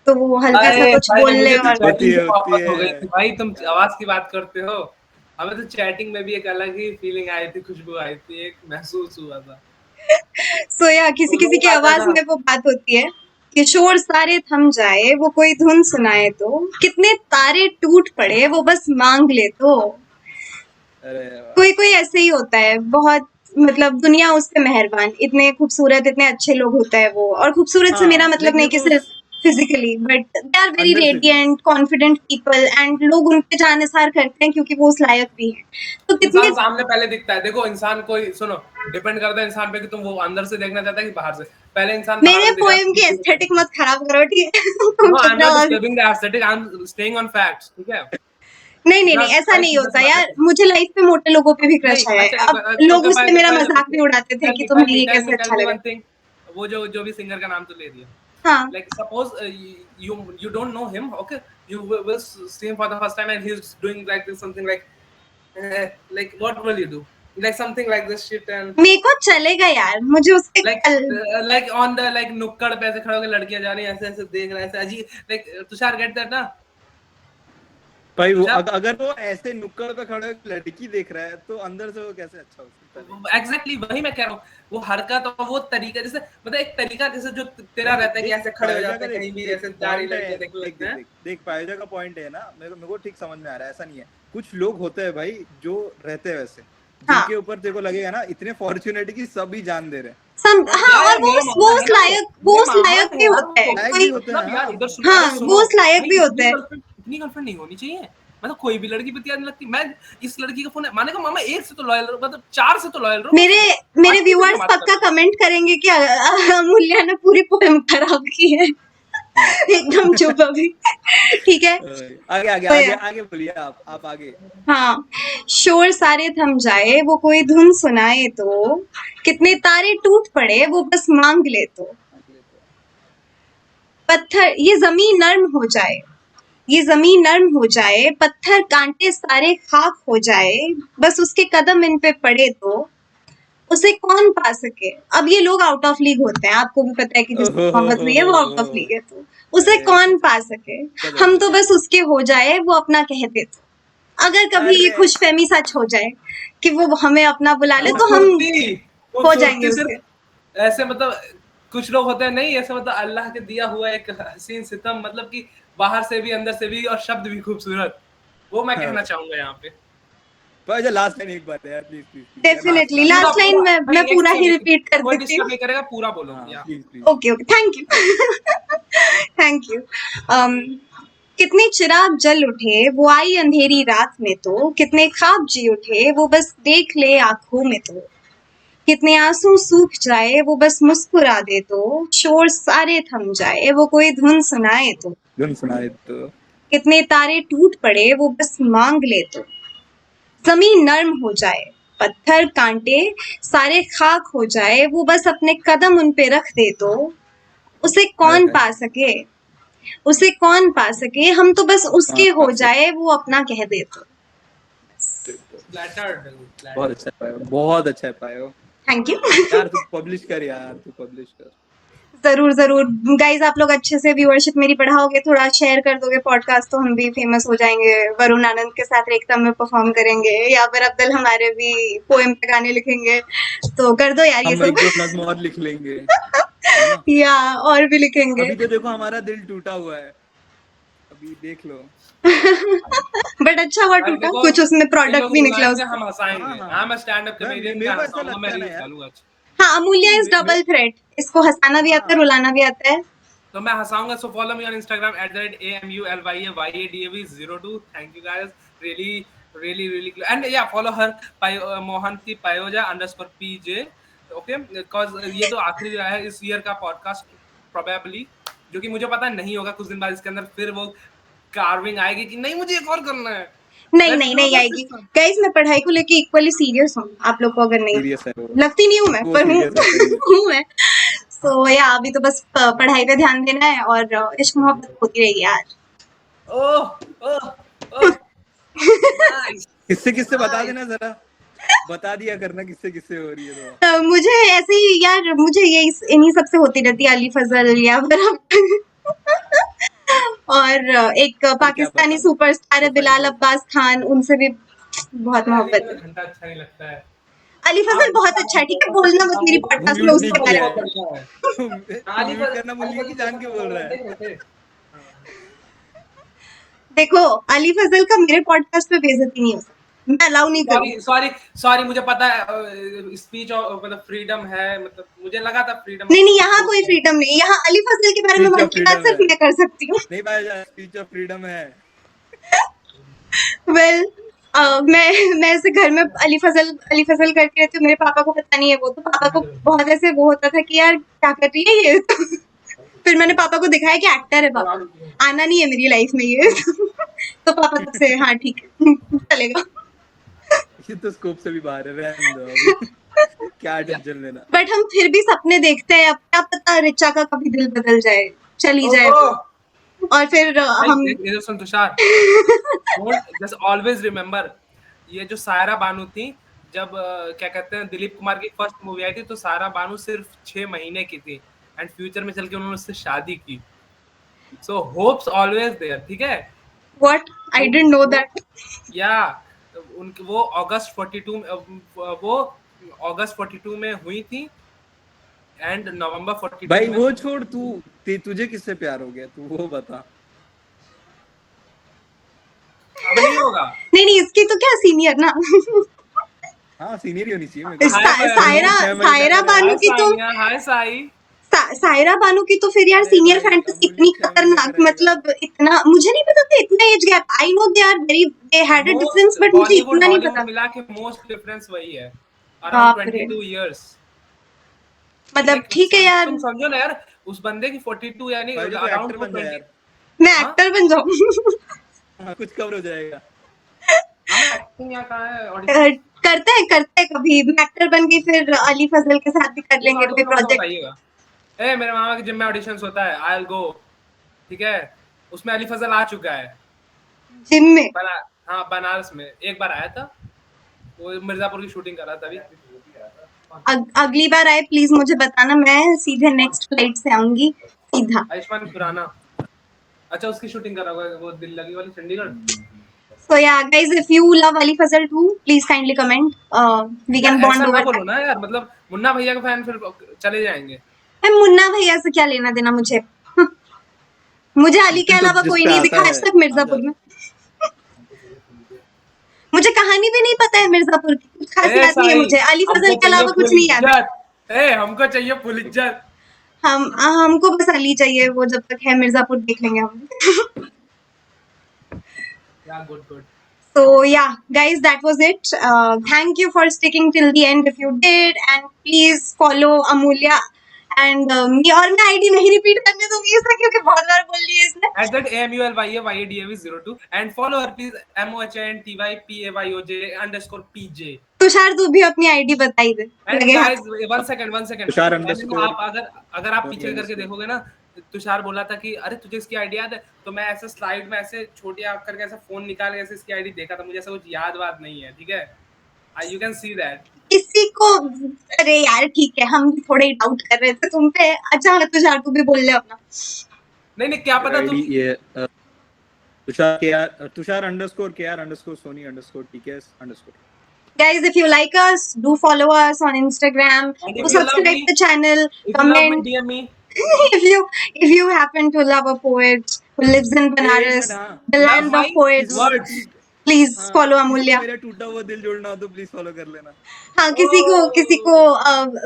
[SPEAKER 1] तो वो हल्का सा
[SPEAKER 2] अरे
[SPEAKER 1] कुछ
[SPEAKER 2] भाई,
[SPEAKER 1] बोलने
[SPEAKER 2] मुझे तो
[SPEAKER 1] वाला।
[SPEAKER 2] चैटिंग से
[SPEAKER 3] होती
[SPEAKER 2] मोहब्बत हो गई
[SPEAKER 3] है।
[SPEAKER 2] थी भाई। तुम आवाज की बात करते हो, हमें तो चैटिंग में भी एक अलग ही फीलिंग आई थी, खुशबू आई थी, एक महसूस हुआ था।
[SPEAKER 1] सो या किसी किसी की
[SPEAKER 2] वो आता
[SPEAKER 1] आवाज
[SPEAKER 2] ना,
[SPEAKER 1] में वो बात होती है कि शोर सारे थम जाए वो कोई धुन सुनाए तो, कितने तारे टूट पड़े वो बस मांग ले तो।
[SPEAKER 3] अरे वाह।
[SPEAKER 1] कोई कोई ऐसे ही होता है बहुत, मतलब दुनिया उस पे मेहरबान, इतने खूबसूरत इतने अच्छे लोग होते हैं वो। और खूबसूरत से मेरा
[SPEAKER 3] हाँ
[SPEAKER 1] मतलब
[SPEAKER 3] लाइक
[SPEAKER 1] नहीं
[SPEAKER 3] मेरे
[SPEAKER 1] कि
[SPEAKER 3] को
[SPEAKER 1] सिर्फ physically, but they are very
[SPEAKER 3] अंदर से भी
[SPEAKER 1] रेडिएंट कॉन्फिडेंट पीपल, एंड लोग उन पे जानिसार करते हैं क्योंकि वो उस लायक भी है। तो कितने
[SPEAKER 2] इंसान सामने पहले दिखता है। देखो इंसान कोई, सुनो, डिपेंड करता है इंसान पे कि तुम वो अंदर से देखना चाहता है कि बाहर से। पहले इंसान बाहर
[SPEAKER 1] मेरे
[SPEAKER 2] से दिख
[SPEAKER 1] पोएम की
[SPEAKER 2] रहा है।
[SPEAKER 1] एस्थेटिक मत खराब करो, ठीक है? तुम
[SPEAKER 2] नो, आई
[SPEAKER 1] चुप
[SPEAKER 2] एम नॉट
[SPEAKER 1] रहो।
[SPEAKER 2] Disturbing the aesthetic, I am staying on facts, ठीक है?
[SPEAKER 1] नहीं नहीं
[SPEAKER 2] इतना
[SPEAKER 1] नहीं, ऐसा
[SPEAKER 2] भाई
[SPEAKER 1] नहीं
[SPEAKER 2] सीधा सी
[SPEAKER 1] होता
[SPEAKER 2] बात है।
[SPEAKER 1] यार, मुझे लाइफ पे मोटे लोगों पे भी क्रश
[SPEAKER 2] नहीं,
[SPEAKER 1] है।
[SPEAKER 2] अच्छा
[SPEAKER 1] अब लोग मुझसे मेरा मजाक भी उड़ाते थे कि तुम्हें ये कैसे अच्छा लगा।
[SPEAKER 2] वन थिंग, वो जो भी सिंगर का नाम तो ले दिया,
[SPEAKER 1] हाँ,
[SPEAKER 2] like suppose you don't know him, okay, you will see him for the first time and he's doing like this, something like what will you do, like something like this shit, and
[SPEAKER 1] मेरे को चलेगा यार, मुझे उसके
[SPEAKER 2] like on the like नुक्कड़ पे ऐसे खड़े होकर लड़कियां जा रही हैं, ऐसे ऐसे देख रहे हैं, ऐसे अजीब, like तुषार गेट दैट ना
[SPEAKER 3] भाई। वो
[SPEAKER 2] तुषार?
[SPEAKER 3] अगर वो ऐसे नुक्कड़ पे खड़े होकर लड़की देख रहा है तो अंदर से वो कैसे अच्छा हो सकता है।
[SPEAKER 2] एग्जैक्टली वही मैं कह रहा हूँ। वो हरकत और वो तरीका, जैसे मतलब एक तरीका जैसे जो तेरा रहता है कि ऐसे खड़े हो जाते हैं कहीं भी, ऐसे जा रही लड़कियां देखने लगते हैं।
[SPEAKER 3] देख पायोजा का पॉइंट है ना, मेरे को ठीक समझ में आ रहा है। ऐसा नहीं है, कुछ लोग होते हैं भाई जो रहते हैं वैसे, जिनके ऊपर तेरे को लगेगा ना इतने फॉर्चुनेट की सभी जान दे रहे हैं।
[SPEAKER 1] हाँ, और वो उस लायक भी होता है कोई। हाँ, वो उस लायक भी होता है।
[SPEAKER 2] इतनी गर्लफ्रेंड नहीं होनी चाहिए, मतलब कोई भी लड़की पे त्याग नहीं लगती। मैं इस लड़की का फोन माने का मामा एक से तो लॉयल रहो, मतलब 4 से तो लॉयल रहो।
[SPEAKER 1] मेरे व्यूअर्स पक्का कमेंट करेंगे कि अमूल्या ने पूरी पोएम खराब की है। एकदम चुप अभी, ठीक है?
[SPEAKER 3] आगे आगे आगे आगे बोलिए आप आगे।
[SPEAKER 1] हाँ, शोर सारे थम जाए वो कोई धुन सुनाए तो, कितने तारे टूट पड़े वो बस मांग ले तो। पत्थर ये जमीन नर्म हो जाए, ये जमीन नर्म हो जाए, पत्थर कांटे सारे खाक हो जाए, बस उसके कदम इन पे पड़े तो उसे कौन पा सके। अब ये लोग आउट ऑफ लीग होते हैं, आपको भी पता है कि जिसको मोहब्बत हुई है वो आउट ऑफ लीग है, तो उसे कौन पा सके। हम तो बस उसके हो जाए वो अपना कह दे तो। अगर कभी ये खुशफहमी सच हो जाए कि वो हमें अपना बुला ले तो हम हो जाएंगे उसके।
[SPEAKER 2] ऐसे मतलब कुछ लोग होते हैं नहीं, ऐसे मतलब अल्लाह के दिया हुआ एक हसीन सितम, मतलब कि बाहर से भी अंदर से भी और शब्द भी खूबसूरत, वो मैं कहना चाहूंगा यहाँ पे।
[SPEAKER 3] पर लास्ट लाइन एक बात है यार, प्लीज
[SPEAKER 1] डेफिनेटली लास्ट लाइन मैं पूरा ही रिपीट कर देती हूँ।
[SPEAKER 2] नहीं करेगा, पूरा बोलो।
[SPEAKER 1] Okay okay, thank you thank you. कितने चिराग जल उठे वो आई अंधेरी रात में तो, कितने ख्वाब जी उठे वो बस देख ले आंखों में तो, कितने आंसू सूख जाए वो बस मुस्कुरा दे तो, शोर सारे थम जाए वो कोई धुन सुनाए तो, कितने तारे टूट पड़े वो बस मांग ले तो, जमीन नर्म हो जाए, पत्थर कांटे सारे खाक हो जाए, वो बस अपने कदम उन पे रख दे तो उसे
[SPEAKER 3] हाय
[SPEAKER 1] कौन
[SPEAKER 3] हाय
[SPEAKER 1] पा सके, उसे कौन पा सके, हम तो बस उसके
[SPEAKER 3] कौन
[SPEAKER 1] हो
[SPEAKER 3] पास है
[SPEAKER 1] जाए वो अपना कह दे तो।
[SPEAKER 2] फ्लैटर्ड
[SPEAKER 3] बहुत अच्छा है पायो, बहुत अच्छा है पायो
[SPEAKER 1] थैंक यू।
[SPEAKER 3] यार। तू पब्लिश कर यार, तू पब्लिश कर।
[SPEAKER 1] जरूर जरूर गाइज, आप लोग अच्छे से व्यूअरशिप मेरी बढ़ाओगे, थोड़ा शेयर कर दोगे पॉडकास्ट, तो हम भी फेमस हो जाएंगे। वरुण आनंद के साथ रेखता में परफॉर्म करेंगे, या फिर अब्दुल हमारे भी पोएम पे गाने लिखेंगे, तो कर दो यार ये
[SPEAKER 3] हम
[SPEAKER 1] सब।
[SPEAKER 3] एक दो नज्म और लिख लेंगे, है ना।
[SPEAKER 1] या और भी लिखेंगे।
[SPEAKER 3] अभी तो देखो हमारा दिल टूटा हुआ है, अभी देख लो।
[SPEAKER 1] बट अच्छा हुआ
[SPEAKER 2] भाई
[SPEAKER 1] टूटा,
[SPEAKER 2] देखो,
[SPEAKER 1] कुछ उसमें
[SPEAKER 2] इन
[SPEAKER 1] प्रोडक्ट
[SPEAKER 2] लोग
[SPEAKER 1] भी निकला
[SPEAKER 2] रुलाएंगे,
[SPEAKER 1] उससे।
[SPEAKER 2] हम
[SPEAKER 3] हाँ
[SPEAKER 2] हंसाएंगे।
[SPEAKER 3] हाँ
[SPEAKER 2] हाँ, मैं स्टैंड अप
[SPEAKER 3] मैं
[SPEAKER 2] कॉमेडियन, मैं
[SPEAKER 3] मेरे को ऐसा
[SPEAKER 2] हंसाऊंगा, मैं
[SPEAKER 3] लगता है ना
[SPEAKER 2] रील्स
[SPEAKER 3] यार।
[SPEAKER 2] डालूंगा।
[SPEAKER 1] हाँ, अमूल्य is
[SPEAKER 3] may, may,
[SPEAKER 1] double threat, इसको हंसाना भी आता है,
[SPEAKER 3] हाँ
[SPEAKER 1] रुलाना भी आता है।
[SPEAKER 2] तो मैं हंसाऊंगा। So follow me on Instagram @AMULYAYADAV02। Thank you guys, really really really. And yeah follow her Mohanty Payoja _PJ। Okay, because ये तो आखिरी है इस ईयर का पॉडकास्ट प्रोबेबली, जो कि मुझे पता नहीं होगा। कुछ दिन बाद इसके अंदर फिर वो कार्विंग आएगी कि नहीं मुझे एक और करना है।
[SPEAKER 1] नहीं
[SPEAKER 2] लेट्स
[SPEAKER 1] नहीं
[SPEAKER 2] डू
[SPEAKER 1] नहीं
[SPEAKER 2] दिस
[SPEAKER 1] आएगी।
[SPEAKER 2] सिस्टम।
[SPEAKER 1] गाइज मैं पढ़ाई को लेके इक्वली सीरियस हूँ, आप लोग को अगर नहीं
[SPEAKER 3] सीरियस है वो
[SPEAKER 1] लगती नहीं हूँ मैं,
[SPEAKER 3] वो
[SPEAKER 1] पर हूँ।
[SPEAKER 3] सीरियस है सही में।
[SPEAKER 1] हूँ मैं। सो या अभी तो बस पढ़ाई पे ध्यान देना है, और इश्क मोहब्बत होती रहेगी यार।
[SPEAKER 2] ओह ओह ओह, नाइस
[SPEAKER 3] किससे किससे बता
[SPEAKER 2] नाइस।
[SPEAKER 3] देना जरा, बता दिया करना किससे किससे हो रही है थोड़ा।
[SPEAKER 1] मुझे ऐसे ही यार, मुझे ये इन्हीं सबसे होती रहती है, अली फजल या फिर और एक
[SPEAKER 3] फिर क्या
[SPEAKER 1] पाकिस्तानी
[SPEAKER 3] पता,
[SPEAKER 1] सुपरस्टार है
[SPEAKER 3] प्रोफाइल
[SPEAKER 1] बिलाल
[SPEAKER 3] भेज।
[SPEAKER 1] अब्बास खान, उनसे भी बहुत
[SPEAKER 2] अरे अली
[SPEAKER 1] मोहब्बत
[SPEAKER 2] का
[SPEAKER 1] है।
[SPEAKER 2] घंटा अच्छा नहीं लगता है।
[SPEAKER 1] अली फजल
[SPEAKER 2] आप
[SPEAKER 1] बहुत अच्छा है, ठीक है, बोलना मत मेरी पॉडकास्ट में
[SPEAKER 3] म्यूट नहीं
[SPEAKER 1] उसके बारे
[SPEAKER 3] किया
[SPEAKER 1] में।
[SPEAKER 3] है
[SPEAKER 2] बढ़िया है।
[SPEAKER 3] तू
[SPEAKER 2] अली
[SPEAKER 3] म्यूट
[SPEAKER 2] पर
[SPEAKER 3] करना भूल
[SPEAKER 2] अली
[SPEAKER 3] गया
[SPEAKER 2] पर
[SPEAKER 3] कि
[SPEAKER 2] की
[SPEAKER 3] जान के बोल रहा है।
[SPEAKER 2] देख रहे थे।
[SPEAKER 1] देखो, अली फजल का मेरे पॉडकास्ट पे बेइज्जती नहीं हो सकती, मैं अलाउ नहीं
[SPEAKER 2] सॉरी
[SPEAKER 1] करूंगी।
[SPEAKER 2] सॉरी सॉरी, मुझे पता है स्पीच और मतलब फ्रीडम है, मतलब मुझे लगा था फ्रीडम ऑफ
[SPEAKER 1] नहीं नहीं,
[SPEAKER 2] स्पीच
[SPEAKER 1] यहाँ
[SPEAKER 2] हो
[SPEAKER 1] कोई
[SPEAKER 2] गया।
[SPEAKER 1] फ्रीडम नहीं, यहाँ अली फजल के बारे में
[SPEAKER 3] स्पीच
[SPEAKER 1] मन
[SPEAKER 3] ऑफ
[SPEAKER 1] की बात
[SPEAKER 3] फ्रीडम है,
[SPEAKER 1] सिर्फ मैं कर सकती हूँ।
[SPEAKER 3] नहीं पाया जाए, स्पीच ऑफ फ्रीडम है।
[SPEAKER 1] वेल मैं ऐसे घर में अली फजल करती रहती हूँ, मेरे पापा को पता नहीं है, वो तो पापा को बहुत ऐसे वो होता था कि यार क्या कर रही है ये। फिर मैंने पापा को दिखाया कि एक्टर है पापा, आना नहीं है मेरी लाइफ में ये। तो पापा तब से हाँ ठीक है, चलेगा।
[SPEAKER 3] ये तो स्कोप से भी बाहर है, रहने दो अभी। क्या टेंशन लेना।
[SPEAKER 1] बट हम फिर भी सपने देखते हैं, अब क्या पता रिचा का कभी दिल बदल जाए, चली जाए वो,
[SPEAKER 2] ओह
[SPEAKER 1] और फिर
[SPEAKER 2] भाई,
[SPEAKER 1] हम।
[SPEAKER 2] देख ये सुन Tushar, don't just always remember, ये जो सायरा बानू थी, जब क्या कहते हैं दिलीप कुमार की फर्स्ट मूवी आई थी, तो सायरा बानू सिर्फ 6 महीने की थी, एंड फ्यूचर में चल के उन्होंने उससे शादी की। सो होप्स ऑलवेज देयर, ठीक है।
[SPEAKER 1] व्हाट, आई
[SPEAKER 2] वो
[SPEAKER 1] डिडंट नो
[SPEAKER 2] वो
[SPEAKER 1] दैट।
[SPEAKER 2] या उनकी वो अगस्त 42 में वो अगस्त 42 में हुई थी, एंड नवंबर 42
[SPEAKER 3] भाई
[SPEAKER 2] में।
[SPEAKER 3] वो छोड़, तुझे किससे प्यार हो गया, तू वो बता।
[SPEAKER 2] अब नहीं होगा।
[SPEAKER 1] नहीं नहीं, इसकी तो क्या सीनियर ना।
[SPEAKER 3] हाँ सीनियर ही होनी चाहिए मेरे को,
[SPEAKER 2] हाय
[SPEAKER 1] सायरा,
[SPEAKER 3] महीने 6 महीने
[SPEAKER 1] सायरा
[SPEAKER 3] अगर है
[SPEAKER 1] बानू
[SPEAKER 2] हाय
[SPEAKER 3] तो।
[SPEAKER 1] की तो
[SPEAKER 2] साइया, हाय साई।
[SPEAKER 1] सायरा बानू की तो फिर यार
[SPEAKER 3] अरे
[SPEAKER 1] सीनियर
[SPEAKER 3] भाई
[SPEAKER 1] फैंटेसी
[SPEAKER 3] अमूल्य
[SPEAKER 1] इतनी
[SPEAKER 3] 6 महीने का
[SPEAKER 1] खतरनाक,
[SPEAKER 3] रहेगा।
[SPEAKER 1] मतलब इतना मुझे नहीं पता था, इतना age gap. I know they are very, they had a difference,
[SPEAKER 2] most
[SPEAKER 1] but मुझे
[SPEAKER 2] बॉलीवुड
[SPEAKER 1] इतना नहीं
[SPEAKER 2] हॉलीवुड
[SPEAKER 1] पता।
[SPEAKER 2] मिला के मोस्ट डिफरेंस वही है, अराउंड
[SPEAKER 1] बाप रे,
[SPEAKER 2] 22 इयर्स।
[SPEAKER 1] मतलब
[SPEAKER 2] लाइक
[SPEAKER 1] ठीक है यार,
[SPEAKER 2] तुम समझो ना यार, उस बंदे की 42 यानी
[SPEAKER 3] भाई तो
[SPEAKER 2] अराउंड
[SPEAKER 3] एक्टर
[SPEAKER 2] वो
[SPEAKER 3] बन जाए
[SPEAKER 2] 20।
[SPEAKER 3] यार।
[SPEAKER 1] मैं
[SPEAKER 2] हाँ
[SPEAKER 1] एक्टर बन जाऊं।
[SPEAKER 3] हाँ कुछ कवर हो जाएगा।
[SPEAKER 2] हमें एक्टिंग यहाँ कहाँ है ऑडिशन।
[SPEAKER 1] करते हैं कभी, मैं एक्टर बन गई फिर अली फजल के साथ भी कर
[SPEAKER 2] वो
[SPEAKER 1] लेंगे कोई
[SPEAKER 2] ऑडिशन होगा तो
[SPEAKER 1] प्रोजेक्ट।
[SPEAKER 2] बताइएगा। ए मेरे मामा के जिम में ऑडिशंस होता है, आई विल गो। ठीक है, उसमें अली फजल आ चुका है।
[SPEAKER 1] जिम में
[SPEAKER 2] बना हाँ, बनारस में एक बार आया था, वो मिर्जापुर की शूटिंग कर रहा था अभी।
[SPEAKER 1] अगली बार आए प्लीज मुझे बताना, मैं सीधे नेक्स्ट फ्लाइट से आऊंगी सीधा।
[SPEAKER 2] आयुष्मान खुराना, अच्छा उसकी शूटिंग कर रहा होगा, वो दिल लगी वाली Chandigarh.
[SPEAKER 1] So yeah, guys, if you love Ali Fazal too, please kindly comment. We
[SPEAKER 2] यार
[SPEAKER 1] can
[SPEAKER 2] ऐसा
[SPEAKER 1] bond
[SPEAKER 2] ना
[SPEAKER 1] over
[SPEAKER 2] बोलो
[SPEAKER 1] that.
[SPEAKER 2] ना यार, मतलब मुन्ना भैया का फैन फिर चले जाएंगे।
[SPEAKER 1] मुन्ना भैया से क्या लेना देना मुझे। मुझे अली के
[SPEAKER 3] तो
[SPEAKER 1] अलावा
[SPEAKER 3] जिस
[SPEAKER 1] कोई
[SPEAKER 3] पे
[SPEAKER 1] नहीं
[SPEAKER 3] आता
[SPEAKER 1] दिखा
[SPEAKER 3] है
[SPEAKER 1] आज तक
[SPEAKER 3] आ जा।
[SPEAKER 1] मिर्जापुर में। मुझे कहानी भी नहीं पता है मिर्जापुर की, कुछ खास
[SPEAKER 2] ए
[SPEAKER 1] याद नहीं है
[SPEAKER 2] साई,
[SPEAKER 1] मुझे, अली
[SPEAKER 2] हमको
[SPEAKER 1] फजल के
[SPEAKER 2] चाहिए
[SPEAKER 1] अलावा कुछ
[SPEAKER 2] फुल
[SPEAKER 1] नहीं याद है।
[SPEAKER 2] इज्जत। ए हमको चाहिए फुल इज्जत।
[SPEAKER 1] हमको बस अली चाहिए, वो जब तक है मिर्जापुर देख लेंगे हम।
[SPEAKER 2] या good good.
[SPEAKER 1] So yeah, guys, that was it. Thank you for sticking till the end if you did, and please follow Amulya and और मैं आईडी नहीं रिपीट करने दूंगी इसमें क्योंकि बहुत बार बोल ली है इसने.
[SPEAKER 4] @AMULYAYADAV02 and follow her please MOHNTYPAYOJ_PJ.
[SPEAKER 1] Tushar तू भी अपनी आईडी बताई दे.
[SPEAKER 4] And
[SPEAKER 1] लगे हाथ.
[SPEAKER 4] guys, one second.
[SPEAKER 3] तुषार
[SPEAKER 4] मैंने
[SPEAKER 3] underscore
[SPEAKER 4] आप अगर आप पीछे
[SPEAKER 3] Sony
[SPEAKER 4] करके
[SPEAKER 3] underscore.
[SPEAKER 4] देखोगे ना, तुषार बोला था कि अरे तुझे इसकी आईडी याद है, तो मैं ऐसे स्लाइड में ऐसे छोटी आँख करके ऐसे फोन निकाल के ऐसे इसकी आईडी देखा था, मुझे ऐसा कुछ याद वाद नहीं है, ठीक है? You can see that.
[SPEAKER 1] किसी को अरे यार ठीक है हम भी थोड़े डाउट कर रहे थे तुम पे. अच्छा तुषार तू भी बोल ले अपना.
[SPEAKER 4] नहीं क्या पता
[SPEAKER 3] आईडी
[SPEAKER 4] तुम
[SPEAKER 3] ये तुषार_Sony_TKS_.
[SPEAKER 1] Guys, if you like us, do follow us on Instagram.
[SPEAKER 4] And if
[SPEAKER 1] Do
[SPEAKER 4] you
[SPEAKER 1] subscribe
[SPEAKER 4] love me-
[SPEAKER 1] the channel.
[SPEAKER 4] if you love me,
[SPEAKER 1] Comment.
[SPEAKER 4] DM me.
[SPEAKER 1] if you happen to love a poet who lives in Banaras, the land
[SPEAKER 4] Love
[SPEAKER 1] of poets,
[SPEAKER 4] words.
[SPEAKER 1] please follow Amulya.
[SPEAKER 3] मेरा टूटा हुआ दिल जोड़ना हो तो please follow कर लेना.
[SPEAKER 1] हाँ किसी को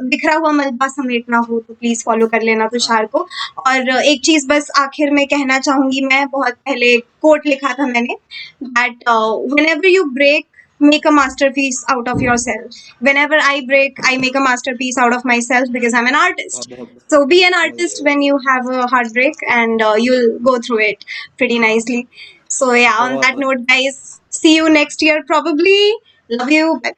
[SPEAKER 1] बिखरा हुआ मलबा समेटना हो तो प्लीज फॉलो कर लेना तुषार को. और एक चीज बस आखिर में कहना चाहूंगी मैं. बहुत पहले कोट लिखा था मैंने that whenever you break, make a masterpiece out of yourself. Whenever I break, I make a masterpiece out of myself because I'm an artist. So be an artist when you have a heartbreak and you'll go through it pretty nicely. So yeah, on that note guys, see you next year probably. Love you. Bye.